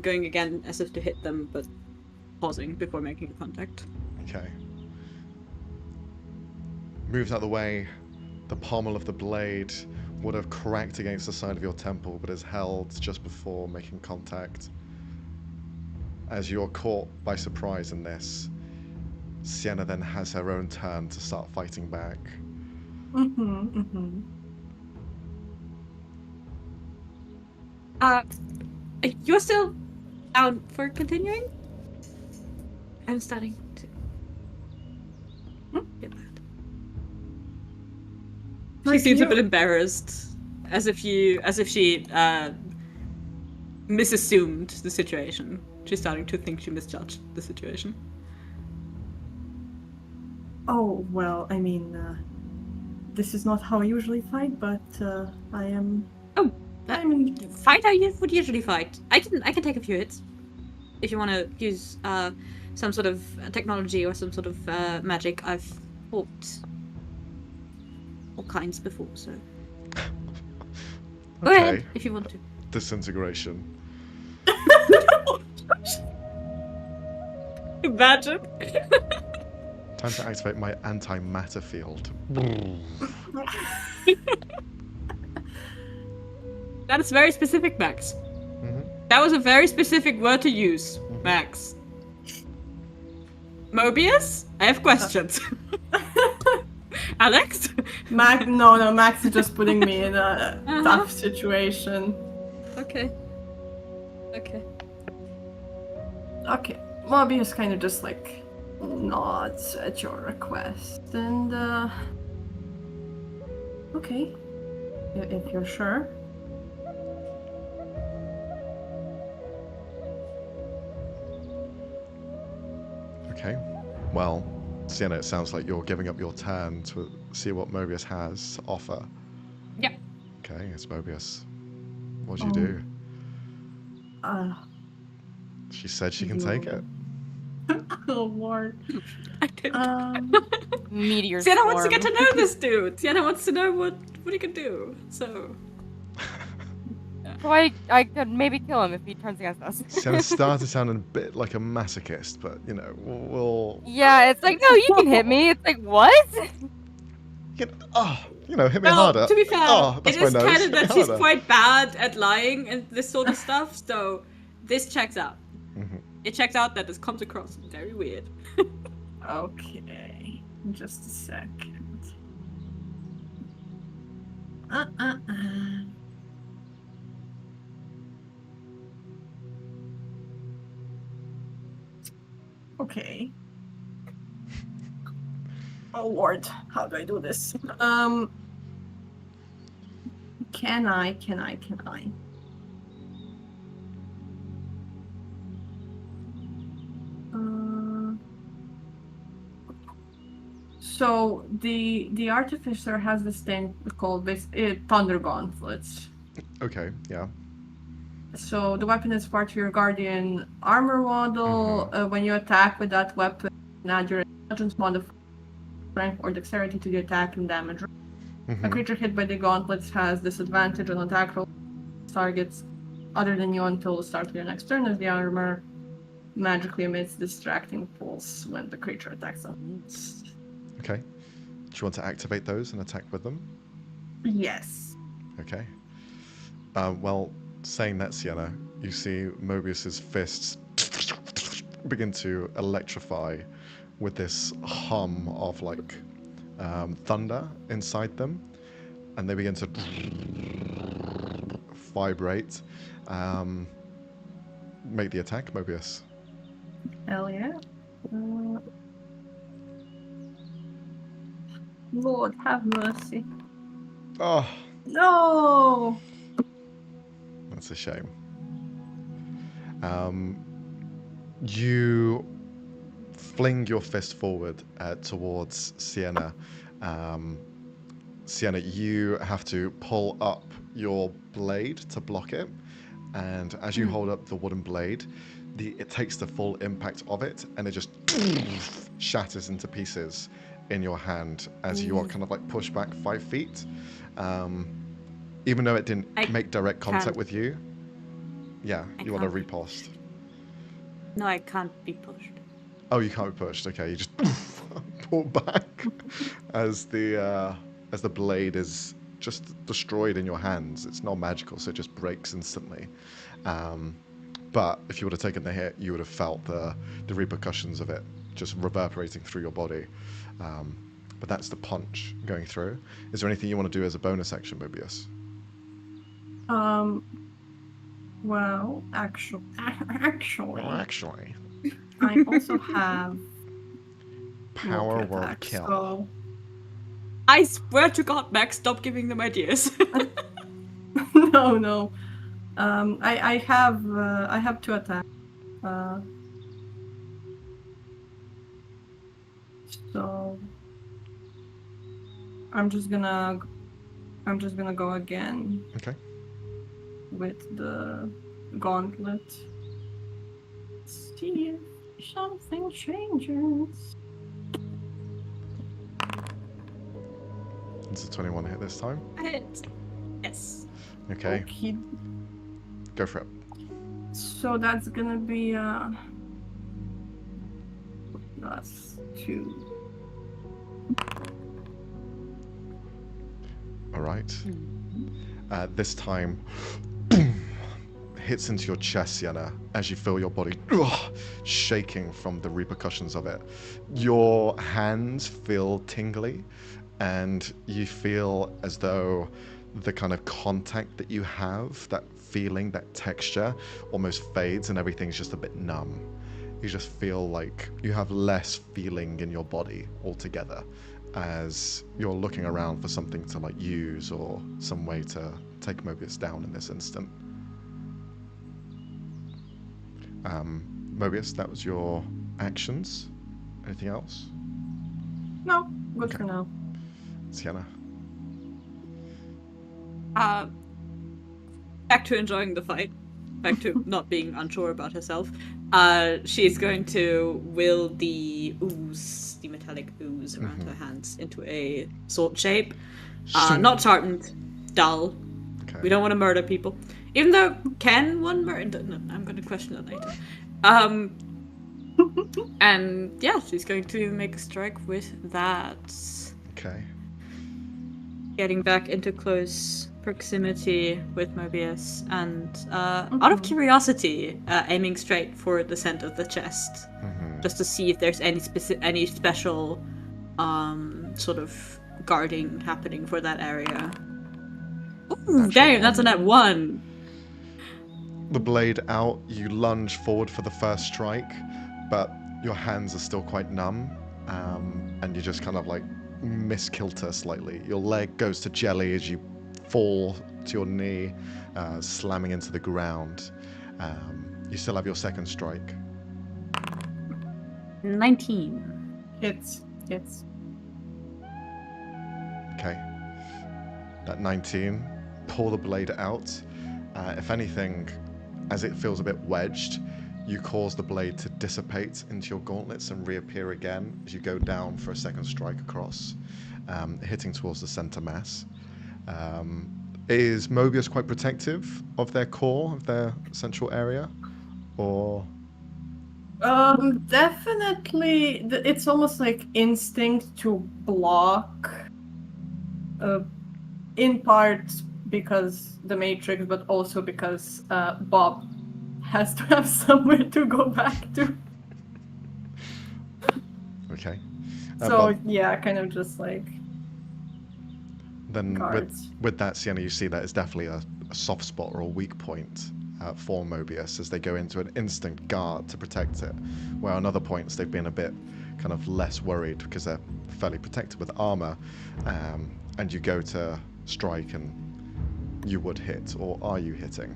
going again as if to hit them, but pausing before making contact. Okay. Moves out the way. The pommel of the blade would have cracked against the side of your temple, but is held just before making contact. As you're caught by surprise in this, Sienna then has her own turn to start fighting back. You're still down for continuing? I'm starting to get mad. She seems a bit embarrassed, as if she misassumed the situation. She's starting to think she misjudged the situation. Oh, well, I mean, this is not how I usually fight, but I am. Oh, I mean, fight how you would usually fight. I can take a few hits. If you want to use some sort of technology or some sort of magic, I've fought all kinds before, so go ahead Okay. if you want to. Disintegration. Imagine. Time to activate my antimatter field. That is very specific, Max. Mhm. That was a very specific word to use, Max. Mobius? I have questions. Alex? No, Max is just putting me in a Uh-huh. tough situation. Okay. Okay, Mobius kind of just like nods at your request, and okay, if you're sure. Okay. Well, Sienna, it sounds like you're giving up your turn to see what Mobius has to offer. Yep. Okay, it's Mobius. What do you do? She said she can take it. Oh Lord. I did. Meteor Sienna wants to get to storm. know this dude. Sienna wants to know what he can do. So So I could maybe kill him if he turns against us. Sienna started sounding a bit like a masochist, but you know, we'll Yeah, it's like, no, you can hit me. It's like, what? hit me well, harder. to be fair, Oh, it that's is my nose. kind Hit of me that she's harder. quite bad at lying and this sort of stuff. So this checks out. Mhm. It checks out that this comes across very weird. Okay, just a second. Okay. Oh Lord, how do I do this? Can I? So the artificer has this thing called thunder gauntlets. Okay, yeah. So the weapon is part of your guardian armor model. When you attack with that weapon, add your intelligence modifier, strength or dexterity to the attack and damage. A creature hit by the gauntlets has disadvantage on attack roll targets other than you until the start of your next turn, as the armor magically emits distracting pulse when the creature attacks them. Okay. Do you want to activate those and attack with them? Yes. Okay. Well, saying that, Sienna, you see Mobius's fists begin to electrify with this hum of like thunder inside them, and they begin to vibrate. Make the attack, Mobius. Hell yeah. Lord have mercy. Oh, No! that's a shame. You fling your fist forward towards Sienna. Sienna, you have to pull up your blade to block it, and as you hold up the wooden blade, it takes the full impact of it, and it just shatters into pieces in your hand as you are kind of like pushed back 5 feet. Even though it didn't make direct contact with you. Yeah, you want to riposte. No, I can't be pushed. Oh, you can't be pushed. Okay, you just pull back as the blade is just destroyed in your hands. It's not magical, so it just breaks instantly. But if you would have taken the hit, you would have felt the repercussions of it just reverberating through your body. But that's the punch going through. Is there anything you want to do as a bonus action, Mobius? Well, actually, Actually, I also have power multi word attack, kill. so I swear to God, Max, stop giving them ideas. no. I have 2 attacks. So I'm just gonna go again Okay. with the gauntlet. See if something changes. It's a 21 hit this time. Hit. Yes. Okay, Okay. go for it. So that's gonna be +2. All right. Hmm. This time, hits into your chest, Sienna, as you feel your body shaking from the repercussions of it. Your hands feel tingly, and you feel as though the kind of contact that you have, that feeling, that texture, almost fades, and everything's just a bit numb. You just feel like you have less feeling in your body altogether, as you're looking around for something to like use or some way to take Möbius down in this instant. Möbius, that was your actions. Anything else? No, good Okay. for now. Sienna. Back to enjoying the fight. Back to not being unsure about herself. She's going to will the ooze, the metallic ooze around her hands into a sword shape. Not sharpened, dull. Okay. We don't want to murder people. Even though, can one murder? No, I'm going to question that later. And yeah, she's going to make a strike with that. Okay. Getting back into close proximity with Möbius and, out of curiosity, aiming straight for the center of the chest, just to see if there's any special, sort of guarding happening for that area. Ooh, Natural damn, that's a net 1. The blade out, you lunge forward for the first strike, but your hands are still quite numb, and you just kind of like miskilter slightly. Your leg goes to jelly as you fall to your knee, slamming into the ground. You still have your second strike. 19. Hits. Okay. That 19, pull the blade out. If anything, as it feels a bit wedged, you cause the blade to dissipate into your gauntlets and reappear again as you go down for a second strike across, hitting towards the center mass. Is Möbius quite protective of their core, of their central area? Or... Definitely. It's almost like instinct to block. In part because the Matrix, but also because Bob has to have somewhere to go back to. Okay. So yeah, kind of just like then guards. with that, Sienna, you see that it's definitely a soft spot or a weak point for Möbius as they go into an instant guard to protect it, where on other points they've been a bit kind of less worried because they're fairly protected with armor, and you go to strike and you would hit, or are you hitting?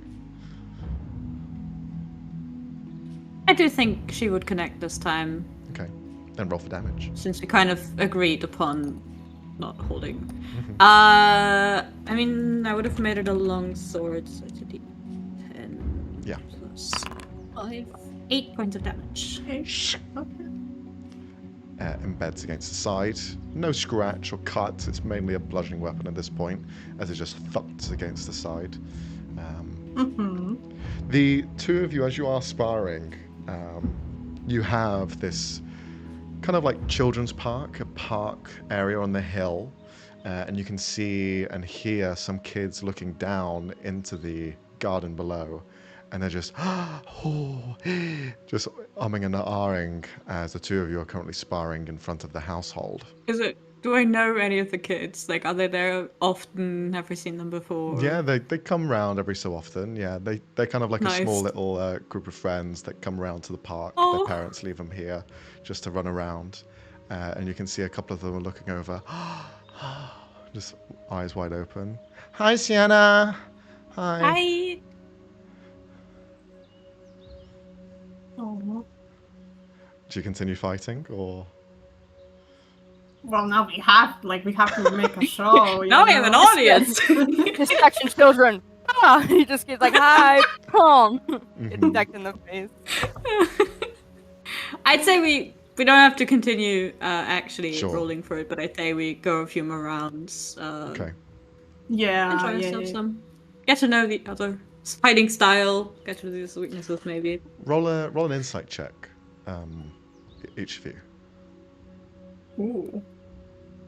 I do think she would connect this time. Okay, then roll for damage. Since we kind of agreed upon not holding. I mean, I would have made it a long sword, so it's a d10. Yeah. Plus 5. 8 points of damage. Okay. Embeds against the side. No scratch or cut. It's mainly a bludgeoning weapon at this point, as it just thuds against the side. The two of you, as you are sparring, you have this kind of like children's park, a park area on the hill, and you can see and hear some kids looking down into the garden below, and they're just just umming and ahhing as the two of you are currently sparring in front of the household. Do I know any of the kids? Like, are they there often? Have we seen them before? Yeah, they come round every so often. Yeah, they're kind of like Nice. a small little group of friends that come round to the park. Aw. Their parents leave them here just to run around, and you can see a couple of them are looking over, just eyes wide open. Hi, Sienna. Hi. Hi. Oh. Do you continue fighting, or? Well, now we have to make a show. Now we have an audience. Distraction children. Ah, he just gets like, hi, Tom. Gets Mhm. decked in the face. I'd say we don't have to continue actually Sure. rolling for it, but I'd say we go a few more rounds. Okay. Yeah, Enjoy ourselves some. Get to know the other fighting style. Get to know his weaknesses maybe. Roll an insight check, each of you. Ooh.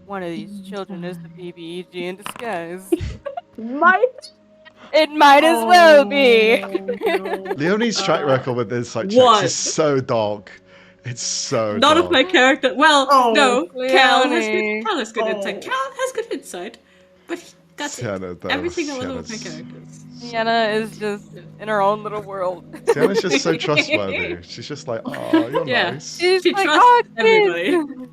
One of these children is the BBEG in disguise. Might. It might as well be. Leonie's track record with insight checks What? is so dog. It's so None dog. of my character. Well, Oh, no. Cal has Leonie. good insight. Oh. Cal has good insight, but that's Sienna, it. though, Every single one of my Sienna's- characters. Sienna is just in her own little world. Sienna's just so trustworthy. She's just like, oh, you're Yeah. nice. She's She like, trusts oh, everybody. kids."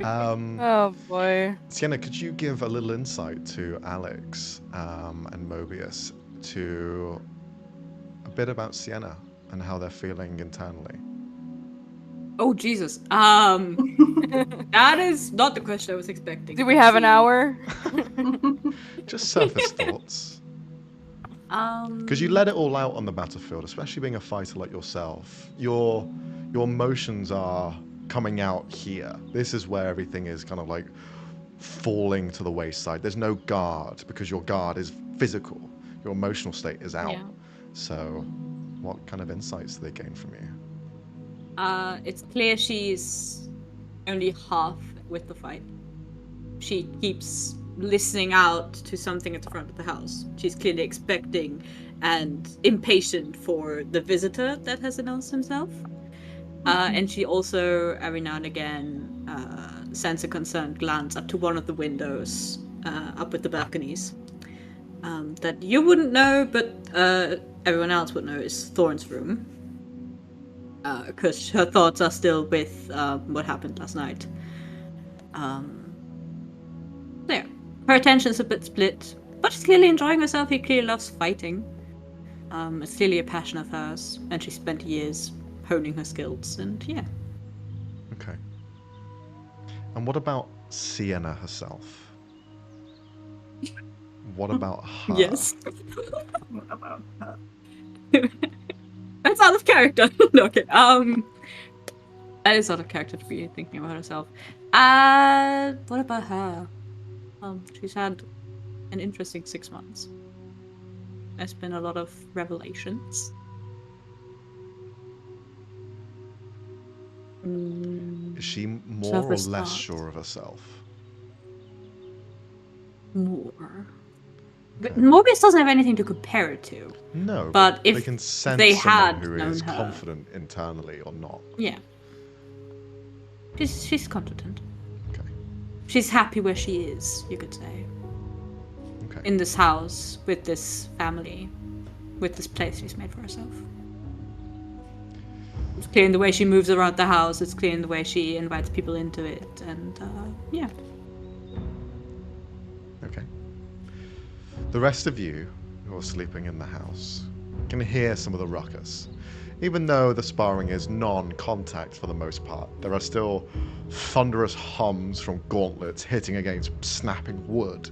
Um, Oh boy. Sienna, could you give a little insight to Alex and Möbius to a bit about Sienna and how they're feeling internally? Oh Jesus. That is not the question I was expecting. Do we have an hour? Just surface thoughts. Because you let it all out on the battlefield, especially being a fighter like yourself. Your emotions are coming out here. This is where everything is kind of like falling to the wayside. There's no guard because your guard is physical. Your emotional state is out. Yeah. So, what kind of insights do they gain from you? It's clear she's only half with the fight. She keeps listening out to something at the front of the house. She's clearly expecting and impatient for the visitor that has announced himself. And she also, every now and again, sends a concerned glance up to one of the windows up with the balconies. That you wouldn't know, but everyone else would know is Thorn's room. Because her thoughts are still with what happened last night. There. Her attention's a bit split, but she's clearly enjoying herself. He clearly loves fighting. It's clearly a passion of hers, and she spent years honing her skills, and yeah. Okay. And what about Sienna herself? What about her? Yes. What about her? That's out of character. No, okay. That is out of character to be thinking about herself. What about her? She's had an interesting 6 months. There's been a lot of revelations. Is she more or Surface less thoughts. sure of herself? More. But Okay. Möbius doesn't have anything to compare it to. No, But they if can sense they someone had who known is her- confident internally or not. Yeah. She's confident. Okay. She's happy where she is, you could say. Okay. In this house, with this family, with this place she's made for herself. It's clear in the way she moves around the house, it's clear in the way she invites people into it, and yeah. Okay. The rest of you who are sleeping in the house can hear some of the ruckus. Even though the sparring is non-contact for the most part, there are still thunderous hums from gauntlets hitting against snapping wood,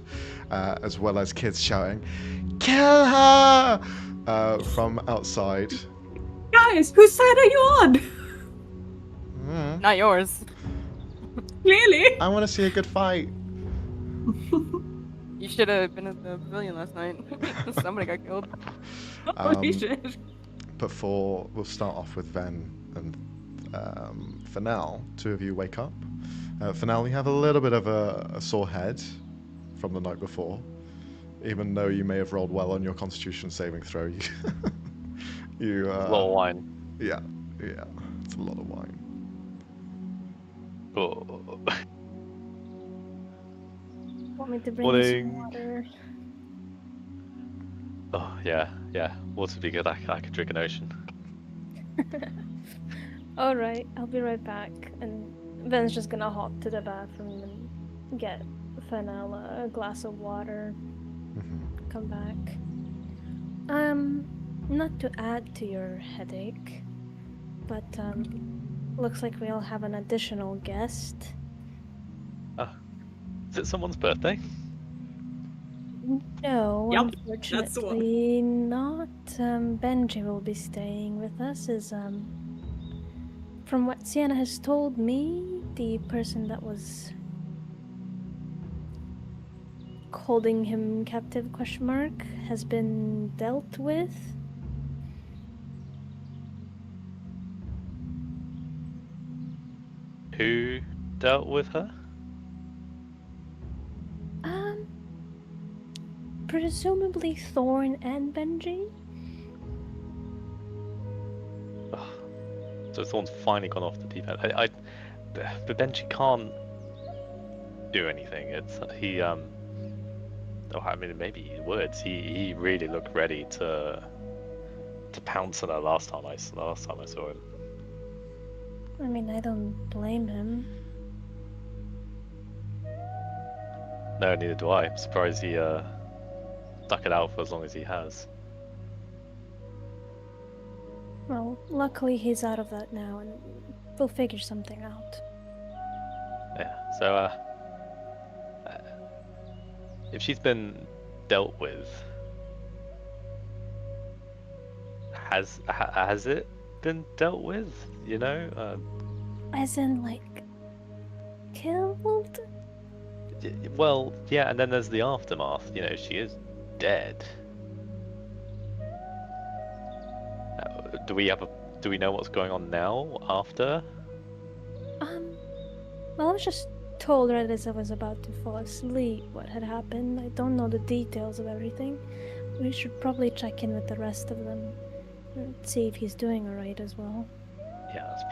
as well as kids shouting, "Kill her!" From outside. Guys, whose side are you on? Not yours. Clearly. I want to see a good fight. You should have been at the pavilion last night. Somebody got killed. Holy shit. But we'll start off with Ven and Finnel. Two of you wake up. Finnel, you have a little bit of a sore head from the night before. Even though you may have rolled well on your Constitution saving throw, you A lot of wine. yeah, it's a lot of wine. Oh. Want me to bring you some Morning. water? Oh yeah. Water would be good. I could drink an ocean. Alright, I'll be right back. And Ben's just gonna hop to the bathroom and get Finnel a glass of water. Mhm. Come back. Not to add to your headache, but looks like we'll have an additional guest. Is it someone's birthday? No, Yep, that's the one. unfortunately not. Benji will be staying with us. From what Sienna has told me, the person that was holding him captive has been dealt with. Who dealt with her? Presumably Thorn and Benji. So Thorn's finally gone off the deep end. But Benji can't do anything. It's he. Oh, I mean, maybe he would. He really looked ready to pounce on her last time I saw him. I mean, I don't blame him. No, neither do I. I'm surprised he stuck it out for as long as he has. Well, luckily he's out of that now, and we'll figure something out. Yeah. So if she's been dealt with, has it been dealt with? You know. As in, like, killed? Well, yeah, and then there's the aftermath. You know, she is dead. Do we know what's going on now after? Well, I was just told right as I was about to fall asleep what had happened. I don't know the details of everything. We should probably check in with the rest of them and see if he's doing alright as well. Yeah, that's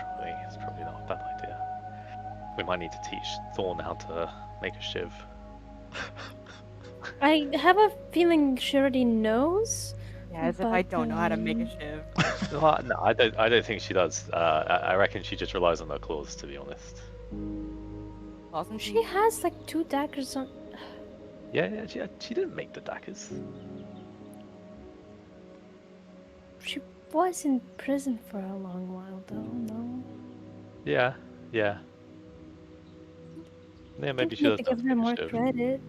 probably not a bad idea. We might need to teach Thorn how to make a shiv. I have a feeling she already knows. Yeah, as if I But, don't know how to make a shiv. Well, no, I don't think she does. I reckon she just relies on her claws, to be honest. Wasn't She has like 2 daggers on. Yeah, she didn't make the daggers. She was in prison for a long while, though, no? Yeah. Yeah, maybe she need does to have give to her make a more shiv. credit.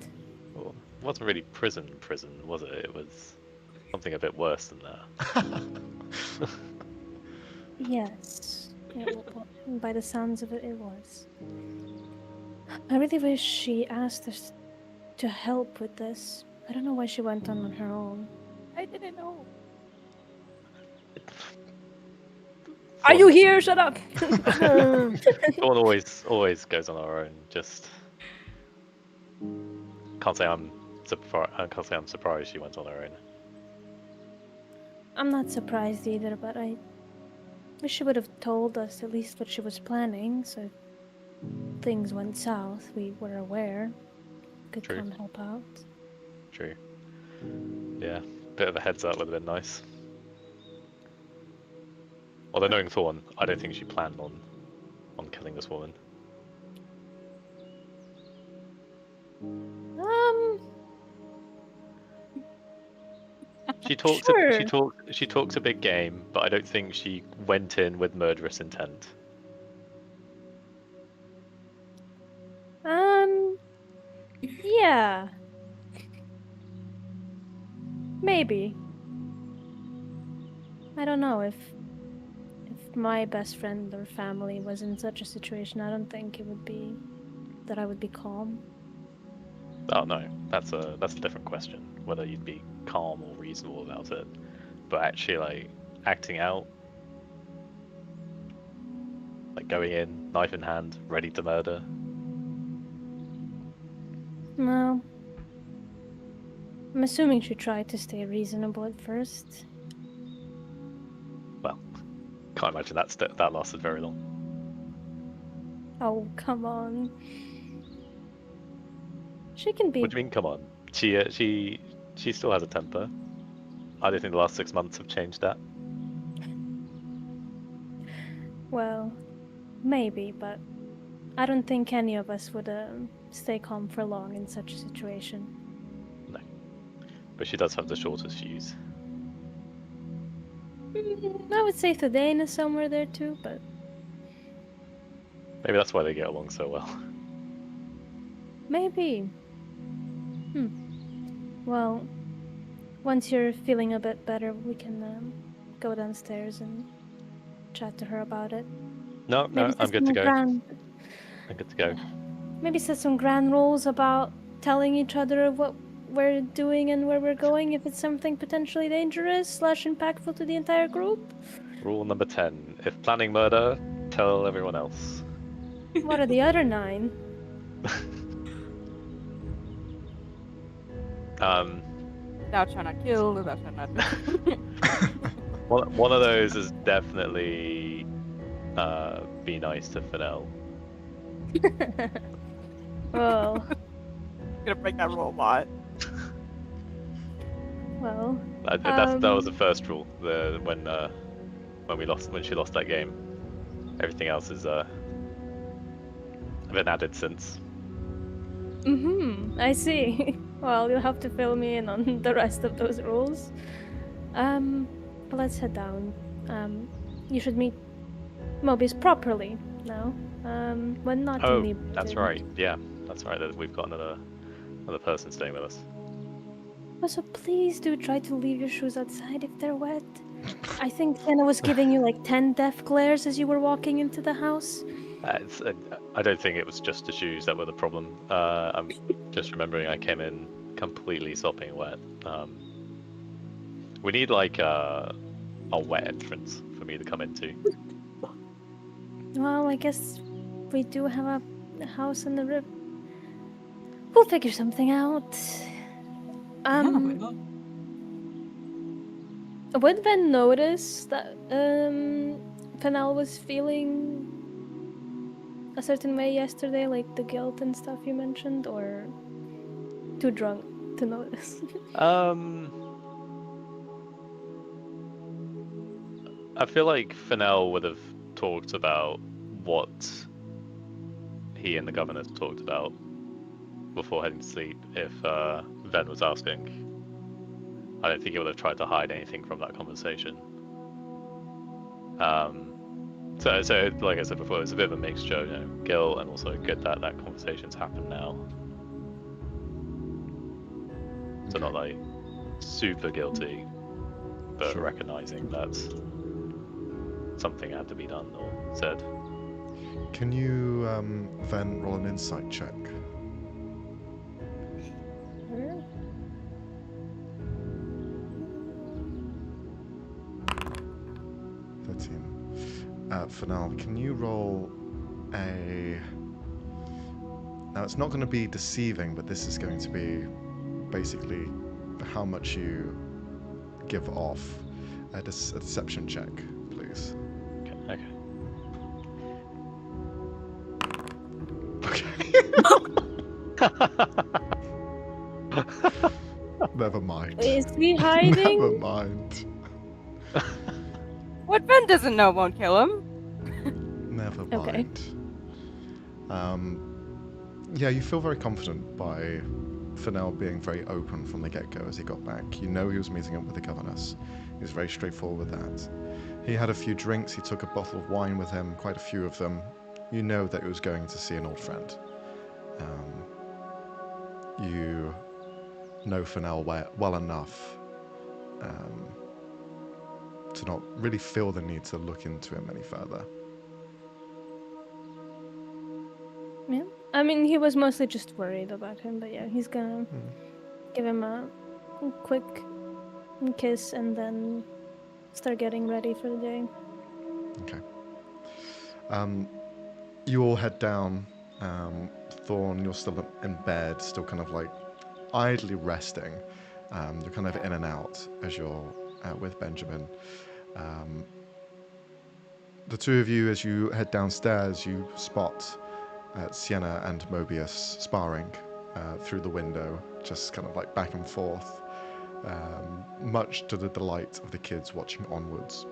Well, it wasn't really prison, was it? It was something a bit worse than that. Yes. Yeah, by the sounds of it, it was. I really wish she asked us to help with this. I don't know why she went on her own. I didn't know. Are you here? Shut up! Thorn always goes on her own. Just can't say I'm surprised she went on her own. I'm not surprised either, but I wish she would have told us at least what she was planning, so if things went south, we were aware. Could True. come help out. True. Yeah, bit of a heads up would have been nice. Although knowing Thorn, I don't think she planned on killing this woman. She talks Sure. she talks a big game, but I don't think she went in with murderous intent. Yeah. Maybe. I don't know if my best friend or family was in such a situation, I don't think it would be that I would be calm. Oh no, that's a different question. Whether you'd be calm or reasonable about it, but actually like acting out, like going in, knife in hand, ready to murder. No. I'm assuming she tried to stay reasonable at first. Well, can't imagine that lasted very long. Oh, come on. She can be. What do you mean? Come on, she still has a temper. I don't think the last 6 months have changed that. Well, maybe, but I don't think any of us would stay calm for long in such a situation. No, but she does have the shortest fuse. I would say Thadane is somewhere there too, but Maybe that's why they get along so well. Maybe. Well, once you're feeling a bit better, we can go downstairs and chat to her about it. No, Maybe I'm set good to some go. grand, I'm good to go. maybe set some grand rules about telling each other what we're doing and where we're going if it's something potentially dangerous / impactful to the entire group. Rule number 10: if planning murder, tell everyone else. What are the other 9? Thou shalt not kill, thou shalt not. One of those is definitely be nice to Finnel. Well, Gonna break that rule a lot. well. That was the first rule. When she lost that game, everything else is been added since. I see. Well, you'll have to fill me in on the rest of those rules. But let's head down. You should meet Möbius properly now. When not Oh, inebriated. that's right. Yeah, that's right. We've got another person staying with us. Also, please do try to leave your shoes outside if they're wet. I think Sienna was giving you like 10 death glares as you were walking into the house. I don't think it was just the shoes that were the problem. I'm just remembering I came in completely sopping wet. We need like a wet entrance for me to come into. Well, I guess we do have a house in the river. We'll figure something out. Would Ben notice that Finnel was feeling a certain way yesterday, like the guilt and stuff you mentioned, or too drunk to notice? I feel like Finnel would have talked about what he and the governor talked about before heading to sleep if Ven was asking. I don't think he would have tried to hide anything from that conversation. So like I said before, it's a bit of a mixture, you know, guilt and also good that that conversation's happened now. So not like super guilty, but Sure. recognizing that something had to be done or said. Can you then roll an insight check? Sure. 13. Finnel, can you roll a... Now, it's not going to be deceiving, but this is going to be basically how much you give off. A deception check, please. Okay. Never mind. Is he hiding? Never mind. What Ben doesn't know won't kill him. Never Okay. mind. Yeah, you feel very confident by Finnel being very open from the get-go as he got back. You know he was meeting up with the governess. He was very straightforward with that. He had a few drinks. He took a bottle of wine with him, quite a few of them. You know that he was going to see an old friend. You know Finnel well enough to not really feel the need to look into him any further. Yeah. I mean, he was mostly just worried about him, but yeah, he's gonna give him a quick kiss and then start getting ready for the day. Okay. You all head down. Thorn, you're still in bed, still kind of like idly resting. You're kind of in and out as you're out with Benjamin. The two of you, as you head downstairs, you spot Sienna and Möbius sparring through the window, just kind of like back and forth, much to the delight of the kids watching onwards.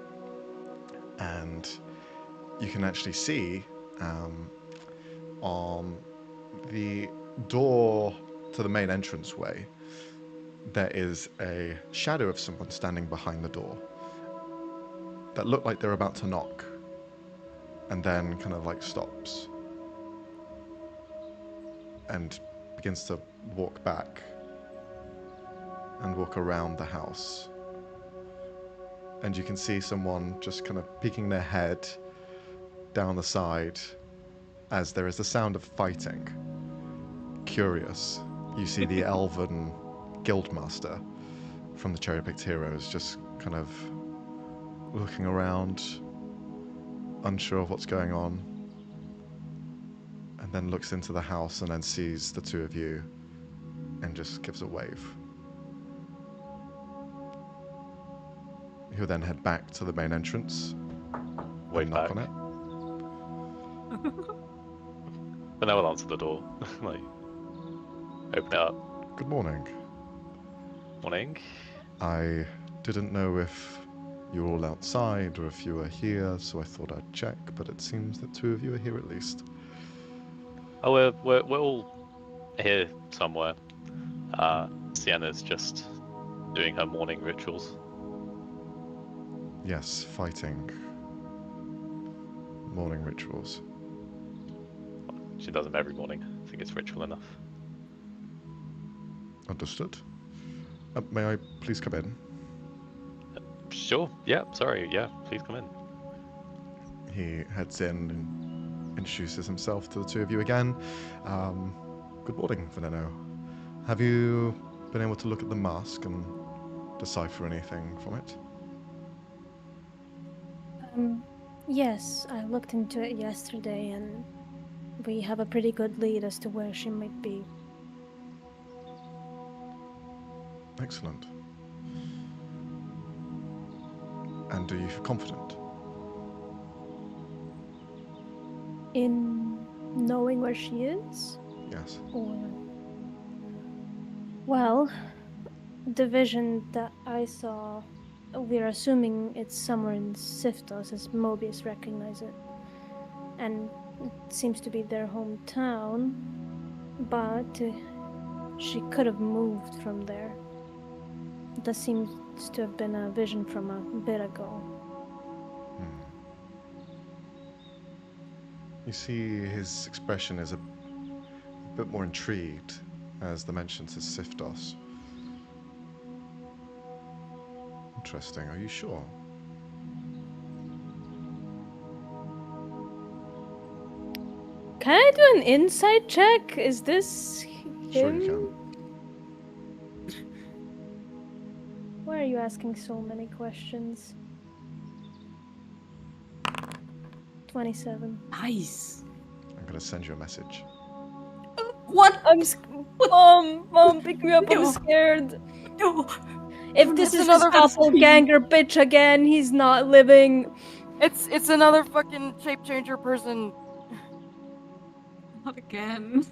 And you can actually see on the door to the main entranceway, there is a shadow of someone standing behind the door that looked like they're about to knock and then kind of like stops. And begins to walk back and walk around the house. And you can see someone just kind of peeking their head down the side as there is the sound of fighting. Curious, you see the elven guildmaster from the Cherry-Picked Heroes just kind of looking around, unsure of what's going on, and then looks into the house and then sees the two of you and just gives a wave. He'll then head back to the main entrance Wave and knock back. on it. But no one answered the door. Like, open it up. Good morning. Morning. I didn't know if you were all outside or if you were here, so I thought I'd check, but it seems that two of you are here at least. Oh, we're all here somewhere. Sienna's just doing her morning rituals. Yes, fighting. Morning rituals. She does them every morning. I think it's ritual enough. Understood. May I please come in? Sure. Yeah. Sorry. Yeah. Please come in. He heads in and introduces himself to the two of you again. Good morning, Veneno. Have you been able to look at the mask and decipher anything from it? Yes, I looked into it yesterday and we have a pretty good lead as to where she might be. Excellent. And do you feel confident? In knowing where she is? Yes. Or... Well, the vision that I saw, we're assuming it's somewhere in Siftos, as Möbius recognized it. And it seems to be their hometown, but she could have moved from there. That seems to have been a vision from a bit ago. You see his expression is a bit more intrigued as the mention to Siftos. Interesting, are you sure? Can I do an insight check? Is this him? Sure you can. Why are you asking so many questions? 27. Nice. I'm going to send you a message. What? Mom, pick me up, I'm No. scared. No. If this It's is this another doppelganger bitch again, he's not living. It's another fucking shape changer person. Not again.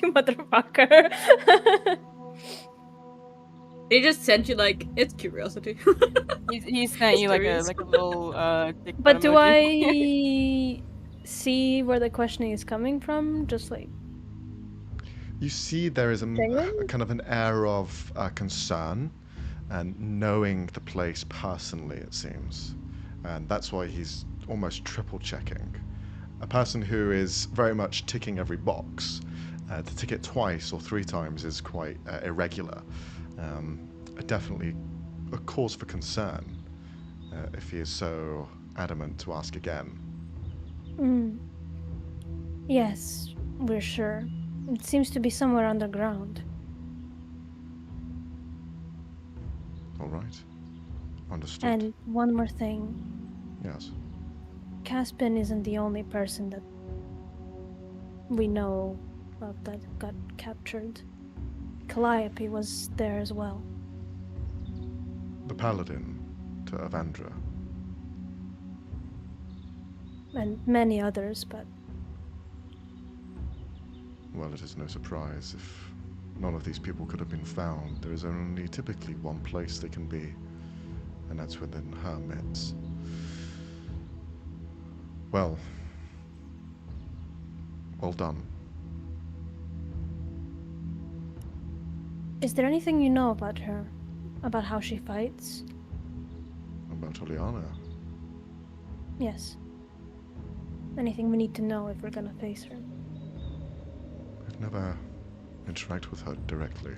You motherfucker. They just sent you like it's curiosity. He sent you like a Mysterious. little dick But do emoji. I see where the questioning is coming from? Just like, You see there is a kind of an air of concern and knowing the place personally, it seems. And that's why he's almost triple checking. A person who is very much ticking every box, to tick it twice or three times is quite irregular. Definitely a cause for concern if he is so adamant to ask again. yes, we're sure. It seems to be somewhere underground. All right. Understood. And one more thing. Yes. Caspian isn't the only person that we know of that got captured. Calliope was there as well. The paladin to Avandra. And many others, but Well, it is no surprise if none of these people could have been found. There is only typically one place they can be, and that's within her midst. Well done. is there anything you know about her? About how she fights? About Oleana. Yes. Anything we need to know if we're gonna face her? We've never interacted with her directly.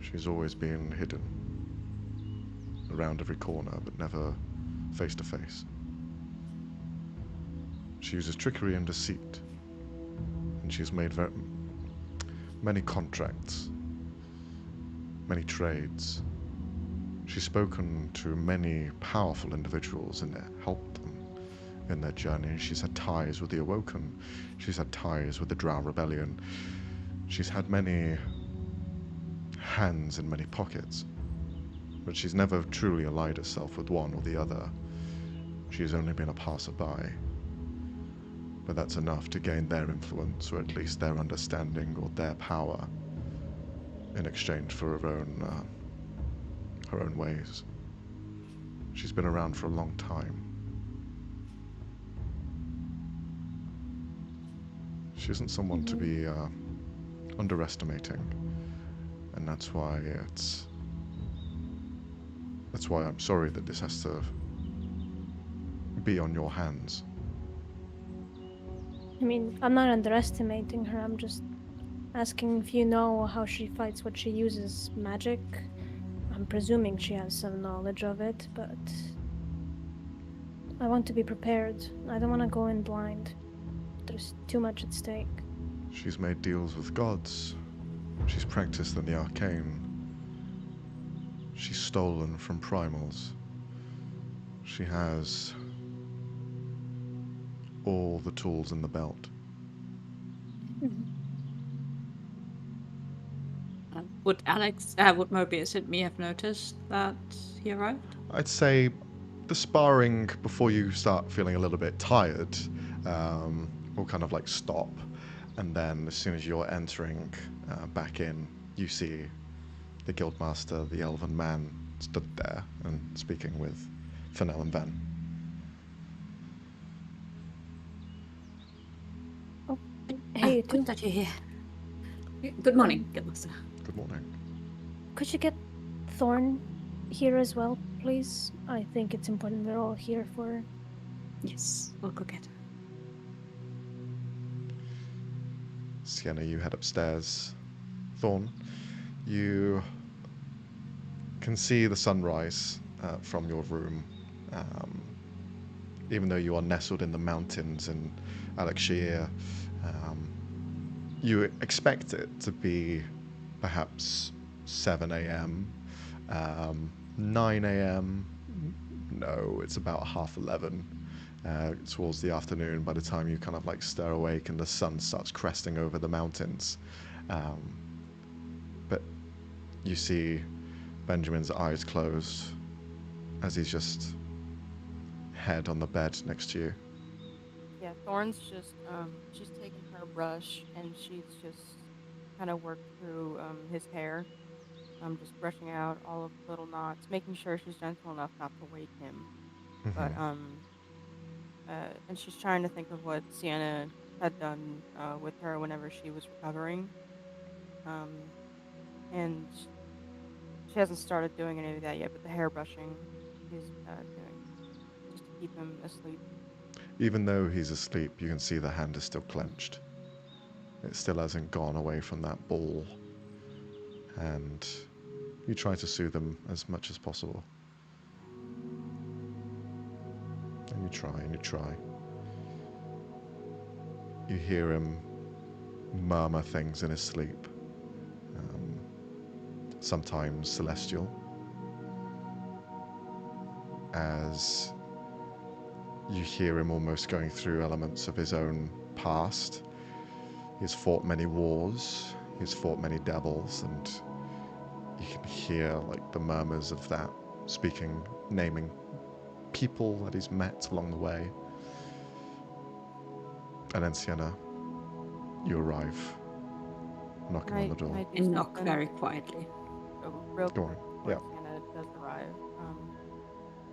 She's always been hidden around every corner, but never face to face. She uses trickery and deceit, and she's made many contracts, many trades. She's spoken to many powerful individuals and helped them in their journey. She's had ties with the Awoken. She's had ties with the Drow Rebellion. She's had many hands in many pockets, but she's never truly allied herself with one or the other. She's only been a passerby. But that's enough to gain their influence, or at least their understanding or their power, in exchange for her own ways. She's been around for a long time. She isn't someone to be underestimating, and that's why I'm sorry that this has to be on your hands. I mean, I'm not underestimating her, I'm just asking if you know how she fights, what she uses. Magic? I'm presuming she has some knowledge of it, but I want to be prepared. I don't want to go in blind. There's too much at stake. She's made deals with gods. She's practiced in the arcane. She's stolen from primals. She has all the tools in the belt. Would Möbius and me have noticed that he arrived? I'd say the sparring before you start feeling a little bit tired will kind of like stop, and then as soon as you're entering back in, you see the guildmaster, the elven man, stood there and speaking with Finnel and Ven. Oh, hey, you two. Good that you're here. Good morning, guildmaster. Good morning. Could you get Thorn here as well, please? I think it's important we're all here for her. Yes, we'll go get her. Sienna, you head upstairs. Thorn, you can see the sunrise from your room. Even though you are nestled in the mountains in Alexia, you expect it to be perhaps 7 a.m., 9 a.m. No, it's about 11:30. Towards the afternoon, by the time you kind of like stir awake and the sun starts cresting over the mountains. But you see Benjamin's eyes closed as he's just head on the bed next to you. Yeah, Thorn's just, she's taken her brush and she's just kind of worked through his hair. Just brushing out all of the little knots, making sure she's gentle enough not to wake him. But, and she's trying to think of what Sienna had done with her whenever she was recovering. And she hasn't started doing any of that yet, but the hair brushing she's doing just to keep him asleep. Even though he's asleep, you can see the hand is still clenched. It still hasn't gone away from that ball. And you try to soothe him as much as possible. And you try and you try. You hear him murmur things in his sleep. Sometimes celestial. As you hear him almost going through elements of his own past. He's fought many wars. He's fought many devils, and you can hear like the murmurs of that, speaking, naming people that he's met along the way. And then Sienna, you arrive, knocking on the door. And knock very quietly. Real Go on, quick, yeah. Sienna does arrive.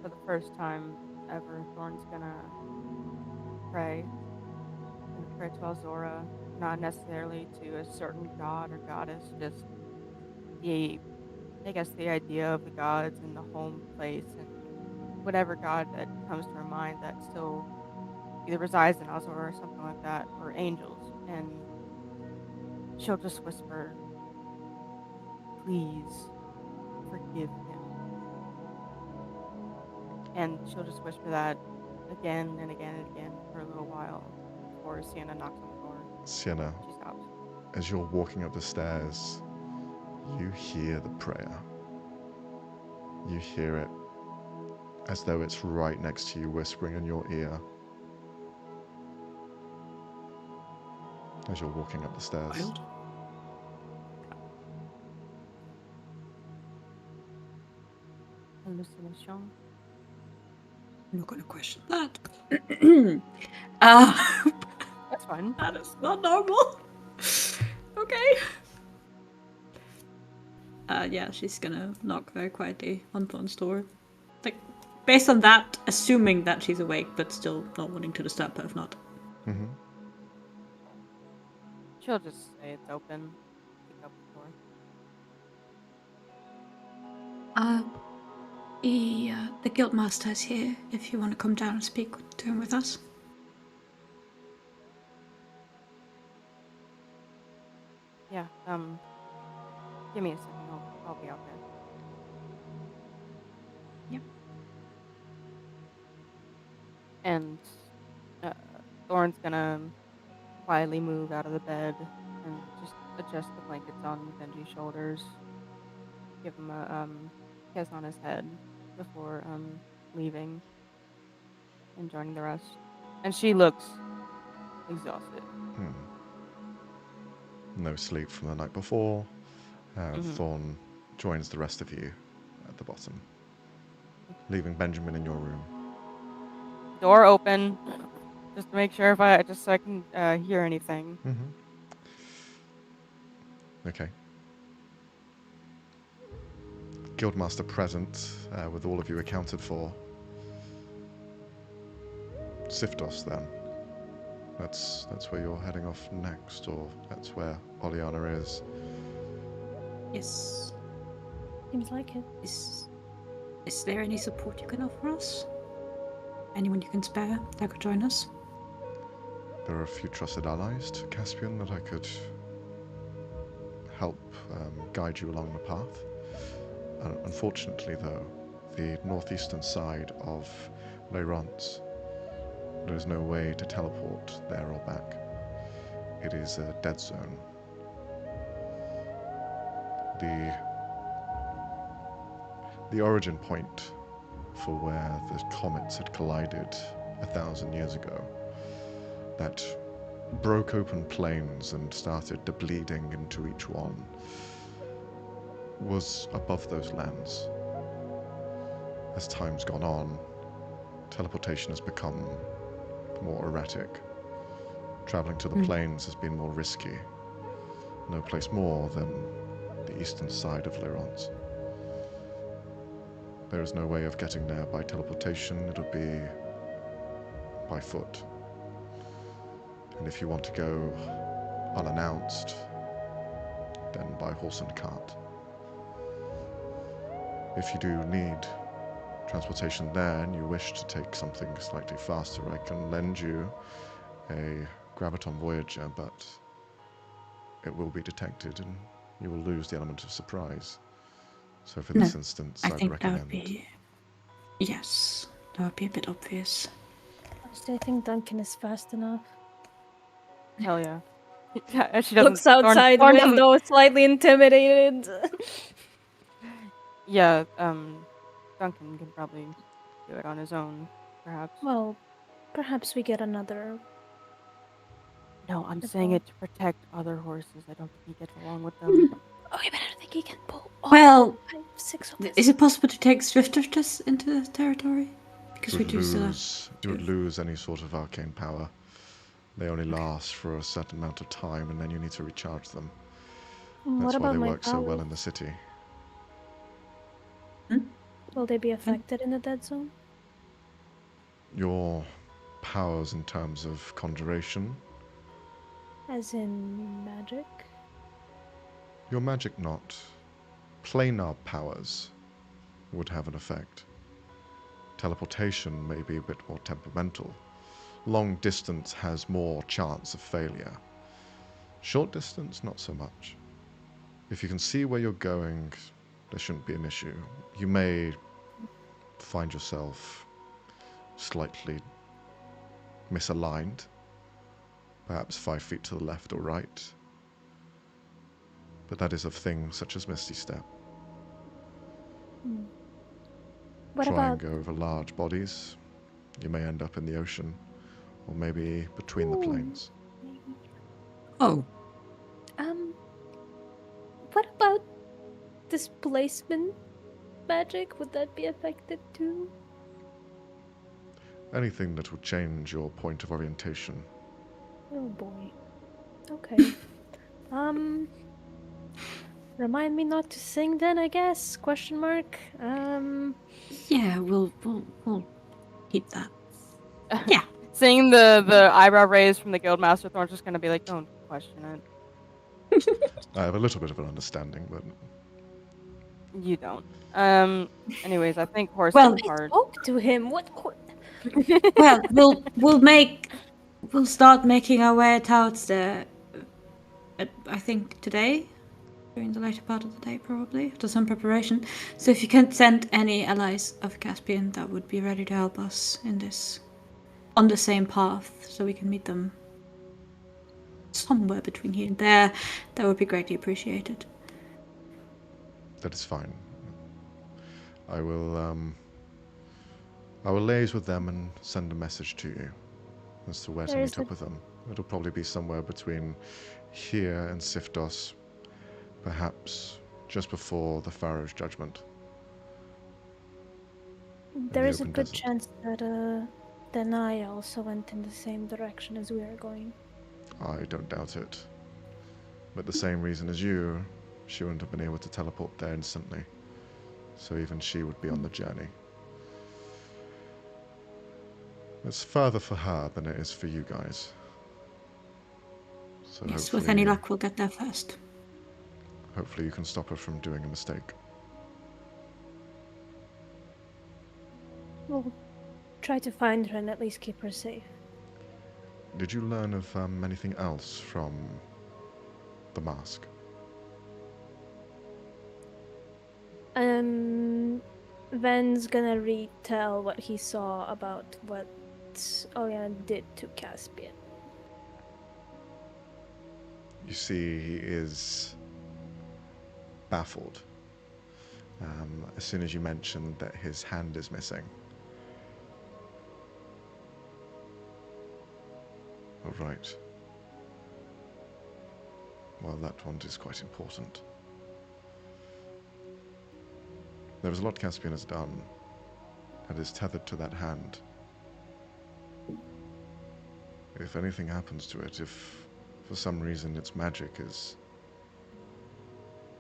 For the first time ever, Thorn's gonna pray. And pray to Alzora, not necessarily to a certain god or goddess, just the idea of the gods and the home place and whatever god that comes to her mind that still either resides in Azor or something like that, or angels, and she'll just whisper, "Please forgive him." And she'll just whisper that again and again and again for a little while before Sienna knocks on the door. Sienna, She stops. as you're walking up the stairs, you hear the prayer. You hear it as though it's right next to you, whispering in your ear. As you're walking up the stairs. Wild. Hallucination. I'm not going to question that. uh, That's fine. that is not normal. Okay. Yeah, she's gonna knock very quietly on Thorn's door. Like, based on that, assuming that she's awake, but still not wanting to disturb her if not. Mm-hmm. She'll just say it's open. Pick up the door. The Guildmaster is here if you want to come down and speak to him with us. Yeah, give me a second. I'll be out there. Yep. And Thorn's gonna quietly move out of the bed and just adjust the blankets on Benji's shoulders. Give him a kiss on his head before leaving and joining the rest. And she looks exhausted. No sleep from the night before. Mhm. Thorn joins the rest of you at the bottom, leaving Benjamin in your room. Door open, just to make sure so I can hear anything. Mm-hmm. Okay. Guildmaster present, with all of you accounted for. Siftos, then. That's where you're heading off next, or that's where Oleana is. Yes. Seems like it. Is there any support you can offer us? Anyone you can spare that could join us? There are a few trusted allies to Caspian that I could help guide you along the path. Unfortunately, though, the northeastern side of Leyrance, there is no way to teleport there or back. It is a dead zone. The origin point for where the comets had collided 1,000 years ago, that broke open plains and started the bleeding into each one, was above those lands. As time's gone on, teleportation has become more erratic. Traveling to the plains has been more risky. No place more than the eastern side of Leyrance. There is no way of getting there by teleportation. It'll be by foot. And if you want to go unannounced, then by horse and cart. If you do need transportation there and you wish to take something slightly faster, I can lend you a Graviton Voyager, but it will be detected and you will lose the element of surprise. So for this instance, I'd think recommend... that would be... Yes, that would be a bit obvious. Honestly, I think Duncan is fast enough. Hell yeah. She doesn't. Looks outside Thorn doesn't- window, slightly intimidated. Yeah, Duncan can probably do it on his own, perhaps. Well, perhaps we get another. No, I'm saying it to protect other horses. I don't think he gets along with them. Okay, but I don't think he can pull. Well, 5, 6 of us. is it possible to take Swifters into the territory? Because we do still have... You would lose any sort of arcane power. They only last for a certain amount of time, and then you need to recharge them. What That's why about they my work so well powers? in the city. Will they be affected in the dead zone? Your powers in terms of conjuration, As in magic? your magic not. Planar powers would have an effect. teleportation may be a bit more temperamental. Long distance has more chance of failure. Short distance, not so much. If you can see where you're going, there shouldn't be an issue. You may find yourself slightly misaligned, perhaps 5 feet to the left or right, but that is of things such as Misty Step. What Try about and go over large bodies. You may end up in the ocean, or maybe between the planes. Oh, what about displacement magic? Would that be affected too? Anything that would change your point of orientation. Oh boy. Okay. Remind me not to sing then, I guess? Question mark. yeah, we'll keep that. Yeah. Seeing the eyebrow raise from the guildmaster, Thorn's just gonna be like, don't question it. I have a little bit of an understanding, but You don't. Anyways, I think horse Well, is hard. Spoke to him. What? Well, we'll start making our way towards the. I think today, during the later part of the day, probably after some preparation. So if you can send any allies of Caspian that would be ready to help us in this, on the same path, so we can meet them somewhere between here and there, that would be greatly appreciated. that is fine. I will liaise with them and send a message to you as to where to There's meet up with them. It'll probably be somewhere between here and Sifdos, perhaps just before the Pharaoh's judgment. There is a open good desert. chance that Denai also went in the same direction as we are going. I don't doubt it. But the same reason as you, she wouldn't have been able to teleport there instantly. So even she would be on the journey. It's further for her than it is for you guys. So Yes, with any hopefully, luck, we'll get there first. hopefully you can stop her from doing a mistake. We'll try to find her and at least keep her safe. Did you learn of anything else from the mask? Ven's gonna retell what he saw about what Olian did to Caspian. You see, he is baffled. As soon as you mentioned that his hand is missing. Oh, right. Well, that one is quite important. There was a lot Caspian has done that is tethered to that hand. If anything happens to it, if for some reason its magic is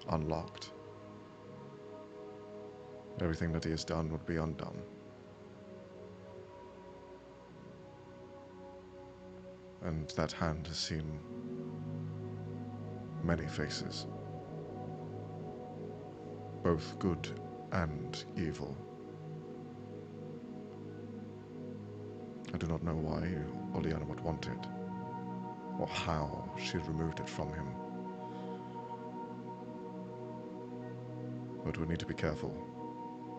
unlocked, everything that he has done would be undone. And that hand has seen many faces, both good and evil. I do not know why Oliana would want it, or how she had removed it from him. But we need to be careful,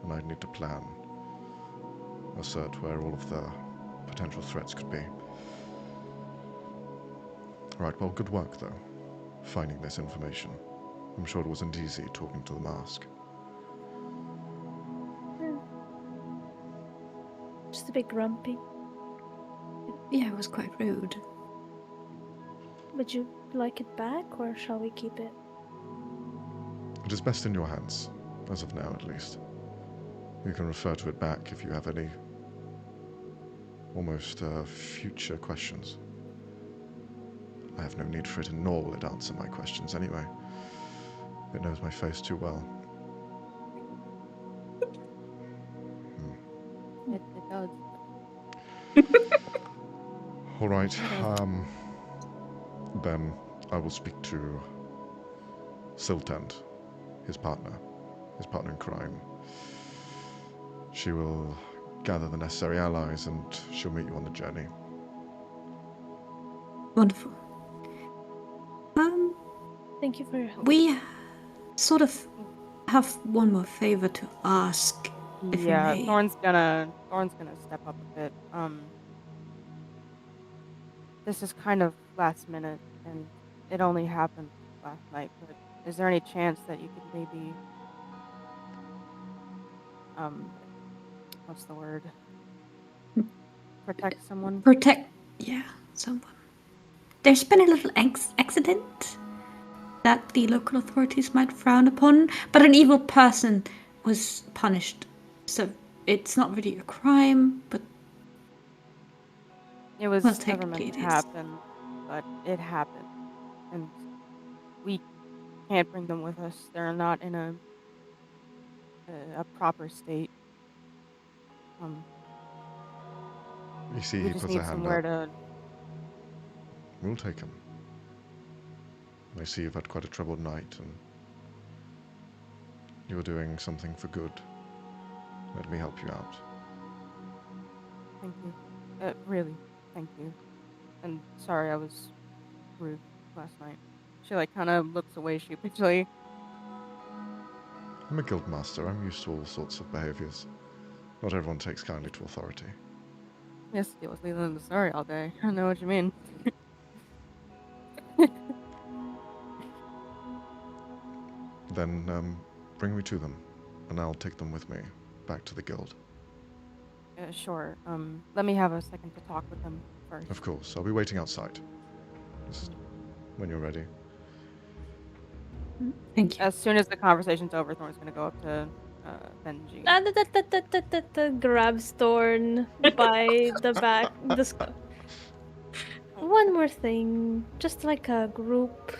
and I'd need to plan a search where all of the potential threats could be. Right, well, good work, though, finding this information. I'm sure it wasn't easy talking to the mask. Just a bit grumpy. Yeah, it was quite rude. Would you like it back, or shall we keep it? It is best in your hands, as of now at least. You can refer to it back if you have any almost future questions. I have no need for it, nor will it answer my questions anyway. It knows my face too well. It does. All right, then I will speak to Siltand, his partner in crime. She will gather the necessary allies, and she'll meet you on the journey. Wonderful. Thank you for your help. We sort of have one more favor to ask, if we Yeah, may. Thorn's gonna step up a bit. This is kind of last minute, and it only happened last night. But is there any chance that you could maybe, what's the word? Protect someone? Yeah, someone. There's been a little accident that the local authorities might frown upon, but an evil person was punished. So it's not really a crime, but It was well, never technically meant to it is. happen, but it happened, and we can't bring them with us. They're not in a proper state. You see, We he just puts a need hand somewhere up. to. We'll take him. I see you've had quite a troubled night, and you're doing something for good. Let me help you out. Thank you. Really, thank you. And sorry I was rude last night. She kind of looks away sheepishly. I'm a guild master. I'm used to all sorts of behaviors. Not everyone takes kindly to authority. Yes, he was leaving the sorry all day. I know what you mean. Then bring me to them, and I'll take them with me back to the guild. Sure. Let me have a second to talk with him first. Of course, I'll be waiting outside. Just when you're ready. Thank you. As soon as the conversation's over, Thorn's gonna go up to Benji. Grabs Thorn by the back. One more thing, just like a group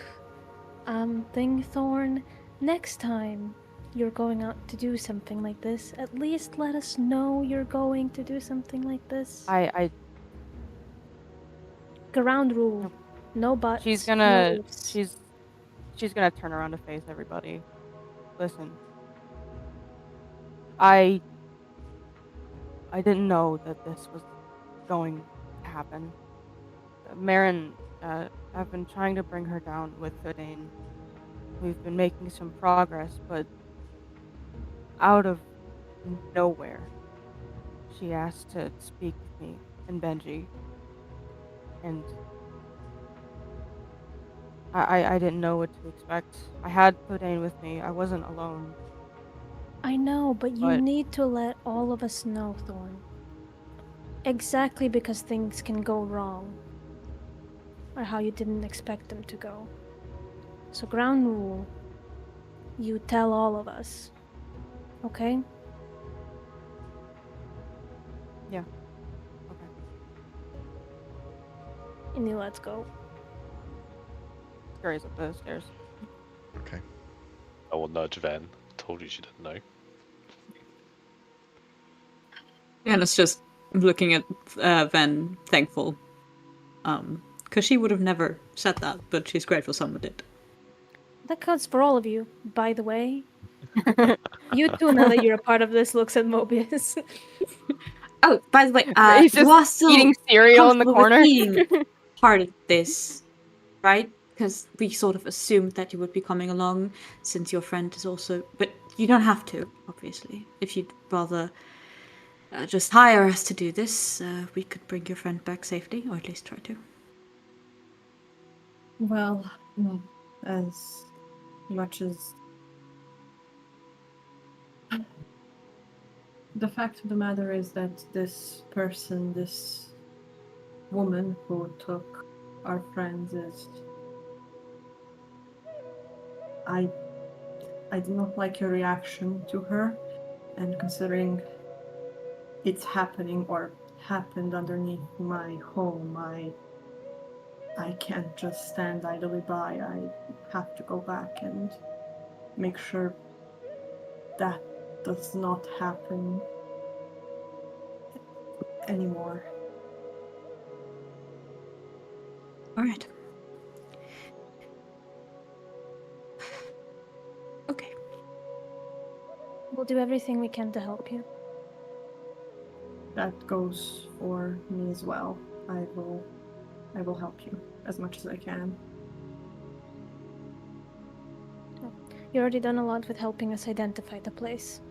thing, Thorn. Next time you're going out to do something like this, at least let us know you're going to do something like this. I Ground rule. Nope. No buts. she's no gonna ifs. she's gonna turn around to face everybody. Listen. I didn't know that this was going to happen. Merrin, I've been trying to bring her down with Fidane. We've been making some progress, but out of nowhere, she asked to speak with me and Benji. And I didn't know what to expect. I had Fidane with me. I wasn't alone. I know, but you But- need to let all of us know, Thorn. Exactly because things can go wrong. Or how you didn't expect them to go. So ground rule, you tell all of us. Okay? Yeah. Okay. And you let's go. Scurries up the stairs. Okay. I will nudge Ven. Told you she didn't know. Anna's just looking at Ven, thankful. Because she would have never said that, but she's grateful someone did. That counts for all of you, by the way. You too, now that you're a part of this, looks at Möbius. Oh, by the way, He's you are just still eating cereal in the comfortable with corner. being part of this, right? Because we sort of assumed that you would be coming along, since your friend is also. But you don't have to, obviously. If you'd rather just hire us to do this, we could bring your friend back safely, or at least try to. Well, as much as the fact of the matter is that this person, this woman who took our friends, is. I do not like your reaction to her, and considering it's happening or happened underneath my home, I can't just stand idly by. I have to go back and make sure that does not happen anymore. All right. Okay. We'll do everything we can to help you. that goes for me as well. I will help you as much as I can. You already done a lot with helping us identify the place.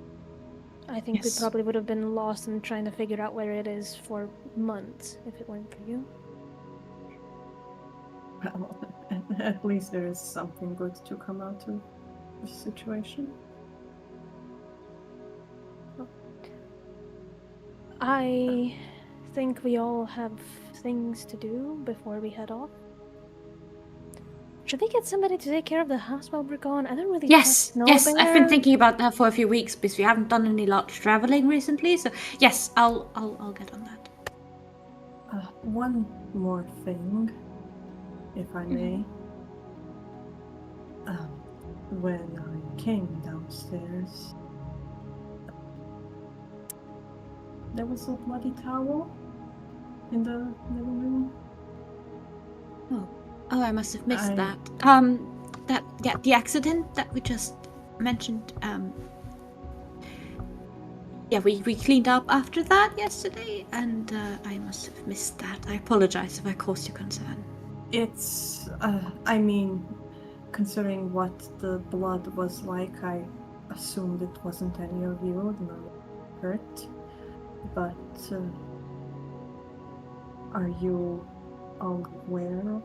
I think we Yes. probably would have been lost in trying to figure out where it is for months if it weren't for you. Well, at least there is something good to come out of this situation. I think we all have things to do before we head off. Should we get somebody to take care of the house while we're gone? I don't really Yes, trust yes, I've been Snowbear. thinking about that for a few weeks because we haven't done any large traveling recently. So yes, I'll get on that. One more thing, if I may. When I came downstairs, there was a bloody towel in the living room. Oh, I must have missed I- that. The accident that we just mentioned. Yeah, we cleaned up after that yesterday, and I must have missed that. I apologize if I caused you concern. It's, I mean, considering what the blood was like, I assumed it wasn't any of you, no hurt. But, are you aware of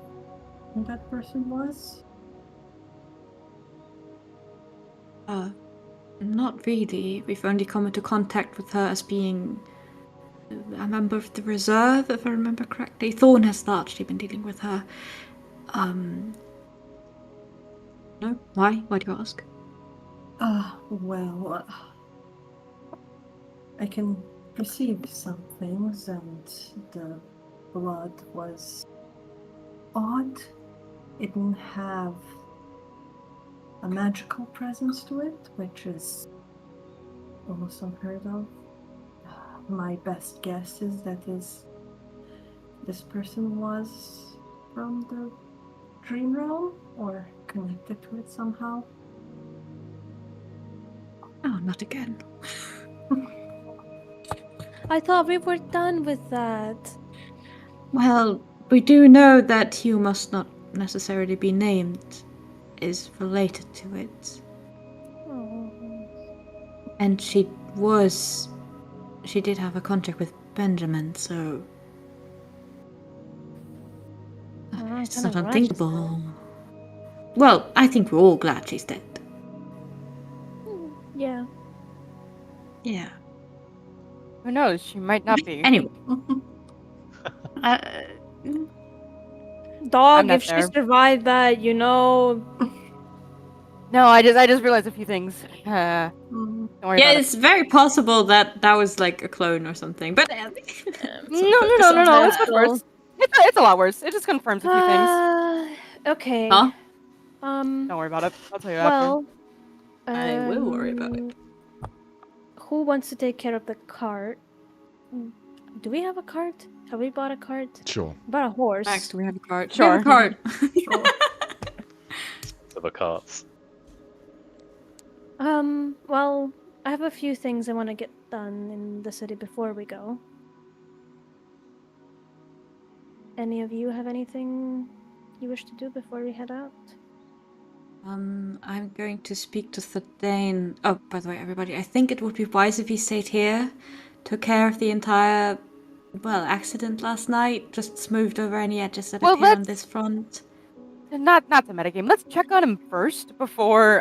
who that person was? Not really. We've only come into contact with her as being a member of the reserve, if I remember correctly. Thorn has largely been dealing with her. No? Why? Why do you ask? Well, I can perceive some things, and the blood was odd. It didn't have a magical presence to it, which is almost unheard of. My best guess is that this person was from the dream realm or connected to it somehow. Oh, not again. I thought we were done with that. Well, we do know that you must not necessarily be named is related to it. Oh. And she did have a contact with Benjamin, so it's kinda not glad she's unthinkable. Well, I think we're all glad she's dead. Yeah. Yeah. Who knows? She might not be. Anyway. Dog, not if she there. survived that, you know. No, I just realized a few things. Don't worry Yeah, about it's very possible that was like a clone or something. But it. No. It's much worse. It's a lot worse. It just confirms a few things. Okay. Huh? Don't worry about it. I'll tell you after. Well, I will worry about it. Who wants to take care of the cart? Do we have a cart? Have we bought a cart? Sure. Bought a horse. Max, do we have a card? Sure. We have a card. Sure. Silver carts. Well, I have a few things I want to get done in the city before we go. Any of you have anything you wish to do before we head out? I'm going to speak to Thorn. Oh, by the way, everybody, I think it would be wise if he stayed here, took care of the entire, accident last night, just smoothed over any edges that appear on this front. Not the metagame. Let's check on him first before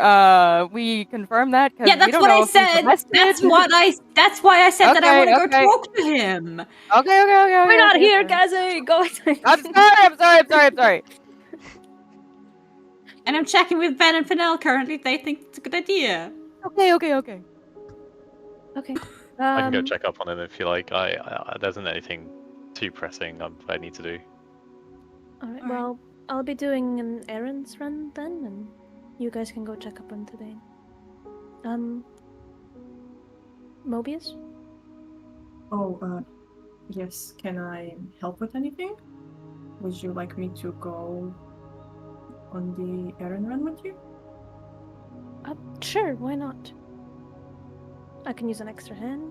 we confirm that. Yeah, we that's don't what know I if he's said. arrested. That's why I said that I want to Okay. go talk to him. Okay. We're not here, okay. Kazu! Go I'm sorry. And I'm checking with Ben and Finnel currently. They think it's a good idea. Okay. Okay. I can go check up on him if you like. There isn't anything too pressing I need to do. Alright, Alright. well, I'll be doing an errands run then, and you guys can go check up on today. Möbius? Oh, yes. Can I help with anything? Would you like me to go on the errand run with you? Sure, why not? I can use an extra hand.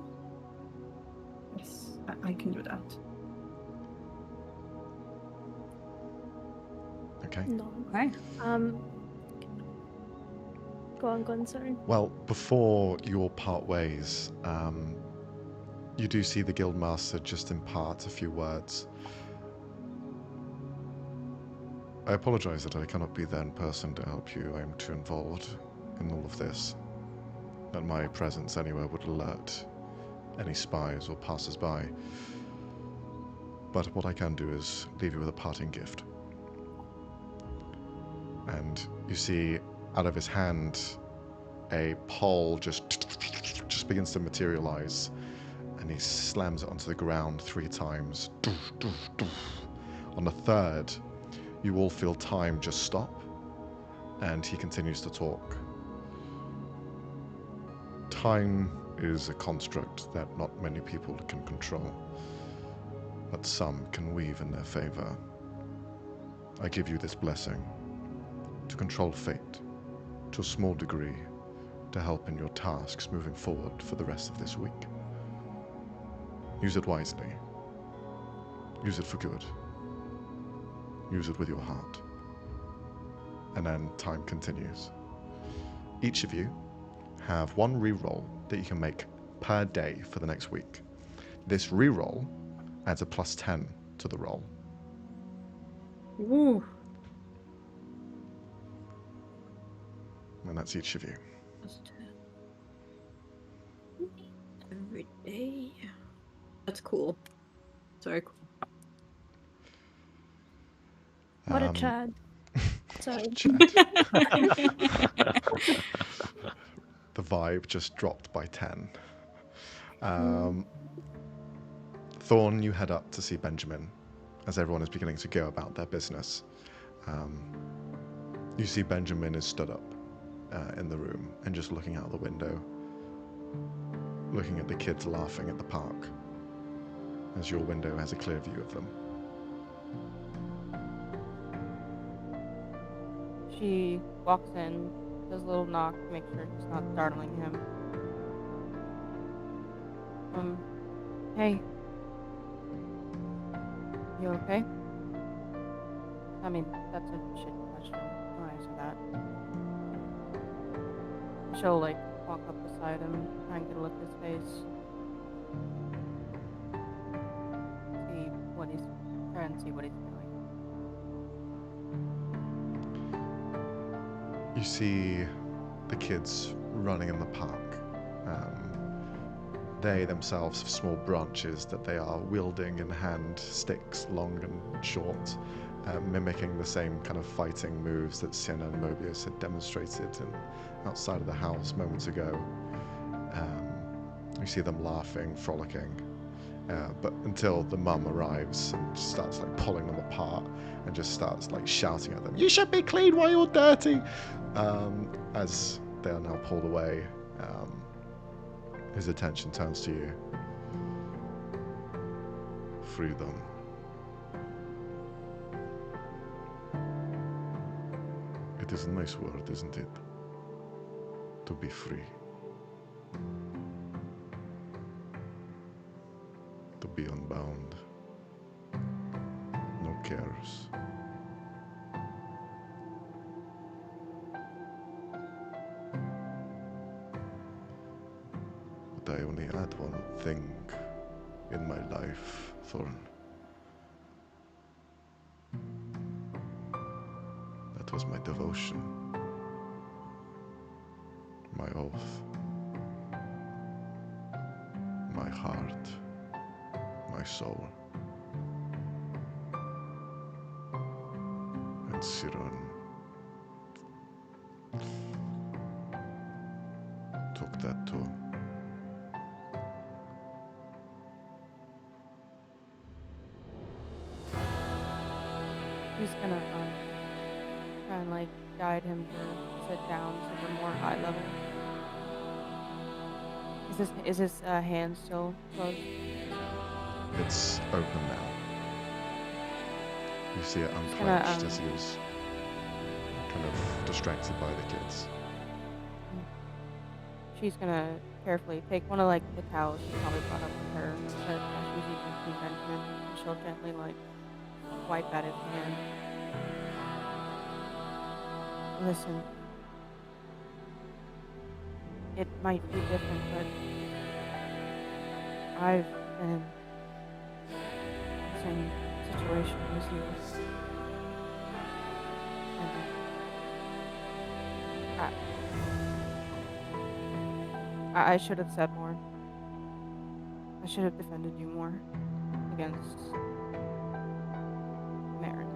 Yes. I can do that. Okay. No. Okay. Go on, sorry. Well, before you all part ways, you do see the Guildmaster just impart a few words. I apologize that I cannot be there in person to help you. I am too involved in all of this. That my presence anywhere would alert any spies or passers-by. But what I can do is leave you with a parting gift. And you see out of his hand a pole just begins to materialize, and he slams it onto the ground 3 times. On the third, you all feel time just stop, and he continues to talk. Time is a construct that not many people can control, but some can weave in their favor. I give you this blessing to control fate to a small degree, to help in your tasks moving forward for the rest of this week. Use it wisely. Use it for good. Use it with your heart. And then time continues. Each of you have 1 reroll that you can make per day for the next week. This reroll adds a +10 to the roll. Ooh. And that's each of you. Every day. That's cool. Sorry. Cool. What a Chad. Sorry. Chad. The vibe just dropped by 10. Thorn, you head up to see Benjamin as everyone is beginning to go about their business. You see Benjamin is stood up in the room and just looking out the window, looking at the kids laughing at the park, as your window has a clear view of them. She walks in, does a little knock to make sure she's not startling him. Hey. You okay? I mean, that's a shit question. I'll answer that. She'll, like, walk up beside him, try and get a look at his face. Try and see what he's doing. You see the kids running in the park. They themselves have small branches that they are wielding in hand, sticks long and short, mimicking the same kind of fighting moves that Sienna Möbius had demonstrated outside of the house moments ago. You see them laughing, frolicking, but until the mum arrives and starts like pulling them apart and just starts like shouting at them, "You should be clean while you're dirty!" As they are now pulled away, his attention turns to you. Freedom. It is a nice word, isn't it? To be free. To be unbound. No cares. But I only had one thing in my life, Thorn. That was my devotion, my oath, my heart, my soul. And Siron took that too. He's gonna try and like guide him to sit down somewhere more high level. Is his hand still closed? It's open now. You see it gonna, unclenched as he was kind of distracted by the kids. she's gonna carefully take one of like the towels she probably brought up with her that she was using to Benjamin, and she'll gently like wipe at his hand. Listen, it might be different, but I've been in the same situation as you. And I should have said more. I should have defended you more against Merrin.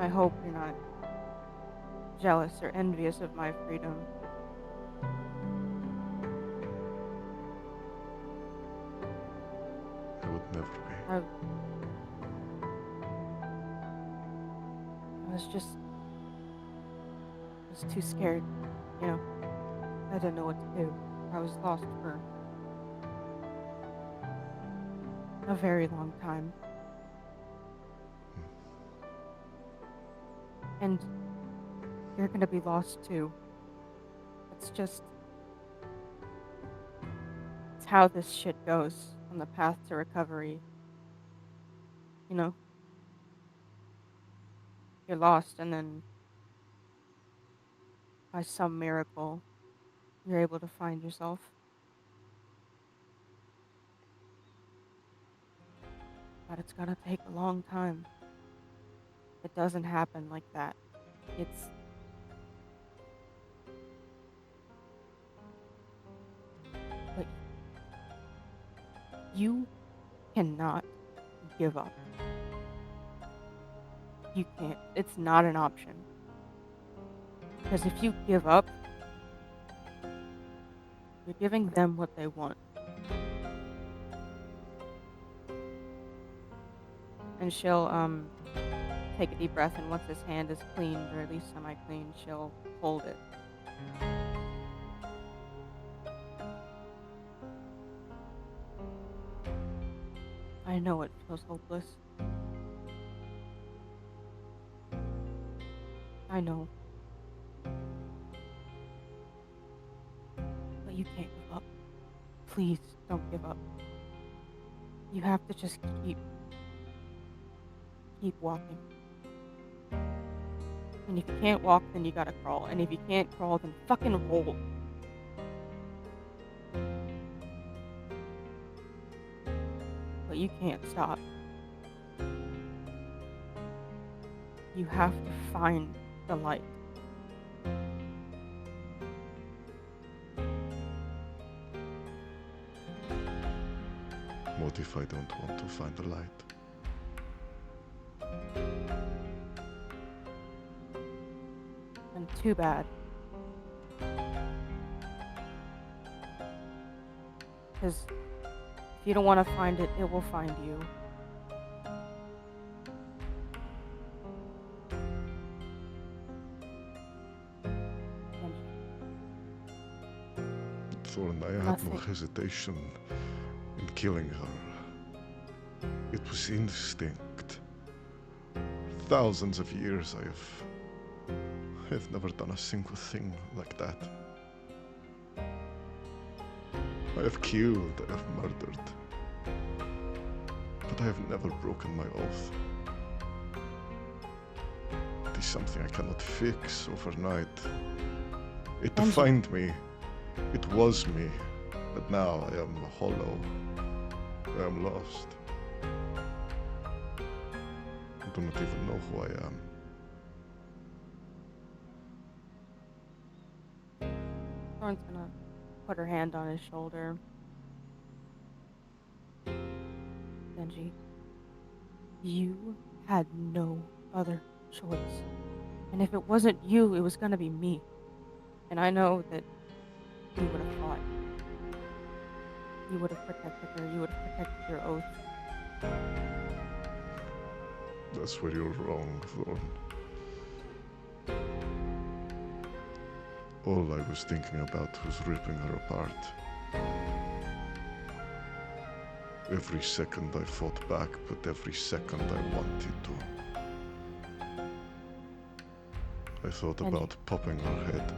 I hope you're not jealous or envious of my freedom. I would never be. I was too scared, you know. I didn't know what to do. I was lost for a very long time. And you're gonna be lost too. It's how this shit goes on the path to recovery. You know? You're lost, and then by some miracle, you're able to find yourself. But it's gonna take a long time. It doesn't happen like that. But you cannot give up. You can't. It's not an option. Because if you give up, you're giving them what they want. And she'll, take a deep breath, and once his hand is cleaned, or at least semi-clean, she'll hold it. I know it feels hopeless. I know. But you can't give up. Please, don't give up. You have to just keep walking. And if you can't walk, then you gotta crawl. And if you can't crawl, then fucking roll. But you can't stop. You have to find the light. What if I don't want to find the light? And too bad. Because if you don't want to find it, it will find you. Thorn, I had no hesitation in killing her. It was instinct. Thousands of years I've never done a single thing like that. I have killed, I have murdered. But I have never broken my oath. It is something I cannot fix overnight. It defined me. It was me. But now I am hollow. I am lost. I do not even know who I am. Thorn's gonna put her hand on his shoulder. Benji, you had no other choice. And if it wasn't you, it was gonna be me. And I know that you would have fought. You would have protected her. You would have protected your oath. That's where you're wrong, Thorn. All I was thinking about was ripping her apart. Every second I fought back, but every second I wanted to. I thought Benji. about popping her head.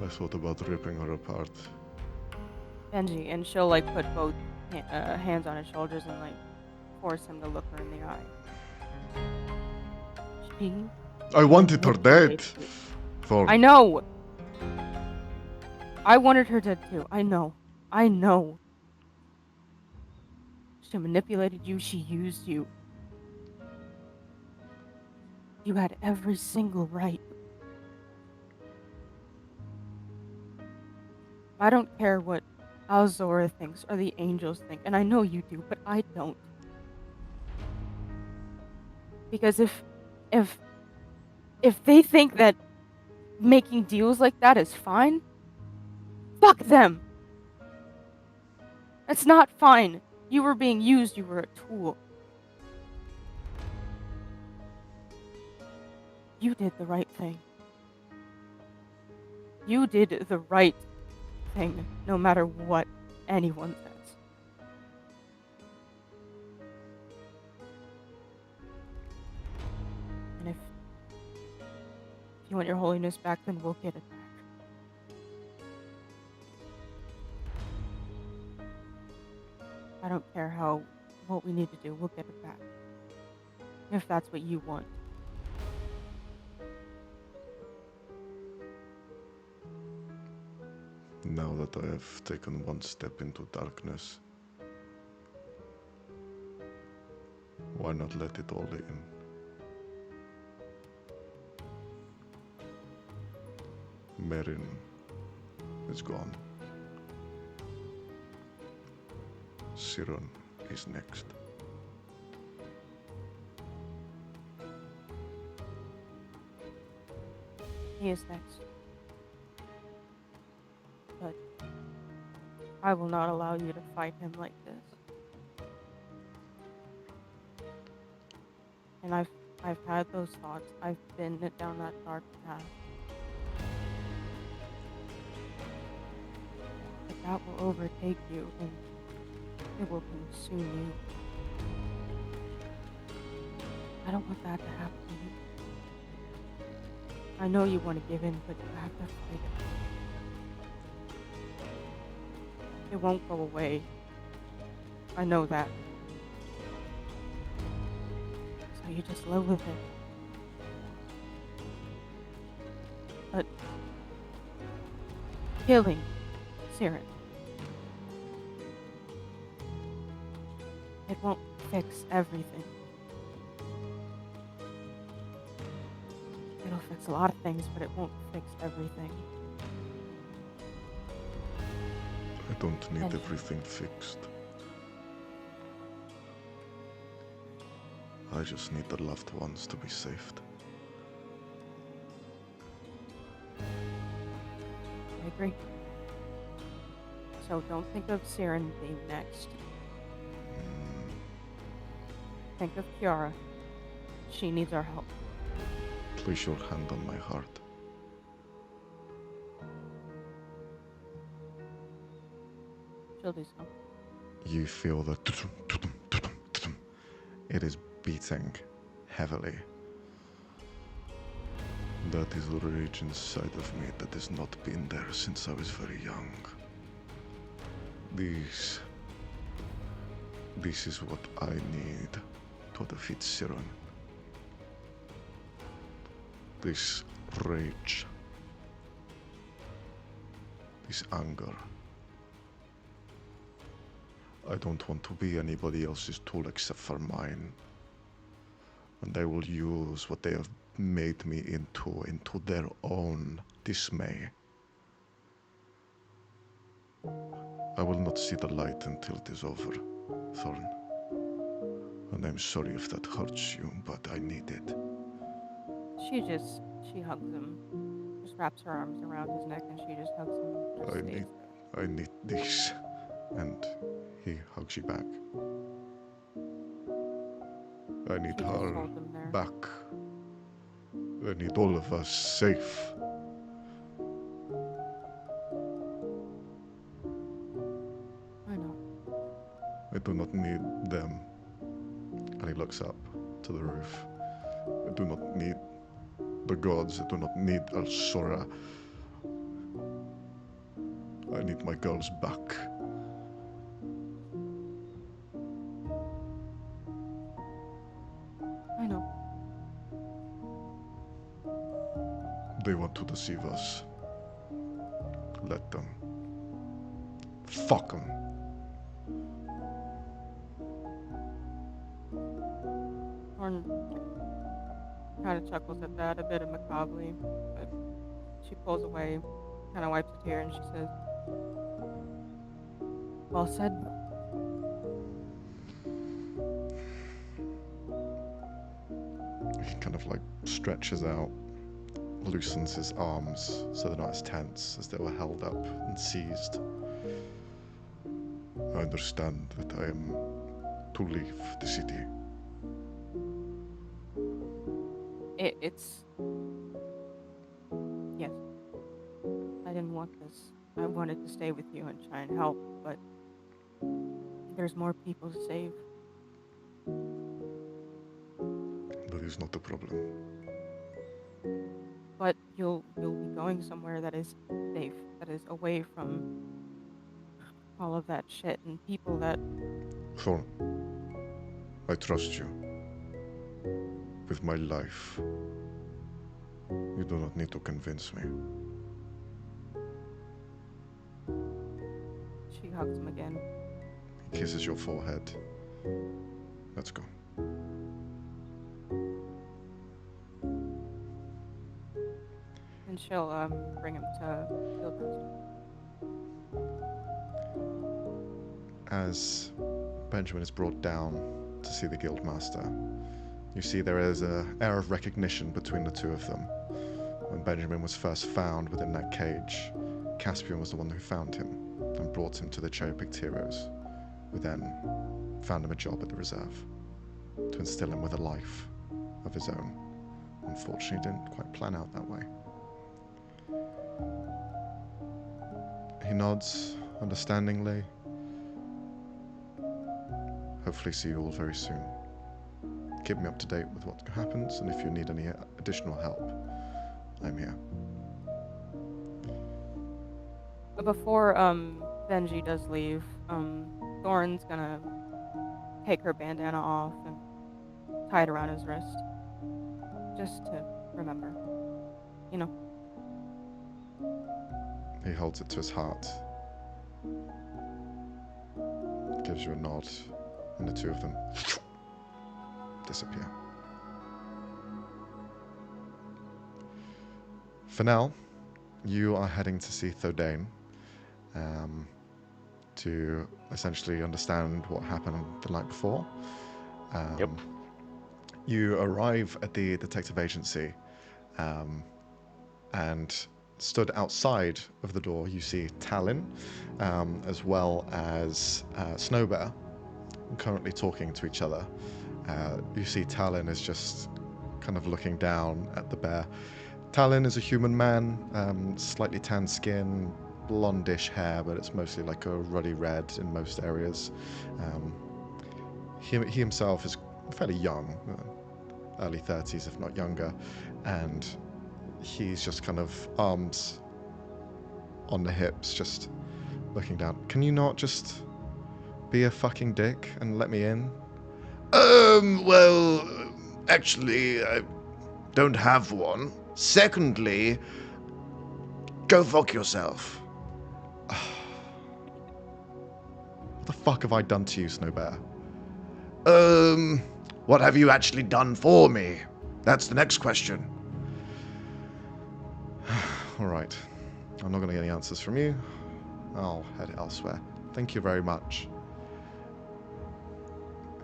I thought about ripping her apart. Benji, and she'll like put both hands on his shoulders and like force him to look her in the eye. She I wanted her dead. Thorn. I know. I wanted her dead too. I know. I know. She manipulated you. She used you. You had every single right. I don't care what Alzora thinks or the angels think, and I know you do, but I don't. Because if they think that making deals like that is fine, fuck them. It's not fine. You were being used, you were a tool. You did the right thing. You did the right thing, no matter what anyone says. And if you want your holiness back, then we'll get it back. I don't care what we need to do, we'll get it back. If that's what you want. Now that I have taken one step into darkness, why not let it all in? Merrin is gone. Siron is next. He is next. But I will not allow you to fight him like this. And I've had those thoughts. I've been down that dark path. But that will overtake you and it will consume you. I don't want that to happen to you. I know you want to give in, but you have to fight it. It won't go away. I know that. So you just live with it. But killing Siren, it won't fix everything. It'll fix a lot of things, but it won't fix everything. I don't need Benji. everything fixed. I just need the loved ones to be saved. I agree. So don't think of Siren being next. Think of Kiara. She needs our help. Place your hand on my heart. She'll do so. You feel the it is beating heavily. That is the rage inside of me that has not been there since I was very young. This is what I need to defeat Siron. This rage, this anger. I don't want to be anybody else's tool except for mine. And I will use what they have made me into their own dismay. I will not see the light until it is over, Thorn. And I'm sorry if that hurts you, but I need it. She hugs him. Just wraps her arms around his neck and she just hugs him. Just stays there. I need this. And he hugs you back. I need She just her holds him there. back. I need all of us safe. I know. I do not need them. And he looks up to the roof. I do not need The gods do not need Al-Sora. I need my girls back. I know. They want to deceive us. Let them. Fuck them. Thorn kind of chuckles at that, a bit of macabre, but she pulls away, kind of wipes a tear, and she says, "Well said." He kind of like stretches out, loosens his arms so they're not as tense as they were held up and seized. I understand that I am to leave the city. It's... Yes. I didn't want this. I wanted to stay with you and try and help, but there's more people to save. That is not the problem. But you'll be going somewhere that is safe, that is away from all of that shit and people that... Thorn, I trust you. With my life. You do not need to convince me. She hugs him again. He kisses your forehead. Let's go. And she'll bring him to Fieldmaster. As Benjamin is brought down to see the Guildmaster, you see there is an air of recognition between the two of them. When Benjamin was first found within that cage, Caspian was the one who found him and brought him to the cherry-picked heroes, who then found him a job at the reserve to instill him with a life of his own. Unfortunately, didn't quite plan out that way. He nods understandingly. Hopefully see you all very soon. Keep me up to date with what happens, and if you need any additional help, I'm here. Before Benji does leave, Thorn's gonna take her bandana off and tie it around his wrist. Just to remember. You know. He holds it to his heart. Gives you a nod, and the two of them disappear. Finnel, you are heading to see Thorn to essentially understand what happened the night before. Yep. You arrive at the detective agency, and stood outside of the door, you see Talon, as well as Snowbear, currently talking to each other. You see Talon is just kind of looking down at the bear. Talon is a human man, slightly tan skin, blondish hair, but it's mostly like a ruddy red in most areas. He himself is fairly young, early 30s if not younger, and he's just kind of arms on the hips, just looking down. Can you not just be a fucking dick and let me in? Well, actually, I don't have one. Secondly, go fuck yourself. What the fuck have I done to you, Snowbear? What have you actually done for me? That's the next question. All right. I'm not going to get any answers from you. I'll head elsewhere. Thank you very much.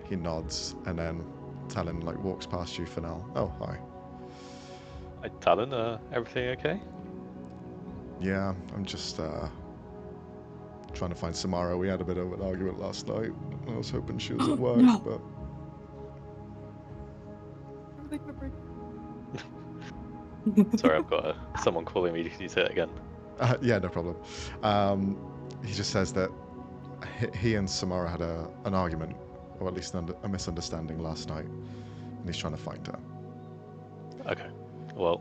He nods, and then Talon walks past you, Finnel. Oh, hi. Hi, Talon. Everything okay? Yeah, I'm just trying to find Samara. We had a bit of an argument last night. I was hoping she was at work, No. but Sorry, I've got someone calling me. Can you say it again? yeah, no problem. He just says that he and Samara had an argument, or at least a misunderstanding last night, and he's trying to find her. Okay. Well,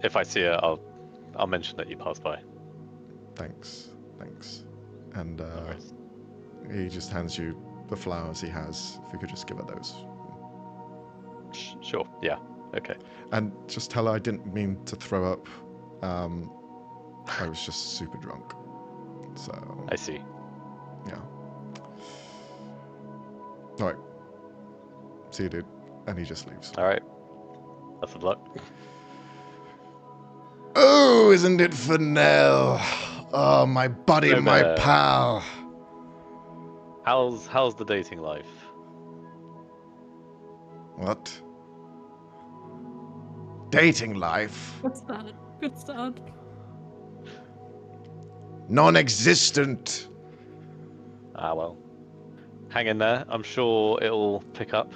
if I see her, I'll mention that you passed by. Thanks. And No worries. he just hands you the flowers he has. If you could just give her those. Sure. Yeah. Okay. And just tell her I didn't mean to throw up. I was just super drunk. So, I see. yeah. Alright. See you, dude. And he just leaves. All right. Best of luck. Oh, isn't it Finnel? Oh, my buddy, Hello my there. pal. How's the dating life? What? Dating life? Good start. Good start. Non-existent. Ah, well. Hang in there. I'm sure it'll pick up.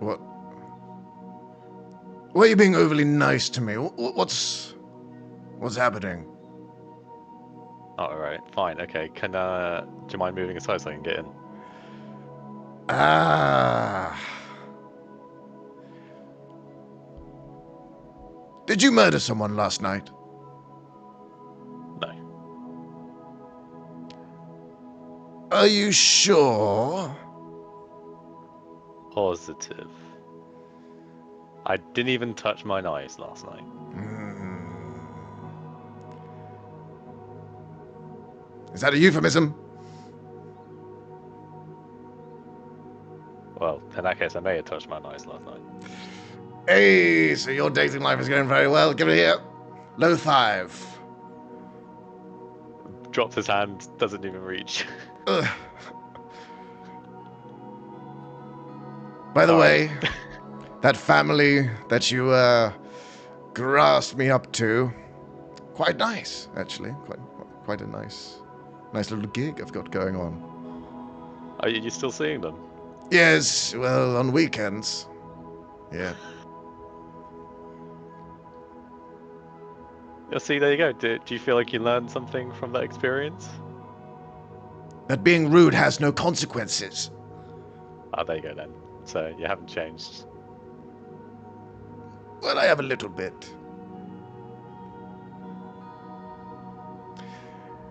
What? Why are you being overly nice to me? What's happening? Oh, all right. Fine. Okay. Do you mind moving aside so I can get in? Ah. Did you murder someone last night? No. Are you sure? Positive. I didn't even touch my knives last night. Is that a euphemism? Well, in that case, I may have touched my knives last night. Hey, so your dating life is going very well. Give it here. Low 5. Drops his hand, doesn't even reach. Ugh. By the way, that family that you grasped me up to, quite nice, actually. Quite a nice little gig I've got going on. Are you still seeing them? Yes, well, on weekends. Yeah. Yeah, see, there you go. Do you feel like you learned something from that experience? That being rude has no consequences. Ah, there you go then. So you haven't changed. Well, I have a little bit.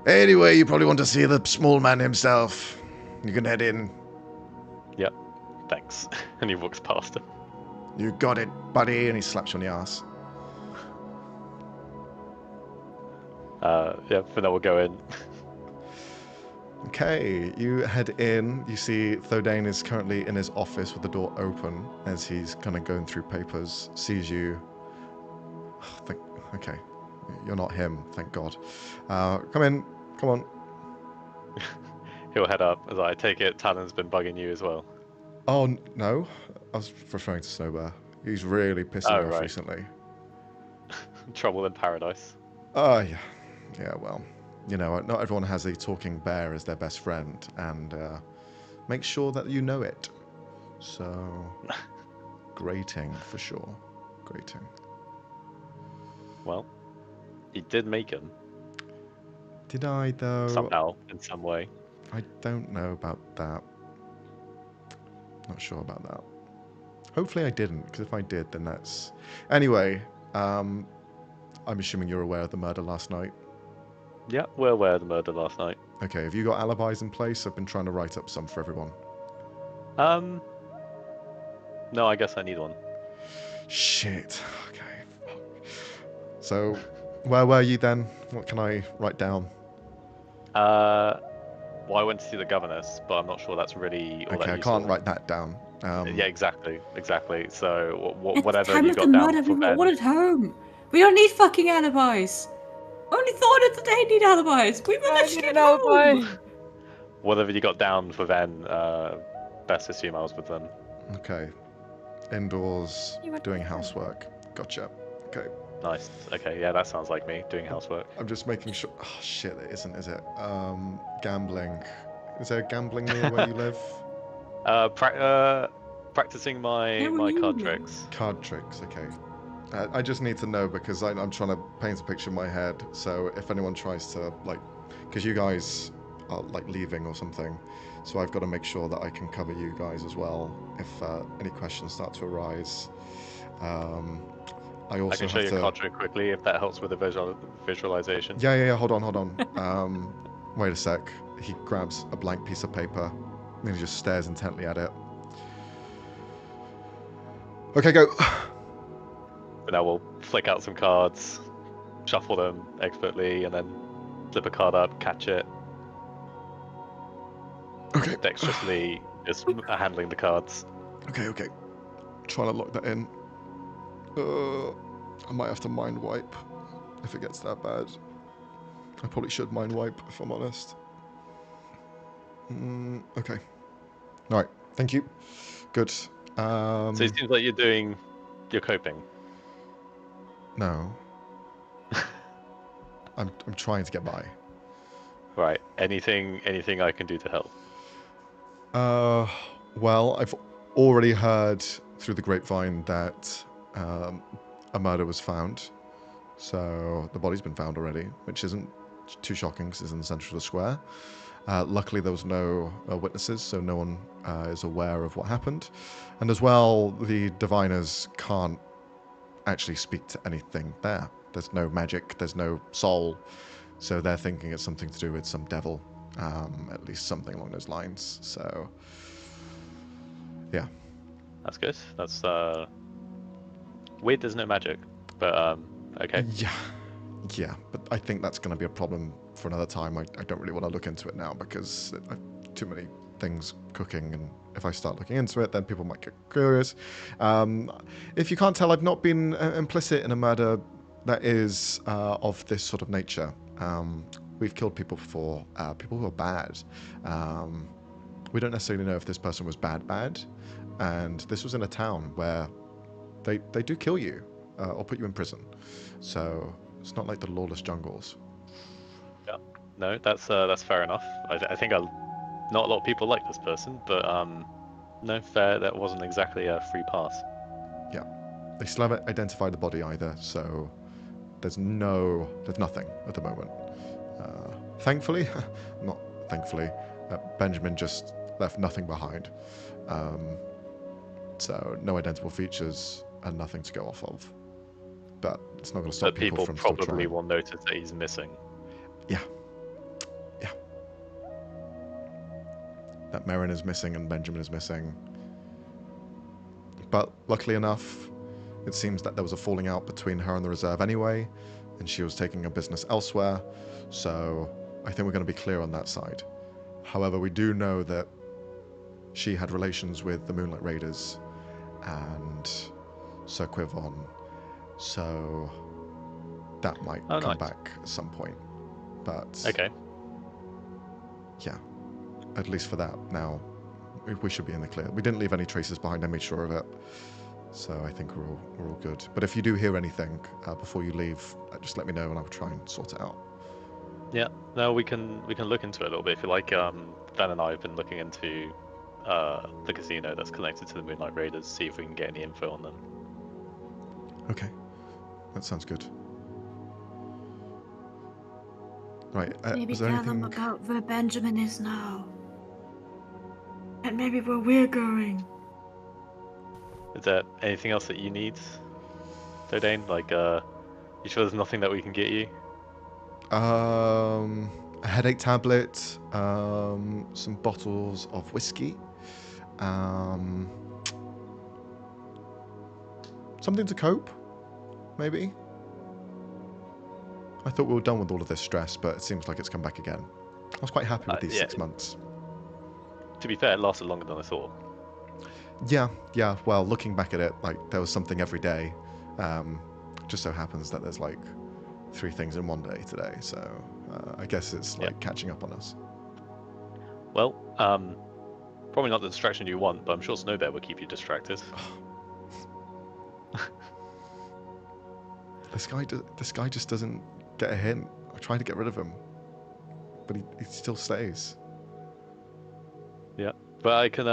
Anyway, you probably want to see the small man himself. You can head in. Yep. Thanks. And he walks past him. You got it, buddy. And he slaps you on the ass. Yeah, Finnel will go in. Okay, you head in. You see Thorn is currently in his office with the door open as he's kind of going through papers, sees you. Okay, you're not him, thank God. Come in, come on. He'll head up. As I take it, Talon's been bugging you as well. Oh, no, I was referring to Snowbear. He's really pissing me off right. recently. Trouble in paradise. Oh, yeah. Yeah, well, you know, not everyone has a talking bear as their best friend, and make sure that you know it. So, grating for sure. Grating. Well, he did make him. Did I, though? Somehow, in some way. I don't know about that. Not sure about that. Hopefully I didn't, because if I did, then that's... Anyway, I'm assuming you're aware of the murder last night. Yeah, we're aware of the murder last night. Okay, have you got alibis in place? I've been trying to write up some for everyone. No, I guess I need one. Shit. Okay. So, where were you then? What can I write down? Well, I went to see the governess, but I'm not sure that's really all Okay, that I useful. can't write that down. Yeah, exactly. So, It's whatever the time you of got the down murder. for We were Ben. all at home. We don't need fucking alibis. Only Thorn and today need alibis. We were literally at home. Whatever you got down for Ben, best assume I was with them. Okay. Indoors, You were doing there. housework. Gotcha. Okay. Nice. Okay, yeah, that sounds like me, doing housework. I'm just making sure... Oh, shit, it isn't, is it? Gambling. Is there gambling near where you live? Practicing my Yeah, what do you card mean? tricks. Card tricks, okay. I just need to know because I'm trying to paint a picture in my head. So if anyone tries to, like... Because you guys are, like, leaving or something. So I've got to make sure that I can cover you guys as well if any questions start to arise. I I also can show have you a to. card trick quickly if that helps with the visualization. Yeah. Hold on. Wait a sec. He grabs a blank piece of paper and he just stares intently at it. Okay, go. So now we'll flick out some cards, shuffle them expertly, and then flip a card up, catch it, Okay. dexterously just handling the cards. Okay. Trying to lock that in. I might have to mind wipe if it gets that bad. I probably should mind wipe if I'm honest. Okay. All right. Thank you. Good. So it seems like you're coping. No. I'm trying to get by. Right. Anything I can do to help? Well, I've already heard through the grapevine that a murder was found. So the body's been found already, which isn't too shocking because it's in the centre of the square. Luckily, there was no witnesses, so no one is aware of what happened. And as well, the diviners can't actually speak to anything there. There's no magic, there's no soul, so they're thinking it's something to do with some devil, at least something along those lines. So, yeah. That's good. That's weird. There's no magic, but okay. Yeah, but I think that's going to be a problem for another time. I don't really want to look into it now because too many things cooking, and if I start looking into it, then people might get curious. If you can't tell, I've not been implicit in a murder that is of this sort of nature. We've killed people before, people who are bad. We don't necessarily know if this person was bad, and this was in a town where they do kill you or put you in prison. So it's not like the lawless jungles. Yeah. No, that's fair enough. I think not a lot of people like this person, but no, fair. That wasn't exactly a free pass. Yeah, they still haven't identified the body either, so there's nothing at the moment. Thankfully, not thankfully, Benjamin just left nothing behind. So no identifiable features and nothing to go off of. But it's not going to stop But people from still probably trying. will notice that he's missing. Yeah. That Merrin is missing and Benjamin is missing. But luckily enough, it seems that there was a falling out between her and the reserve anyway, and she was taking her business elsewhere. So I think we're going to be clear on that side. However, we do know that she had relations with the Moonlight Raiders and Sir Quivon. So that might come back at some point. But okay. Yeah, at least for that now, we should be in the clear. We didn't leave any traces behind. I made sure of it, so I think we're all good. But if you do hear anything before you leave, just let me know and I'll try and sort it out. Yeah, no, we can look into it a little bit if you like. Van and I have been looking into the casino that's connected to the Moonlight Raiders, see if we can get any info on them. Okay, that sounds good. Right, Maybe is there tell anything... them about where Benjamin is now. And maybe where we're going. Is there anything else that you need, Dodane? Like, you sure there's nothing that we can get you? A headache tablet, some bottles of whiskey, something to cope, maybe? I thought we were done with all of this stress, but it seems like it's come back again. I was quite happy with these 6 months. To be fair, it lasted longer than I thought. Yeah. Well, looking back at it, like, there was something every day. Just so happens that there's, like, 3 things in one day today, so I guess it's, like, catching up on us. Well, probably not the distraction you want, but I'm sure Snow Bear will keep you distracted. This guy just doesn't get a hint. I try to get rid of him, but he still stays. Yeah, but I can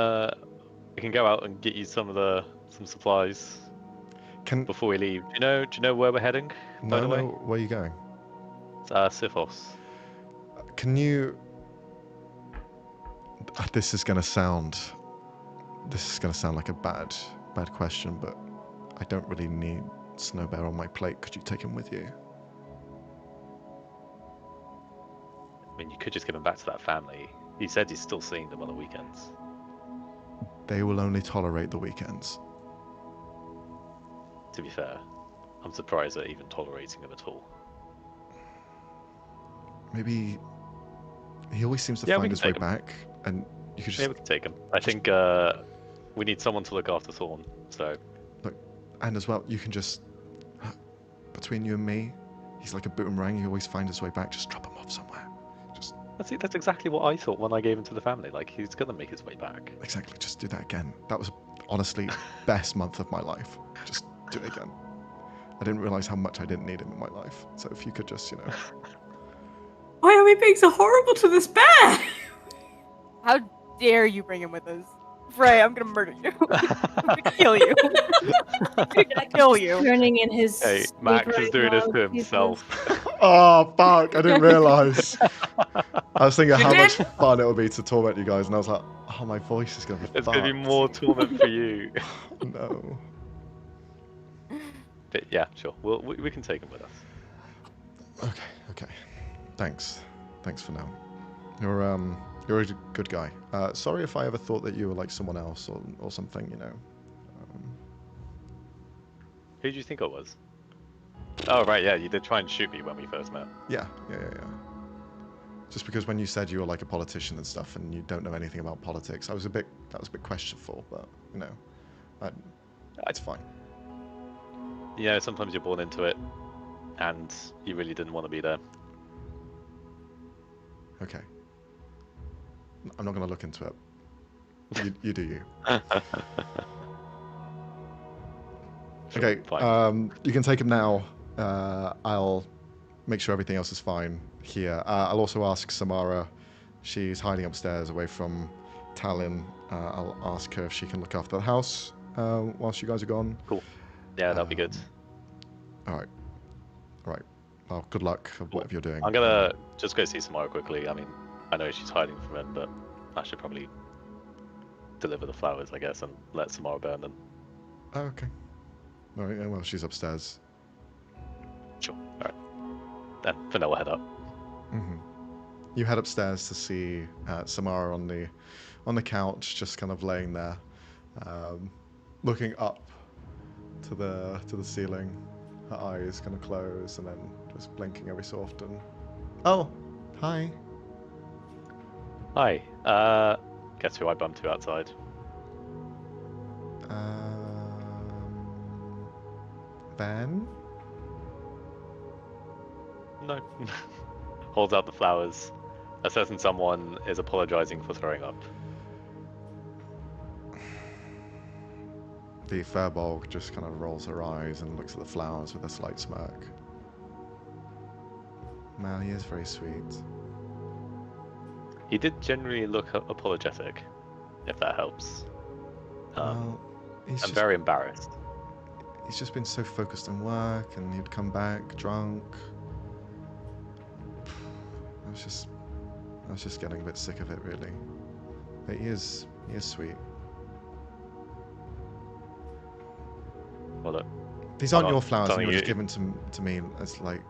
go out and get you some supplies before we leave. Do you know where we're heading? By the way? Where are you going? It's Sifos. Can you... This is gonna sound like a bad question, but I don't really need Snow Bear on my plate. Could you take him with you? I mean, you could just give him back to that family. He said he's still seeing them on the weekends. They will only tolerate the weekends. To be fair, I'm surprised they're even tolerating him at all. Maybe he always seems to Yeah, we find can his way take him. back, and you could Yeah, just we can take him. I think we need someone to look after Thorn. So look, and as well, you can just between you and me, he's like a boomerang. He always finds his way back. Just drop him off somewhere. Just that's exactly what I thought when I gave him to the family. Like he's gonna make his way back. exactly. Just do that again. That was honestly best month of my life. Just do it again. I didn't realize how much I didn't need him in my life. So if you could just, Why are we being so horrible to this bear? How dare you bring him with us? Frey, I'm gonna murder you. I'm gonna kill you. I'm gonna kill you. Turning in his Hey, sleep Max is right doing this now, to he's himself. oh fuck! I didn't realize. I was thinking You how did? much fun it would be to torment you guys, and I was like, oh, my voice is gonna be. It's gonna be fucked. more torment for you. No. But yeah, sure. We can take him with us. Okay. Thanks for now. You're a good guy. Sorry if I ever thought that you were like someone else or something, Who do you think I was? Oh right, yeah, you did try and shoot me when we first met. Yeah. Just because when you said you were like a politician and stuff, and you don't know anything about politics, that was a bit questionable, but it's fine. You know, sometimes you're born into it, and you really didn't want to be there. Okay. I'm not going to look into it. You do you. Sure, Okay. fine. You can take him now. I'll make sure everything else is fine here. I'll also ask Samara. She's hiding upstairs away from Talon. I'll ask her if she can look after the house whilst you guys are gone. Cool. Yeah, that'll be good. All right. Well, good luck with whatever you're doing. I'm gonna just go see Samara quickly. I mean, I know she's hiding from him, but I should probably deliver the flowers, I guess, and let Samara burn them. Oh, okay. All right. Well, she's upstairs. Sure. All right. Then Finnel will head up. Mm-hmm. You head upstairs to see Samara on the couch, just kind of laying there, looking up to the ceiling. Her eyes kind of close and then just blinking every so often. Oh, hi. Hi. Guess who I bumped to outside? Ben? No. Holds out the flowers. A certain someone is apologizing for throwing up. The Firbolg just kind of rolls her eyes and looks at the flowers with a slight smirk. Well, he is very sweet. He did generally look apologetic, if that helps. Well, I'm just, very embarrassed. he's just been so focused on work, and he'd come back drunk. I was just getting a bit sick of it, really. But he is sweet. Well, look, These aren't I'm your not flowers. telling You were just you- given to me as like,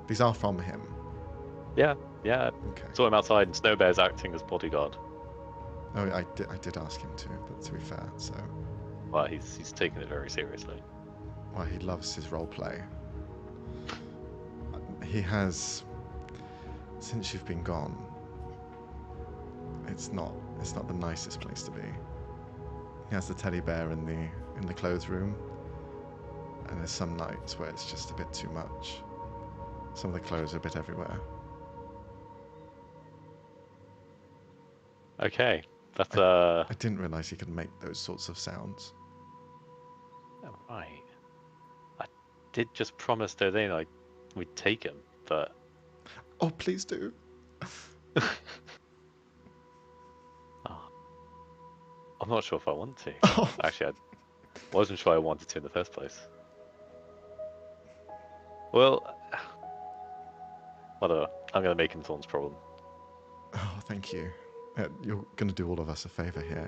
these are from him. yeah, Okay. saw him outside, and Snow Bear's acting as bodyguard. Oh, I did ask him to, but to be fair, so Well, he's taking it very seriously. well, he loves his role play. He has, since you've been gone. It's not the nicest place to be. He has the teddy bear in the clothes room, and there's some nights where it's just a bit too much. Some of the clothes are a bit everywhere. Okay, that's I didn't realize he could make those sorts of sounds. right. I did just promise Dodane like we'd take him, but Oh, please do. I'm not sure if I want to. Oh. Actually, I wasn't sure I wanted to in the first place. Well, whatever. I'm gonna make him Thorn's problem. Oh, thank you. You're going to do all of us a favor here.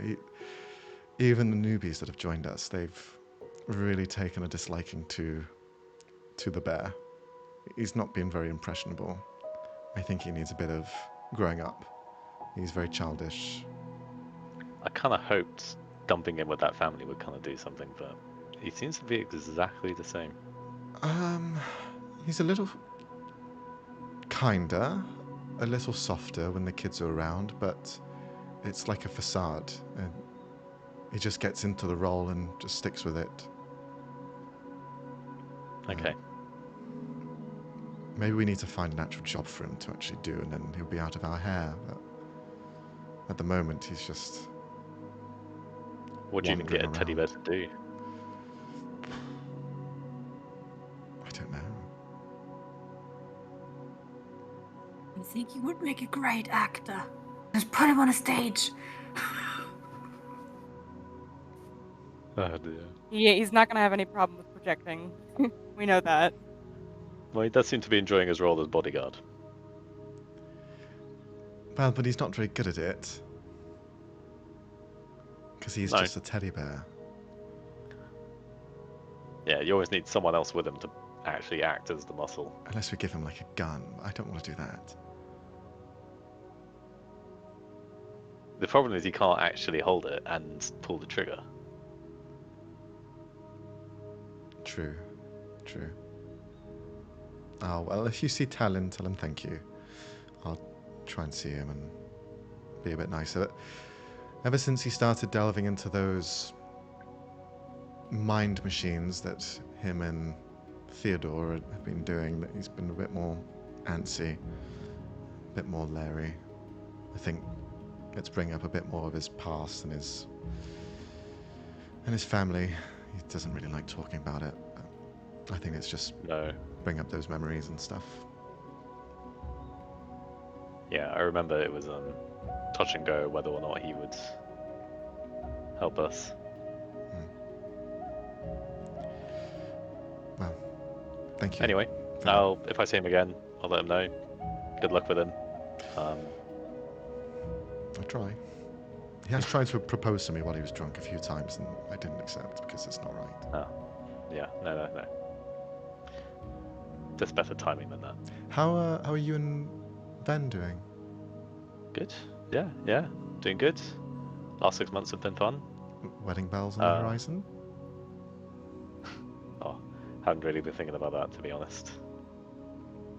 Even the newbies that have joined us, they've really taken a disliking to the bear. He's not been very impressionable. I think he needs a bit of growing up. He's very childish. I kind of hoped dumping him with that family would kind of do something, but he seems to be exactly the same. He's a little kinder, a little softer when the kids are around, but it's like a facade. And he just gets into the role and just sticks with it. Okay. Maybe we need to find an actual job for him to actually do, and then he'll be out of our hair. But at the moment, he's just. What do you even get a teddy bear around. to do? I don't know. I think he would make a great actor. Just put him on a stage. Oh dear. Yeah, he's not gonna have any problem with projecting. We know that. Well, he does seem to be enjoying his role as bodyguard. Well, but he's not very good at it. Because he's No. just a teddy bear. Yeah, you always need someone else with him to actually act as the muscle. Unless we give him like a gun. I don't want to do that. The problem is he can't actually hold it and pull the trigger. True. True. Oh, well, if you see Talon, tell him thank you. I'll try and see him and be a bit nicer. But ever since he started delving into those mind machines that him and Theodore have been doing, that he's been a bit more antsy, a bit more leery. I think it's bringing up a bit more of his past and his family. He doesn't really like talking about it. But I think it's just No. bring up those memories and stuff. Yeah, I remember it was touch and go whether or not he would help us. Well, thank you. Anyway, for if I see him again, I'll let him know. Good luck with him. I'll try. He has tried to propose to me while he was drunk a few times, and I didn't accept because it's not right. Yeah, no. Just better timing than that. How are you and Ben doing? Good. Yeah. Doing good. Last 6 months have been fun. Wedding bells on the horizon? Oh, haven't really been thinking about that, to be honest.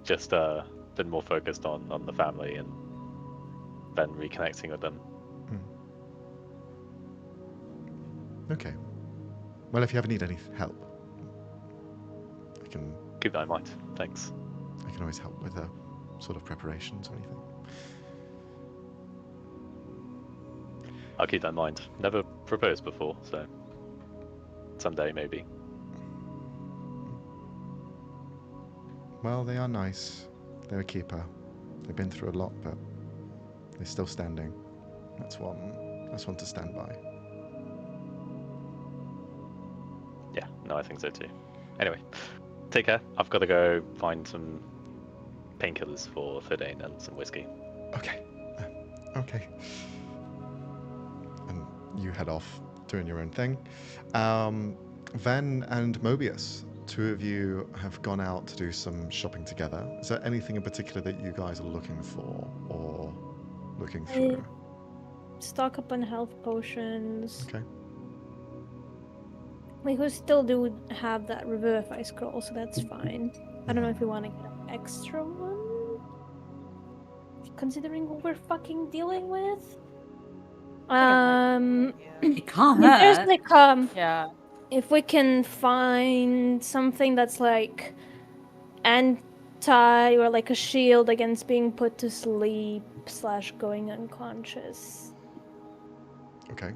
Just been more focused on the family and then reconnecting with them. Okay. Well, if you ever need any help, I can Keep that in mind. Thanks. always help with sort of preparations or anything. I'll keep that in mind. Never proposed before, so someday maybe. Well, they are nice. They're a keeper. They've been through a lot, but they're still standing. That's one to stand by. Yeah, no, I think so too. Anyway, take care. I've got to go find some painkillers for Fidane and some whiskey. Okay. Okay. And you head off doing your own thing. Ven and Möbius, two of you have gone out to do some shopping together. Is there anything in particular that you guys are looking for or looking through? Stock up on health potions. Okay. We could still do have that revivify scroll, so that's fine. I don't know if we want to get an extra one, considering what we're fucking dealing with. It can't If there's hurt. like Yeah. if we can find something that's like anti or like a shield against being put to sleep / going unconscious Okay.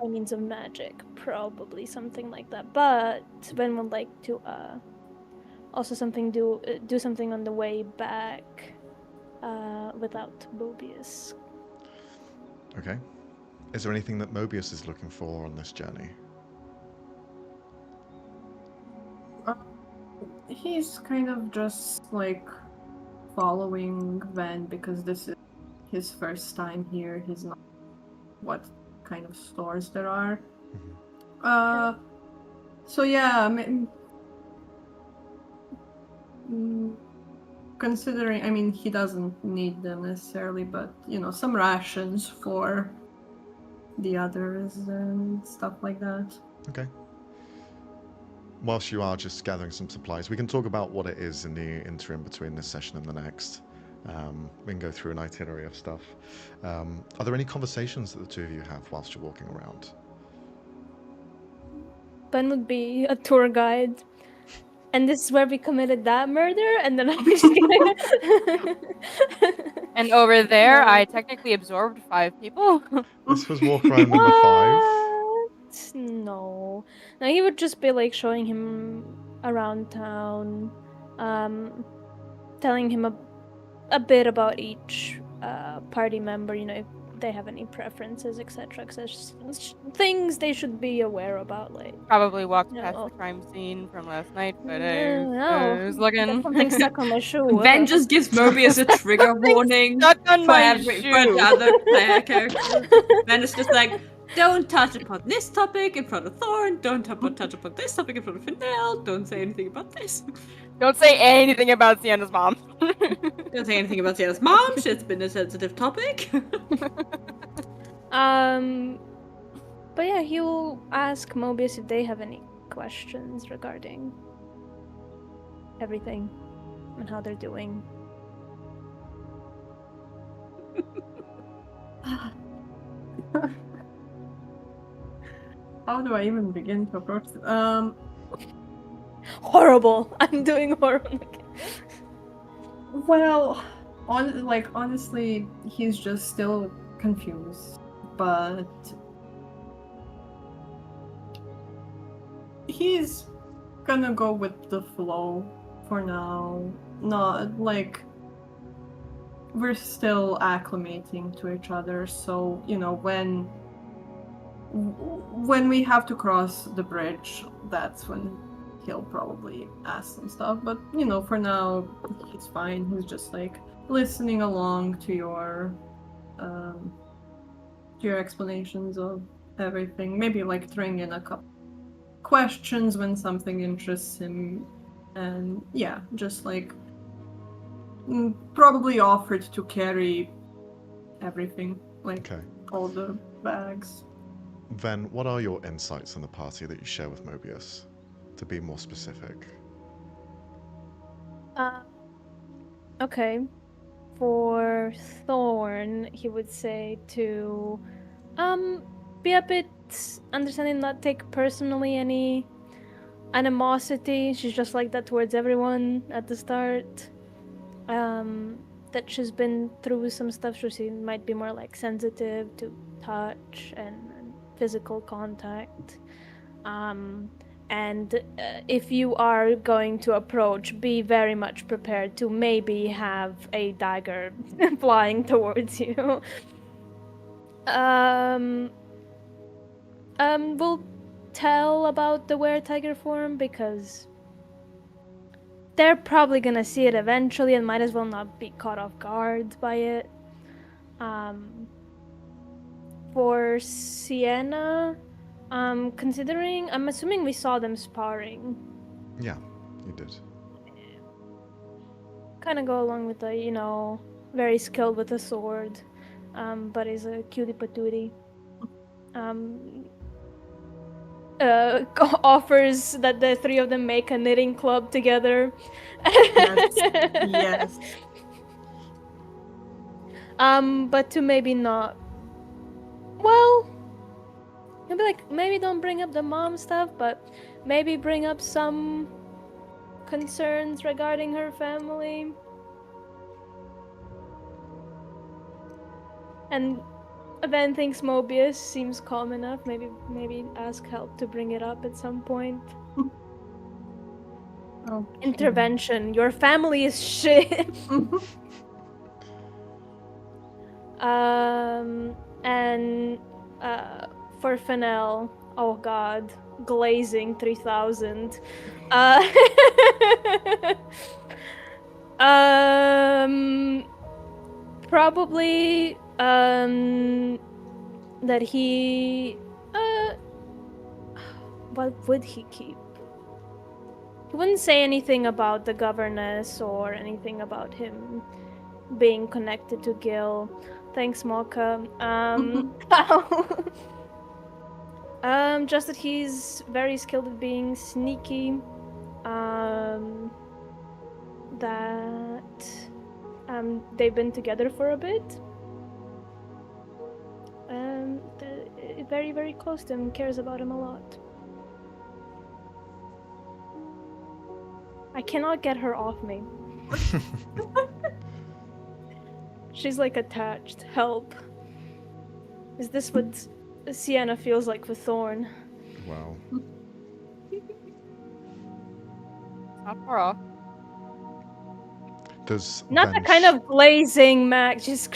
by means of magic, probably something like that. But Ben would like to also do something on the way back without Möbius. Okay. Is there anything that Möbius is looking for on this journey? He's kind of just like following Van because this is his first time here. He's not what kind of stores there are. So yeah, considering, I mean, he doesn't need them necessarily, but some rations for the others and stuff like that. Okay. Whilst you are just gathering some supplies, we can talk about what it is in the interim between this session and the next. We can go through an itinerary of stuff. Are there any conversations that the two of you have whilst you're walking around? Ben would be a tour guide. And this is where we committed that murder, and then I'm just gonna... And over there, I technically absorbed 5 people. This was walk around number 5. What? No. No, he would just be like showing him around town, telling him a bit about each party member, if they have any preferences, etc. Things they should be aware about, like. Probably walked past No. the crime scene from last night, but No, I was looking. got something stuck on my shoe. Ben just gives Möbius a trigger warning stuck on for my every for shoe. the other player character. Ben is just like, don't touch upon this topic in front of Thorn, don't touch upon this topic in front of Finnel, don't say anything about this. Don't say anything about Sienna's mom. Don't say anything about Sienna's mom, it's been a sensitive topic. But yeah, he will ask Möbius if they have any questions regarding everything and how they're doing. How do I even begin to approach this? Horrible. I'm doing horrible. Well, honestly, he's just still confused, but he's gonna go with the flow for now. Not like we're still acclimating to each other, so when we have to cross the bridge, that's when he'll probably ask some stuff. But for now, he's fine. He's just like listening along to your explanations of everything. Maybe like throwing in a couple questions when something interests him, and yeah, just like probably offered to carry everything, like Okay. all the bags. Then, what are your insights on the party that you share with Möbius? To be more specific. Okay. For Thorn, he would say to be a bit understanding, not take personally any animosity. She's just like that towards everyone at the start. That she's been through some stuff, so she might be more like sensitive to touch and physical contact. And if you are going to approach, be very much prepared to maybe have a dagger flying towards you. We'll tell about the were-tiger form because they're probably gonna see it eventually and might as well not be caught off guard by it. For Sienna, considering, I'm assuming we saw them sparring. Yeah, you did. Kind of go along with the, very skilled with a sword, but is a cutie patootie. Offers that the three of them make a knitting club together. Yes. But to maybe not. Well, you'll be like, maybe don't bring up the mom stuff, but maybe bring up some concerns regarding her family. And Ben thinks Möbius seems calm enough. Maybe ask help to bring it up at some point. Okay. Intervention. Your family is shit. And for Finnel, oh god, glazing 3000. Probably that he what would he keep? He wouldn't say anything about the governess or anything about him being connected to Gil. Thanks, Mocha. Just that he's very skilled at being sneaky. That they've been together for a bit. Very, very close to him, cares about him a lot. I cannot get her off me. She's like attached. Help. Is this what Sienna feels like with Thorn? Wow. Not far off. Does Not the Ven kind of blazing Mac, just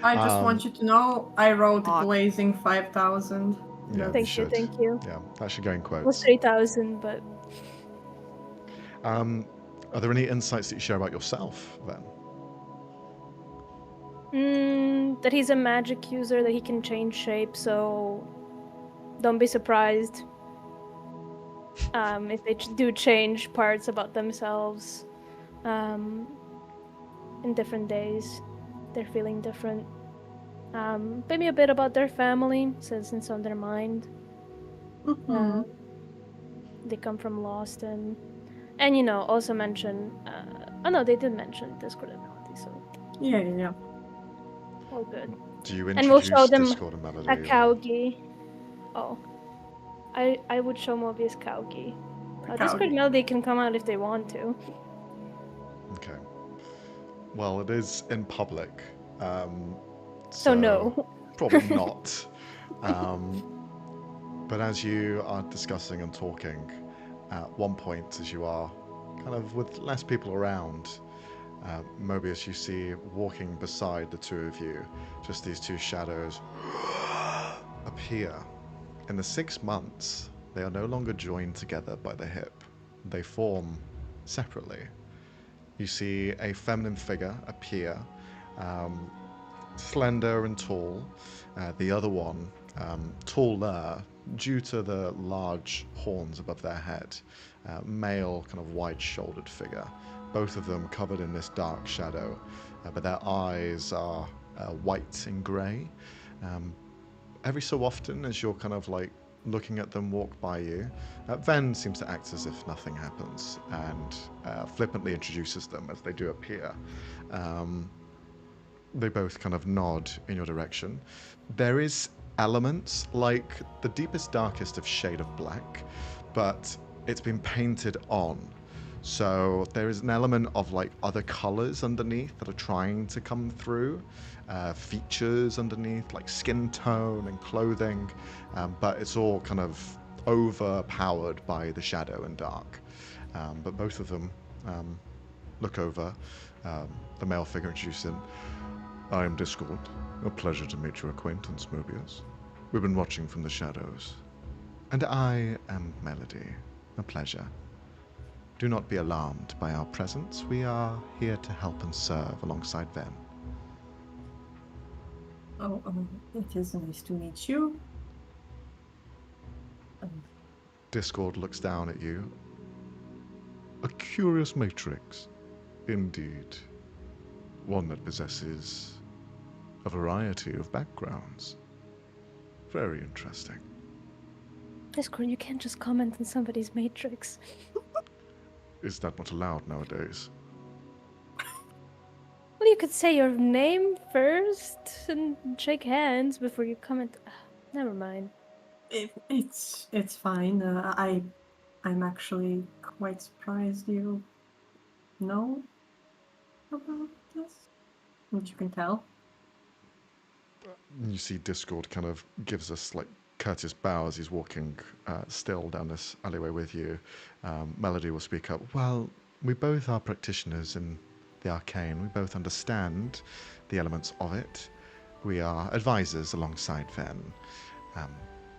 I just want you to know I wrote Hot. blazing 5,000. Yeah, Thank you, should. thank you. Yeah, that should go in It was quotes. 3,000, but Are there any insights that you share about yourself then? that he's a magic user, that he can change shape, so don't be surprised if they do change parts about themselves in different days. They're feeling different. Maybe a bit about their family, since it's on their mind. They come from Lost, and you know, also mention. Oh no, they did mention Discord ability, so Yeah. all good. Do you And we'll introduce show them Discord and Melody? A or- Kaugi. Oh, I would show Mobius Kaugi. Discord Kaugi. Melody can come out if they want to. Okay. Well, it is in public. So no. Probably not. But as you are discussing and talking, at one point, as you are kind of with less people around, Mobius, you see walking beside the two of you, just these two shadows appear. In the 6 months, they are no longer joined together by the hip. They form separately. You see a feminine figure appear, slender and tall. The other one, taller, due to the large horns above their head. Male, kind of wide-shouldered figure. Both of them covered in this dark shadow, but their eyes are white and grey. Every so often, as you're kind of like looking at them walk by you, Ven seems to act as if nothing happens and flippantly introduces them as they do appear. They both kind of nod in your direction. There is elements like the deepest, darkest of shade of black, but it's been painted on. So there is an element of like other colors underneath that are trying to come through, features underneath like skin tone and clothing, but it's all kind of overpowered by the shadow and dark. But both of them look over, the male figure introducing, I am Discord. A pleasure to meet your acquaintance, Möbius. We've been watching from the shadows. And I am Melody. A pleasure. Do not be alarmed by our presence. We are here to help and serve alongside Ven. Oh, it is nice to meet you. Discord looks down at you. A curious matrix, indeed. One that possesses a variety of backgrounds. Very interesting. Discord, you can't just comment on somebody's matrix. Is that not allowed nowadays? Well, you could say your name first and shake hands before you comment. Never mind. It's fine. I'm actually quite surprised you know about this, which you can tell. You see Discord kind of gives us like courteous bow as he's walking still down this alleyway with you. Melody will speak up. Well, we both are practitioners in the arcane. We both understand the elements of it. We are advisors alongside Ven.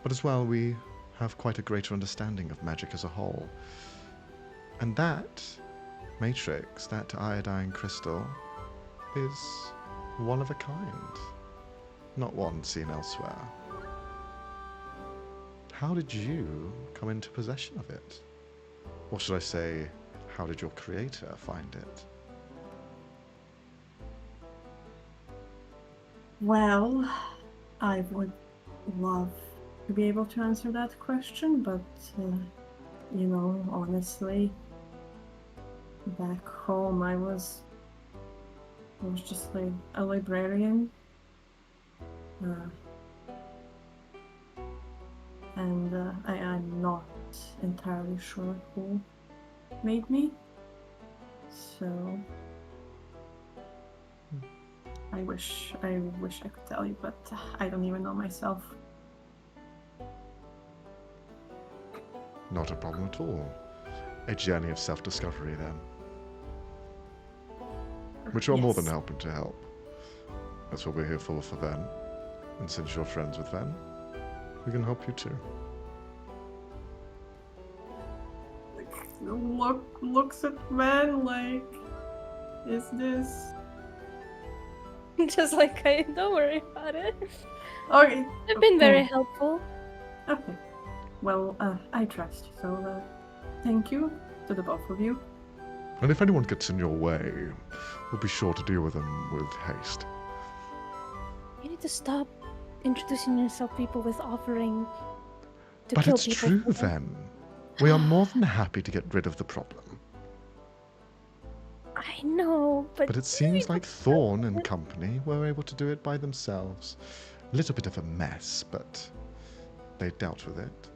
But as well, we have quite a greater understanding of magic as a whole. And that matrix, that iodine crystal, is one of a kind. Not one seen elsewhere. how did you come into possession of it? Or should I say, how did your creator find it? Well, I would love to be able to answer that question, but honestly, back home I was just like a librarian, and I'm not entirely sure who made me. So I wish I could tell you, but I don't even know myself. Not a problem at all. A journey of self-discovery, then. Which you're more than Yes. helping to help. That's what we're here for Ven. And since you're friends with Ven, we can help you too. Looks at man like, is this Just like don't worry about it. okay? They've been very helpful. Okay. Well, I trust. So, thank you to the both of you. And if anyone gets in your way, we'll be sure to deal with them with haste. You need to stop introducing yourself people with offering to But kill it's people. true, Ven. We are more than happy to get rid of the problem. I know, But it seems like Thorn and company were able to do it by themselves. A little bit of a mess, but they dealt with it.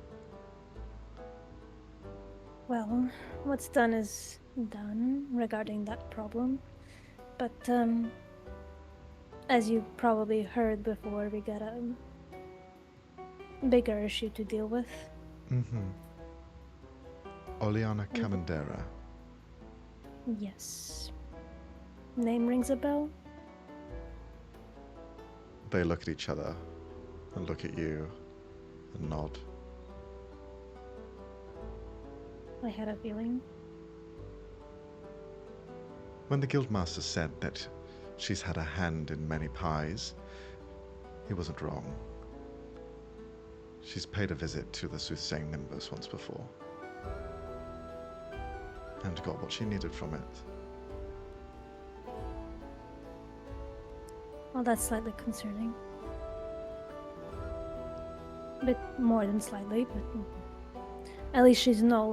Well, what's done is done regarding that problem. But as you probably heard before, we got a bigger issue to deal with. Mm-hmm. Oleana Camandera. Yes. Name rings a bell? They look at each other and look at you and nod. I had a feeling. When the Guildmaster said that she's had a hand in many pies, he wasn't wrong. She's paid a visit to the soothsaying Nimbus once before. And got what she needed from it. Well, that's slightly concerning. A bit more than slightly, but at least she's no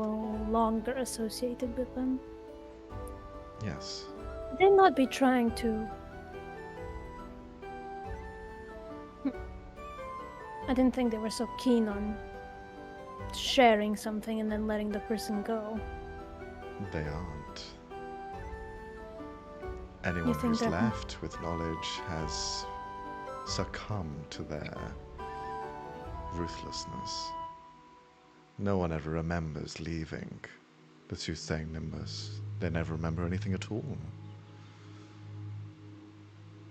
longer associated with them. Yes. Would they not be trying to... I didn't think they were so keen on sharing something and then letting the person go. They aren't. Anyone think who's that- left with knowledge has succumbed to their ruthlessness. No one ever remembers leaving the soothsaying Nimbus. They never remember anything at all.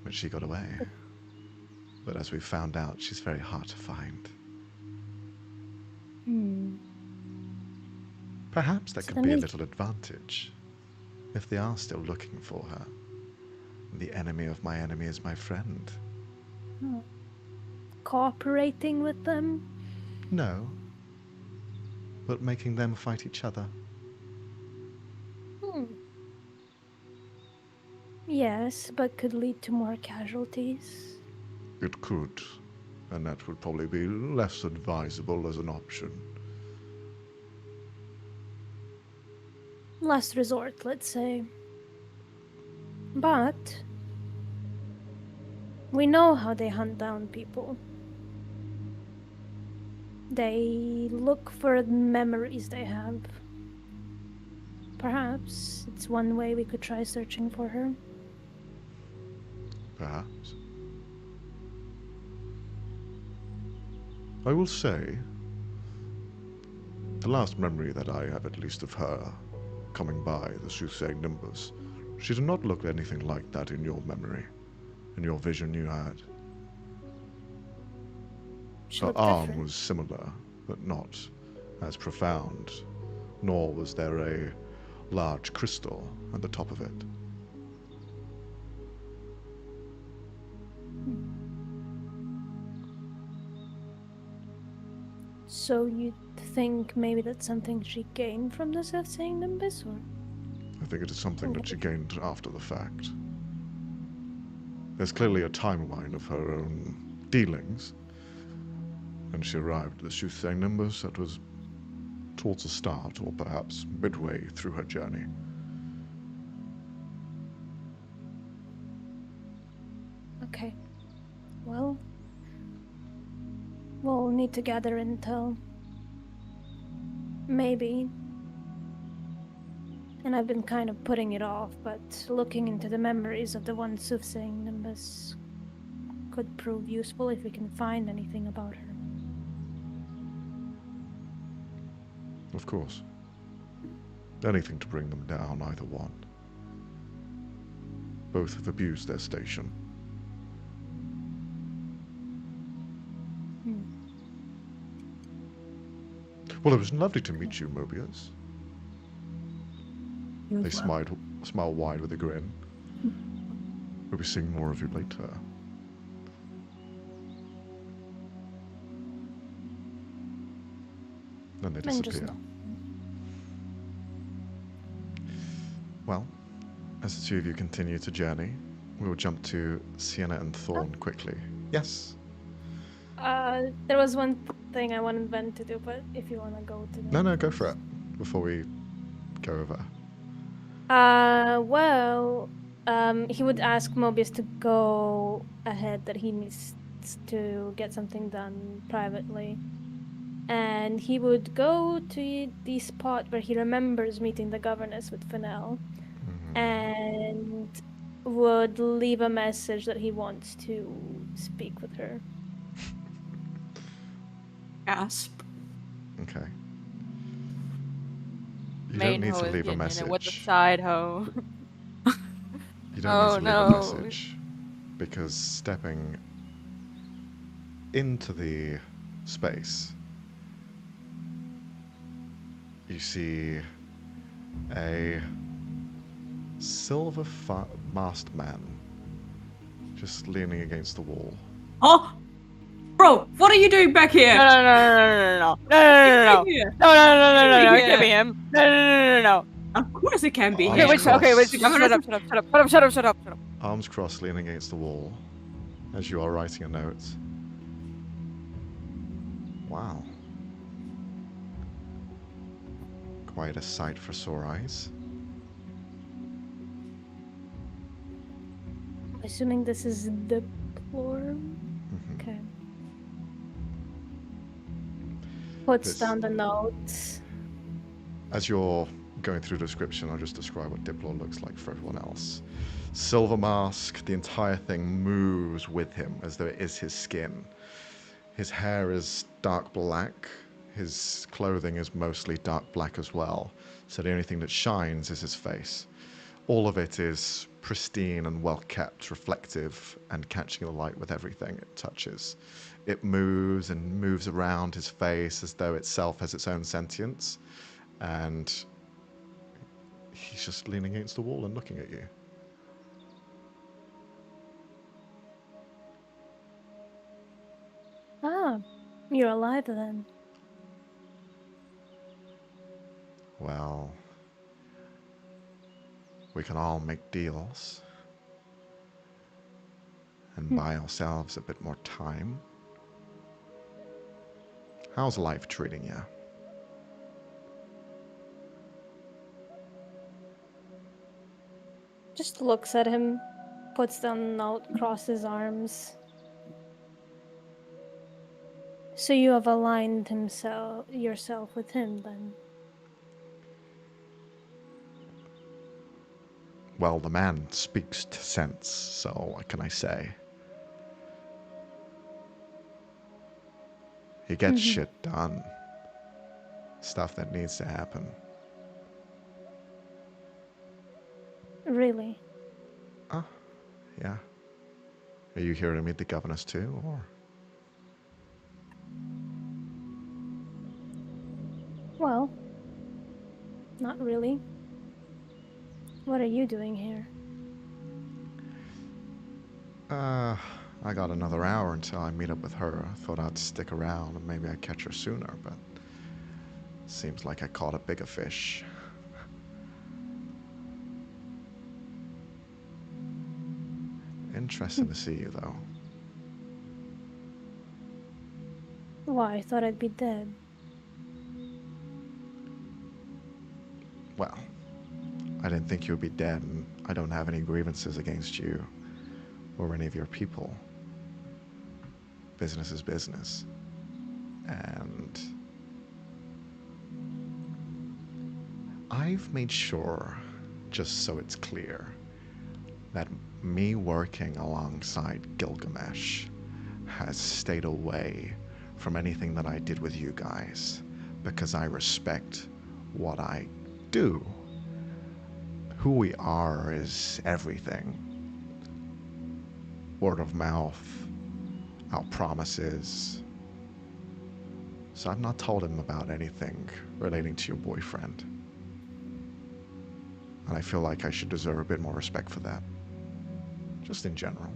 But she got away. But as we found out, she's very hard to find. Perhaps that So could be a then- little advantage if they are still looking for her. The enemy of my enemy is my friend. Cooperating with them? No, but making them fight each other. Yes, but could lead to more casualties. It could, and that would probably be less advisable as an option. Last resort, let's say. But we know how they hunt down people. They look for memories they have. Perhaps it's one way we could try searching for her. Perhaps. I will say, the last memory that I have at least of her coming by the soothsaying Nimbus, she did not look anything like that in your memory, in your vision you had. She Her looked arm different. was similar, but not as profound, nor was there a large crystal at the top of it. So you think maybe that's something she gained from the soothsaying nimbus, or? I think it is something that she gained after the fact. There's clearly a timeline of her own dealings, and she arrived at the soothsaying nimbus that was towards the start, or perhaps midway through her journey. Okay. Well, we'll need to gather intel. Maybe. And I've been kind of putting it off, but looking into the memories of the one soothsaying nimbus could prove useful if we can find anything about her. Of course. Anything to bring them down, either one. Both have abused their station. Well, it was lovely to meet you, Möbius. They smile wide with a grin. We'll be seeing more of you later. Then they disappear. Well, as the two of you continue to journey, we will jump to Sienna and Thorn quickly. Yes? There was one thing I wanted Ben to do, but if you want to go to No, go for it, before we go over. He would ask Möbius to go ahead, that he needs to get something done privately. And he would go to the spot where he remembers meeting the governess with Finnel, and would leave a message that he wants to speak with her. Gasp. Okay. You don't need to leave a message. With the side hoe. You don't need to leave a message, because stepping into the space, you see a silver masked man just leaning against the wall. Oh! Bro, what are you doing back here? No. It can't be him. No. Of course it can be Okay, him. wait, Shut up. Arms crossed, leaning against the wall, as you are writing a note. Wow. Quite a sight for sore eyes. Assuming this is the floor. Okay. Puts down the note. As you're going through the description, I'll just describe what Diplor looks like for everyone else. Silver mask, the entire thing moves with him as though it is his skin. His hair is dark black. His clothing is mostly dark black as well. So the only thing that shines is his face. All of it is pristine and well kept, reflective, and catching the light with everything it touches. It moves and moves around his face as though itself has its own sentience. And he's just leaning against the wall and looking at you. Ah, you're alive then. Well, we can all make deals and buy ourselves a bit more time. How's life treating you? Just looks at him, puts down the note, crosses arms. So you have aligned yourself with him then? Well, the man speaks to sense, so what can I say? He gets shit done. Stuff that needs to happen. Really? Yeah. Are you here to meet the governess too, or? Well, not really. What are you doing here? I'm I got another hour until I meet up with her. I thought I'd stick around and maybe I'd catch her sooner, but seems like I caught a bigger fish. Interesting to see you, though. Why, I thought I'd be dead. Well, I didn't think you would be dead, and I don't have any grievances against you or any of your people. Business is business. And I've made sure, just so it's clear, that me working alongside Gilgamesh has stayed away from anything that I did with you guys, because I respect what I do. Who we are is everything. Word of mouth, our promises. So I've not told him about anything relating to your boyfriend. And I feel like I should deserve a bit more respect for that. Just in general.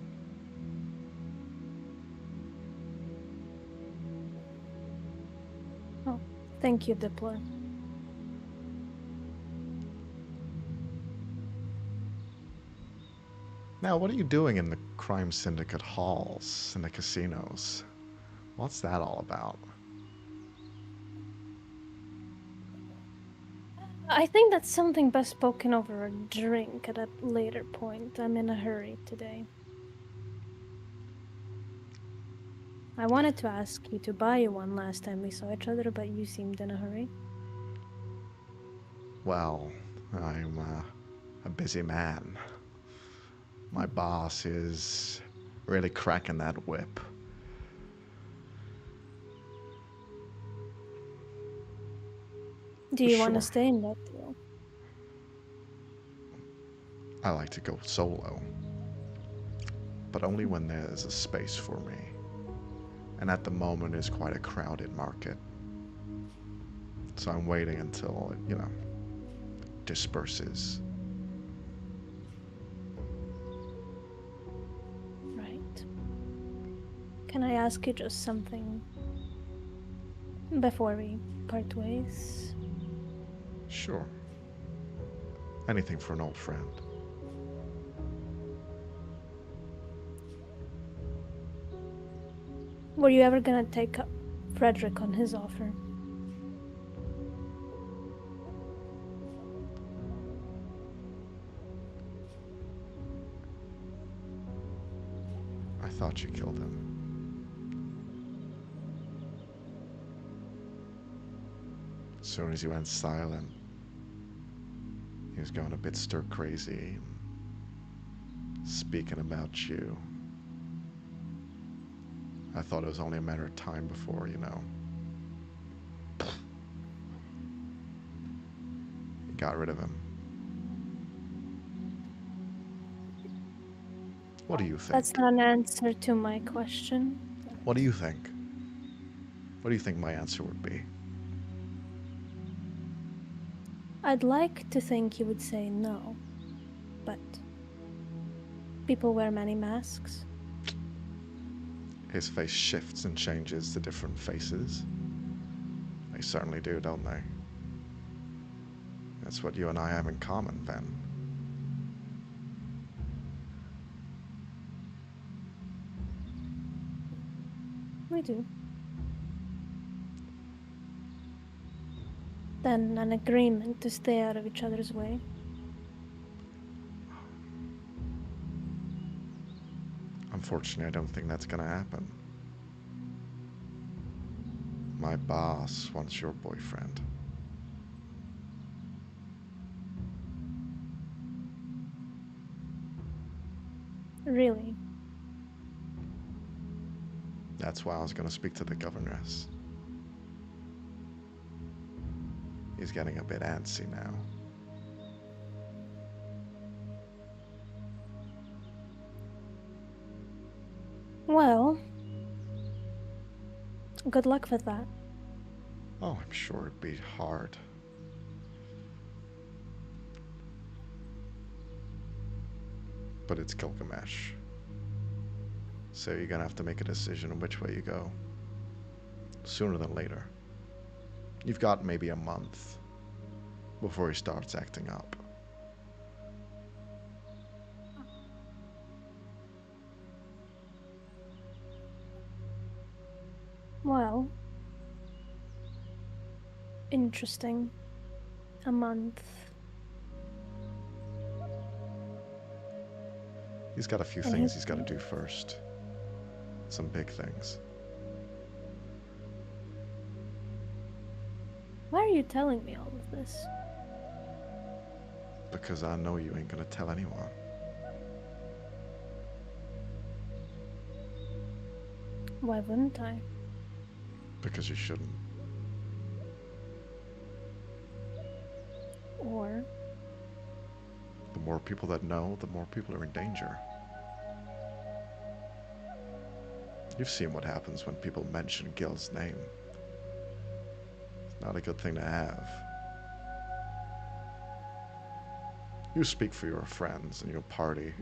Oh, thank you, Dipler. Now, what are you doing in the crime syndicate halls and the casinos? What's that all about? I think that's something best spoken over a drink at a later point. I'm in a hurry today. I wanted to ask you to buy you one last time we saw each other, but you seemed in a hurry. Well, I'm a busy man. My boss is really cracking that whip. Do you want to Sure. stay in that deal? I like to go solo, but only when there's a space for me. And at the moment is quite a crowded market. So I'm waiting until it, disperses. Right. Can I ask you just something before we part ways? Sure. Anything for an old friend. Were you ever gonna take up Frederick on his offer? I thought you killed him. As soon as he went silent, he was going a bit stir crazy, speaking about you. I thought it was only a matter of time before, you got rid of him. What do you think? That's not an answer to my question. What do you think? What do you think my answer would be? I'd like to think you would say no, but people wear many masks. His face shifts and changes to different faces. They certainly do, don't they? That's what you and I have in common, Ven. We do. Then an agreement to stay out of each other's way. Unfortunately, I don't think that's gonna happen. My boss wants your boyfriend. Really? That's why I was gonna speak to the governess. He's getting a bit antsy now. Well, good luck with that. Oh, I'm sure it'd be hard. But it's Gilgamesh. So you're gonna have to make a decision on which way you go. Sooner than later. You've got maybe a month before he starts acting up. Well, interesting. A month. He's got a few And things he- he's got to do first. Some big things. Why are you telling me all of this? Because I know you ain't gonna tell anyone. Why wouldn't I? Because you shouldn't. Or The more people that know, the more people are in danger. You've seen what happens when people mention Gil's name. It's not a good thing to have. You speak for your friends and your party.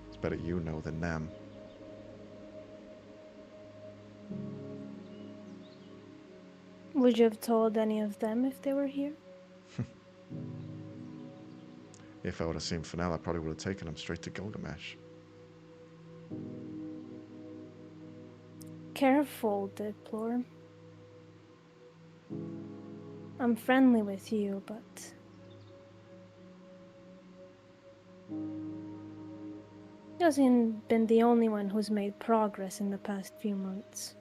It's better you know than them. would you have told any of them if they were here? If I would have seen Finnel, I probably would have taken him straight to Gilgamesh. Careful, Deplore. I'm friendly with you, but he hasn't been the only one who's made progress in the past few months.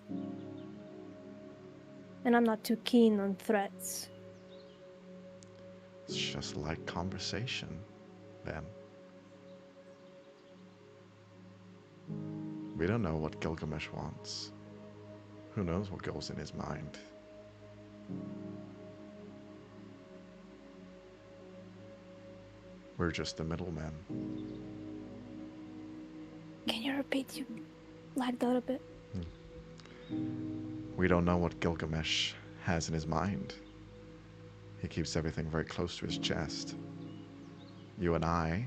And I'm not too keen on threats. It's just like conversation, Ben. We don't know what Gilgamesh wants. Who knows what goes in his mind? We're just the middlemen. Can you repeat? You lagged out a bit. We don't know what Gilgamesh has in his mind. He keeps everything very close to his chest. You and I,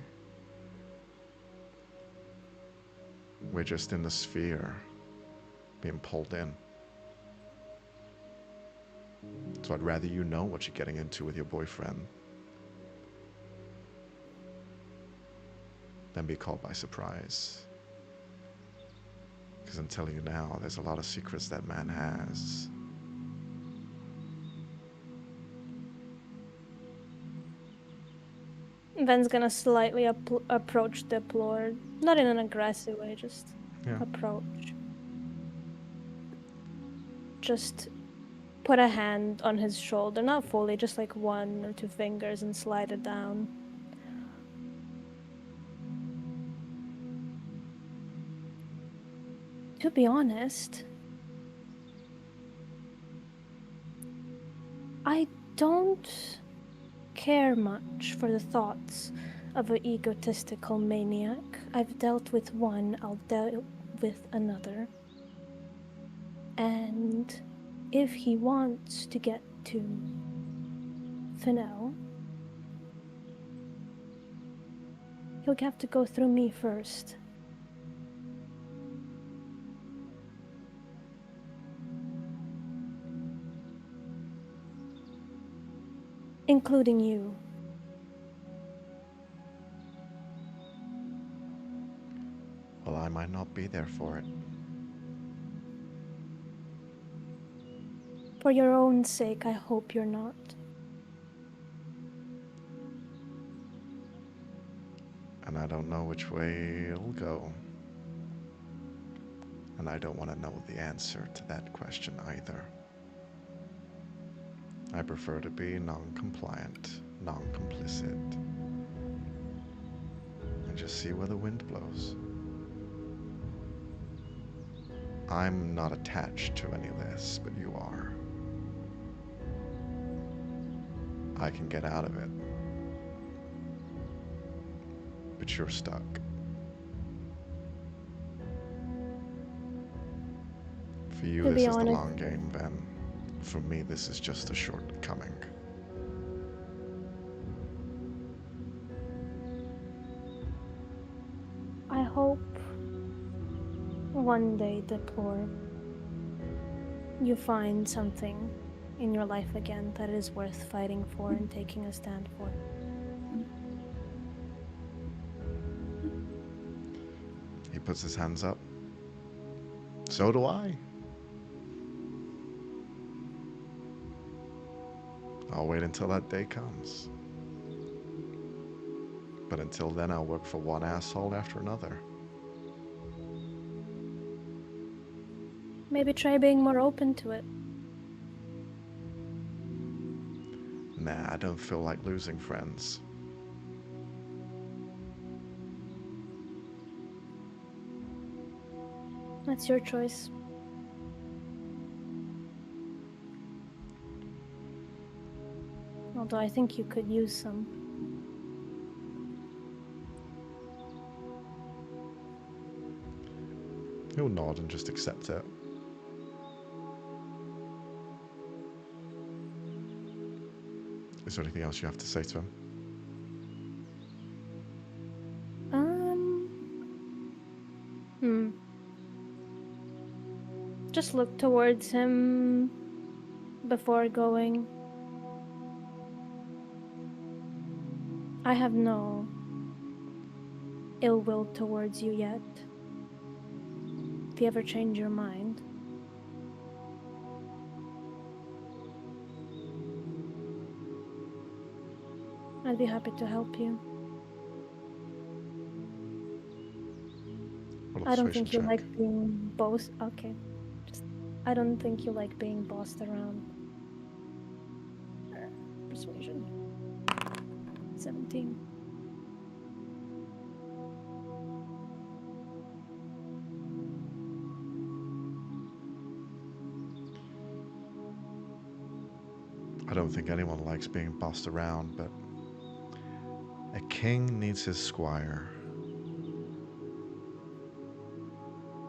we're just in the sphere, being pulled in. So I'd rather you know what you're getting into with your boyfriend than be caught by surprise. Because I'm telling you now, there's a lot of secrets that man has. Ven's gonna slightly approach Deplore, not in an aggressive way, just Yeah. approach. Just put a hand on his shoulder, not fully, just like 1 or 2 fingers, and slide it down. To be honest, I don't care much for the thoughts of an egotistical maniac. I've dealt with one, I'll deal with another. And if he wants to get to Finnel, he'll have to go through me first. Including you. Well, I might not be there for it. For your own sake, I hope you're not. And I don't know which way it'll go. And I don't want to know the answer to that question either. I prefer to be non-compliant, non-complicit, and just see where the wind blows. I'm not attached to any of this, but you are. I can get out of it, but you're stuck. For you, To this be is the honest- long game, Ben. For me, this is just a shortcoming. I hope one day, Deplore, you find something in your life again that is worth fighting for and taking a stand for. He puts his hands up. So do I. I'll wait until that day comes. But until then, I'll work for one asshole after another. Maybe try being more open to it. Nah, I don't feel like losing friends. That's your choice. Although I think you could use some. He'll nod and just accept it. Is there anything else you have to say to him? Just look towards him before going. I have no ill will towards you yet. If you ever change your mind, I'd be happy to help you. I don't think you like being bossed. Okay. I don't think you like being bossed around. Persuasion. 17. I don't think anyone likes being bossed around, but a king needs his squire.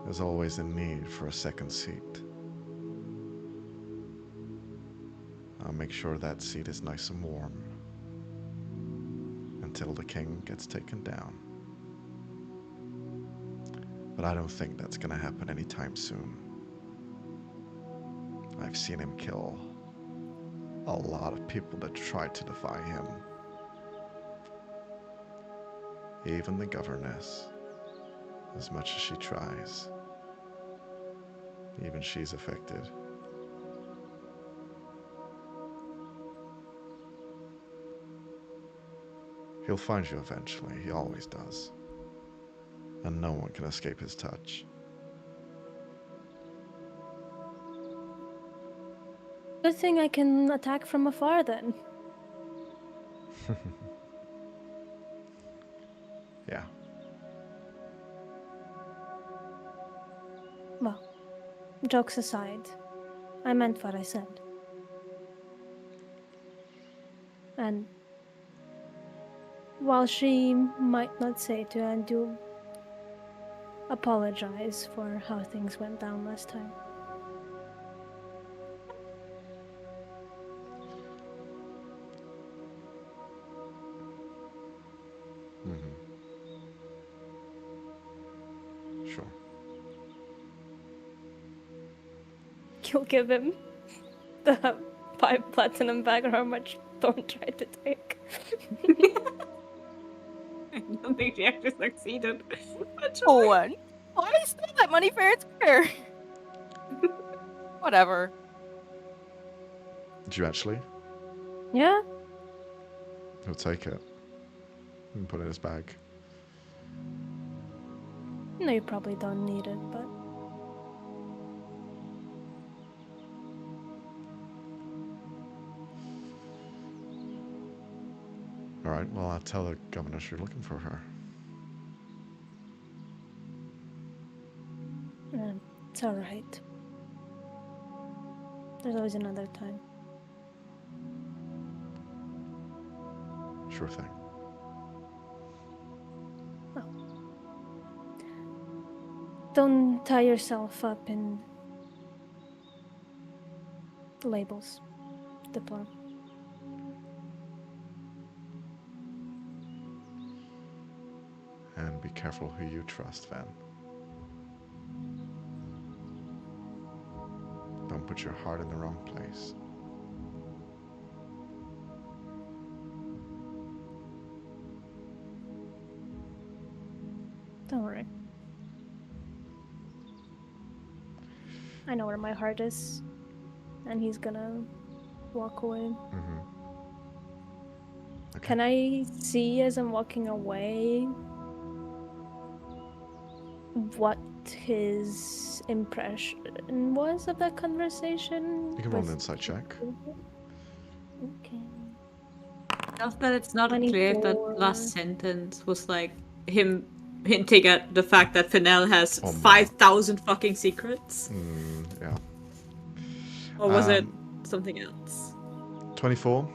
There's always a need for a second seat. I'll make sure that seat is nice and warm until the king gets taken down. But I don't think that's gonna happen anytime soon. I've seen him kill a lot of people that tried to defy him. Even the governess, as much as she tries, even she's affected. He'll find you eventually, he always does. And no one can escape his touch. Good thing I can attack from afar then. Yeah. Well, jokes aside, I meant what I said. And while she might not say to, I do apologize for how things went down last time. Sure. You'll give him the 5 platinum bag or how much Thorn tried to take. I don't think she actually succeeded. But sure. Oh, why did I steal that money fair and square? Whatever. Did you actually? Yeah? He'll take it and put it in his bag. No, you probably don't need it, but... Alright, well, I'll tell the governess you're looking for her. It's alright. There's always another time. Sure thing. Don't tie yourself up in labels, Deplore. And be careful who you trust, Van. put your heart in the wrong place. Don't worry. I know where my heart is. And he's gonna walk away. Mm-hmm. Okay. Can I see as I'm walking away what his impression was of that conversation? You can roll an with- insight check. Okay. Just that it's not clear if that 24. last sentence was like him hinting at the fact that Finnel has Oh, no. 5,000 fucking secrets. Yeah. Or was it something else? 24.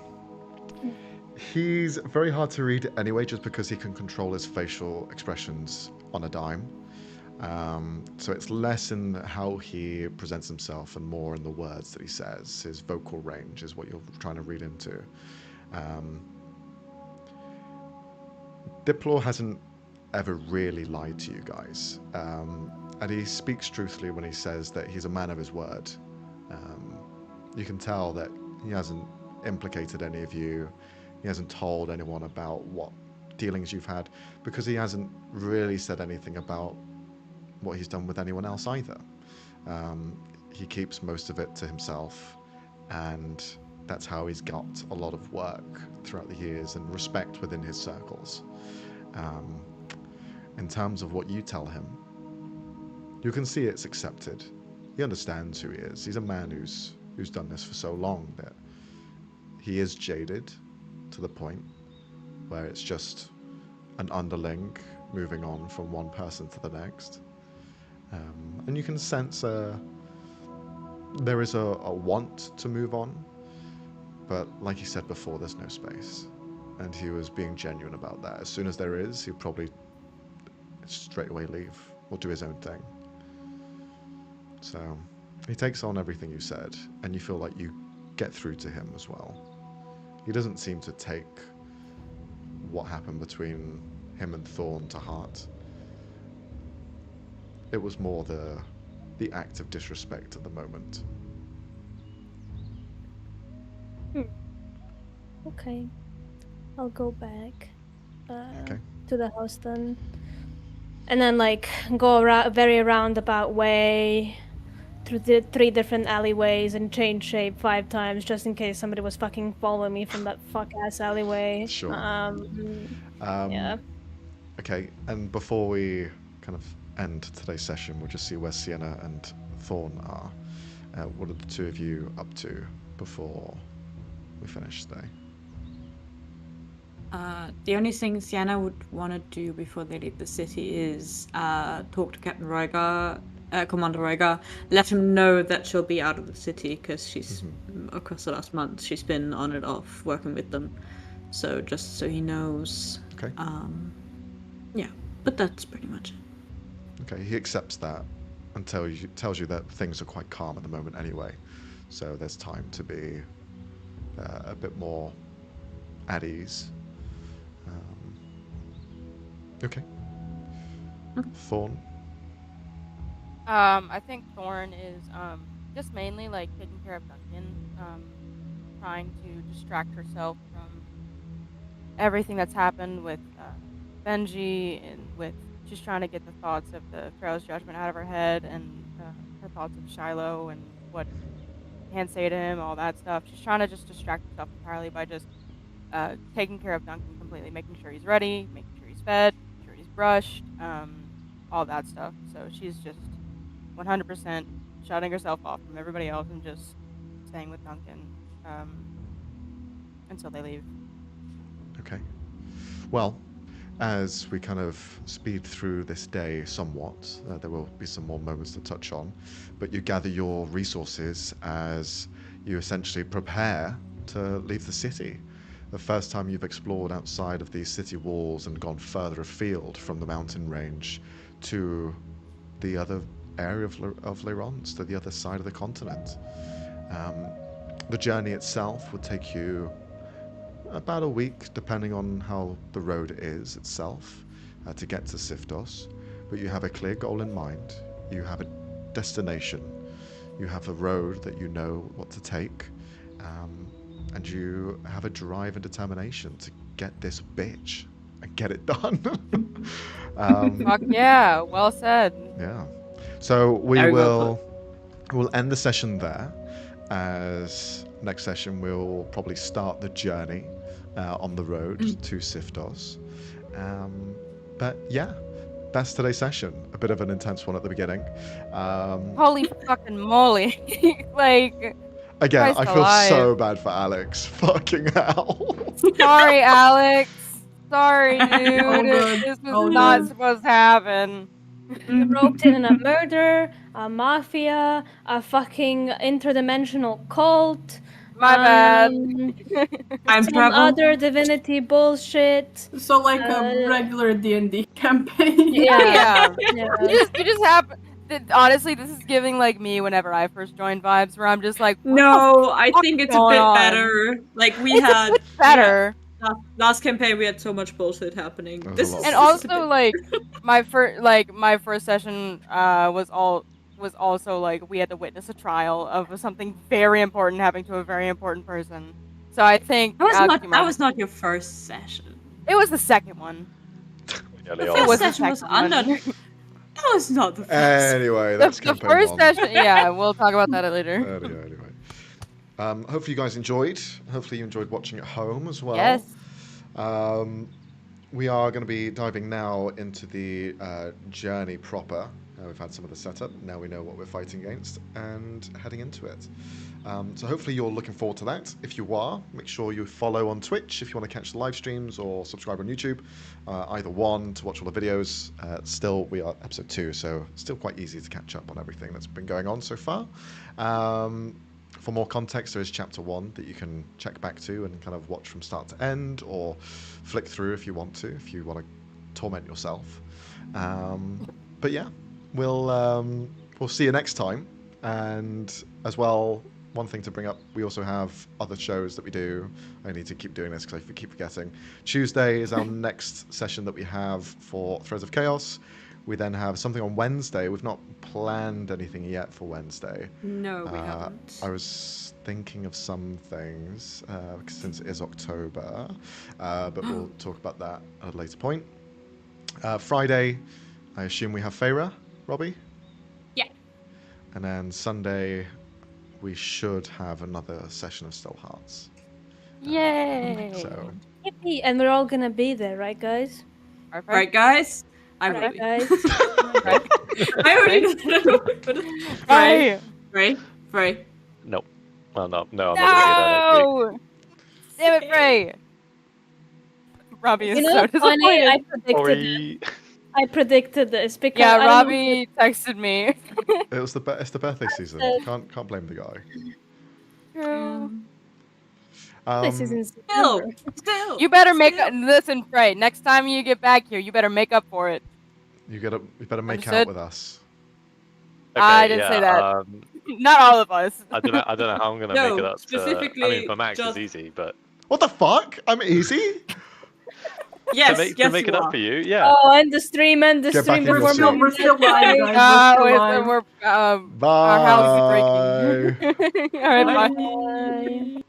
He's very hard to read anyway, just because he can control his facial expressions on a dime. So it's less in how he presents himself and more in the words that he says. His vocal range is what you're trying to read into. Diplor hasn't ever really lied to you guys. And he speaks truthfully when he says that he's a man of his word. You can tell that he hasn't implicated any of you. He hasn't told anyone about what dealings you've had, because he hasn't really said anything about what he's done with anyone else either. He keeps most of it to himself, and that's how he's got a lot of work throughout the years and respect within his circles. In terms of what you tell him, you can see it's accepted. He understands who he is. He's a man who's done this for so long that he is jaded to the point where it's just an underling moving on from one person to the next. And you can sense there is a want to move on, but like he said before, there's no space. And he was being genuine about that. As soon as there is, he'll probably straight away leave or do his own thing. So he takes on everything you said, and you feel like you get through to him as well. He doesn't seem to take what happened between him and Thorn to heart. It was more the act of disrespect at the moment. Okay. I'll go back Okay. to the house then. And then, like, go a very roundabout way through the 3 different alleyways and change shape 5 times just in case somebody was fucking following me from that fuck-ass alleyway. Sure. Yeah. Okay, and before we kind of end today's session, we'll just see where Sienna and Thorn are. What are the two of you up to before we finish today? The only thing Sienna would want to do before they leave the city is talk to Captain Roygar, Commander Roygar, let him know that she'll be out of the city, because she's, across the last month, she's been on and off working with them. So just so he knows. Okay. Yeah, but that's pretty much it. Okay, he accepts that and tells you that things are quite calm at the moment anyway. So there's time to be a bit more at ease. Okay. Thorn. I think Thorn is just mainly like taking care of Duncan, trying to distract herself from everything that's happened with Benji, and she's trying to get the thoughts of the Pharaoh's judgment out of her head, and her thoughts of Shiloh and what he can say to him, all that stuff. She's trying to just distract herself entirely by just taking care of Duncan completely, making sure he's ready, making sure he's fed, making sure he's brushed, all that stuff. So she's just 100% shutting herself off from everybody else and just staying with Duncan until they leave. Okay. Well, as we kind of speed through this day somewhat, there will be some more moments to touch on, but you gather your resources as you essentially prepare to leave the city. The first time you've explored outside of these city walls and gone further afield from the mountain range to the other area of Lerons, to the other side of the continent. The journey itself would take you about a week, depending on how the road is itself, to get to Siftos. But you have a clear goal in mind. You have a destination. You have a road that you know what to take, and you have a drive and determination to get this bitch and get it done. Fuck yeah, well said. Yeah. So Very well we'll end the session there. As next session, we'll probably start the journey on the road to Siftos. But yeah, that's today's session. A bit of an intense one at the beginning. Holy fucking moly. Like, Again, Christ I feel alive. so bad for Alex. Fucking hell. sorry, Alex. Sorry, All dude. good, This was all not good. supposed to happen. You roped in a murder, a mafia, a fucking interdimensional cult. My bad. Time Some travel. other divinity bullshit. So like a regular D&D campaign. Yeah. Yeah. You just have. Honestly, this is giving like me whenever I first joined vibes, where I'm just like, what No, I fuck think is it's a going bit on? better. Like we It's had a bit better. last campaign, we had so much bullshit happening. There was This a lot is of And this is a also bit- like my first session was also like we had to witness a trial of something very important happening to a very important person. So I think that was not your first session. it was the second one. Nearly The all. It first was the session was second under. one. That was not the first. Anyway, The, that's the campaign first one. session, yeah, we'll talk about that later. Anyway. Hopefully you guys enjoyed. Hopefully you enjoyed watching at home as well. Yes. We are going to be diving now into the journey proper. We've had some of the setup. Now we know what we're fighting against and heading into it. So hopefully you're looking forward to that. If you are, make sure you follow on Twitch if you want to catch the live streams, or subscribe on YouTube. Either one to watch all the videos. Still, we are episode 2, so still quite easy to catch up on everything that's been going on so far. For more context, there is chapter 1 that you can check back to and kind of watch from start to end, or flick through if you want to to torment yourself. But yeah, we'll see you next time. And as well, one thing to bring up, we also have other shows that we do. I need to keep doing this because I keep forgetting. Tuesday is our next session that we have for Threads of Chaos. We then have something on Wednesday. We've not planned anything yet for Wednesday. No, we haven't. I was thinking of some things since it is October, but we'll talk about that at a later point. Friday, I assume we have Feyre, Robbie? Yeah. And then Sunday, we should have another session of Still Hearts. Yay! So, Yippee, and we're all gonna be there, right, guys? Perfect. All right, guys. I will Right, be. guys. I already know. Hey! Frey. Nope. Well, no, I'm not gonna No! Damn it, Frey! Robbie is You so know, funny, disappointed. I predicted this because Yeah, I don't know Robbie texted me. it's the birthday season. Can't blame the guy. True. if this is in Still. September. You better listen, Frey. Next time you get back here, you better make up for it. You better make out Understood. with us. I didn't say that. Not all of us. I don't know how I'm gonna No, make it up. specifically, I mean, for Max just- it's easy, but What the fuck? I'm easy? Yes, to yes, make you it up are. for you, yeah. Oh, and the stream Get back in your before seat. We're still live, guys. We're still live. We're Bye. our house is breaking. All right, bye. Bye.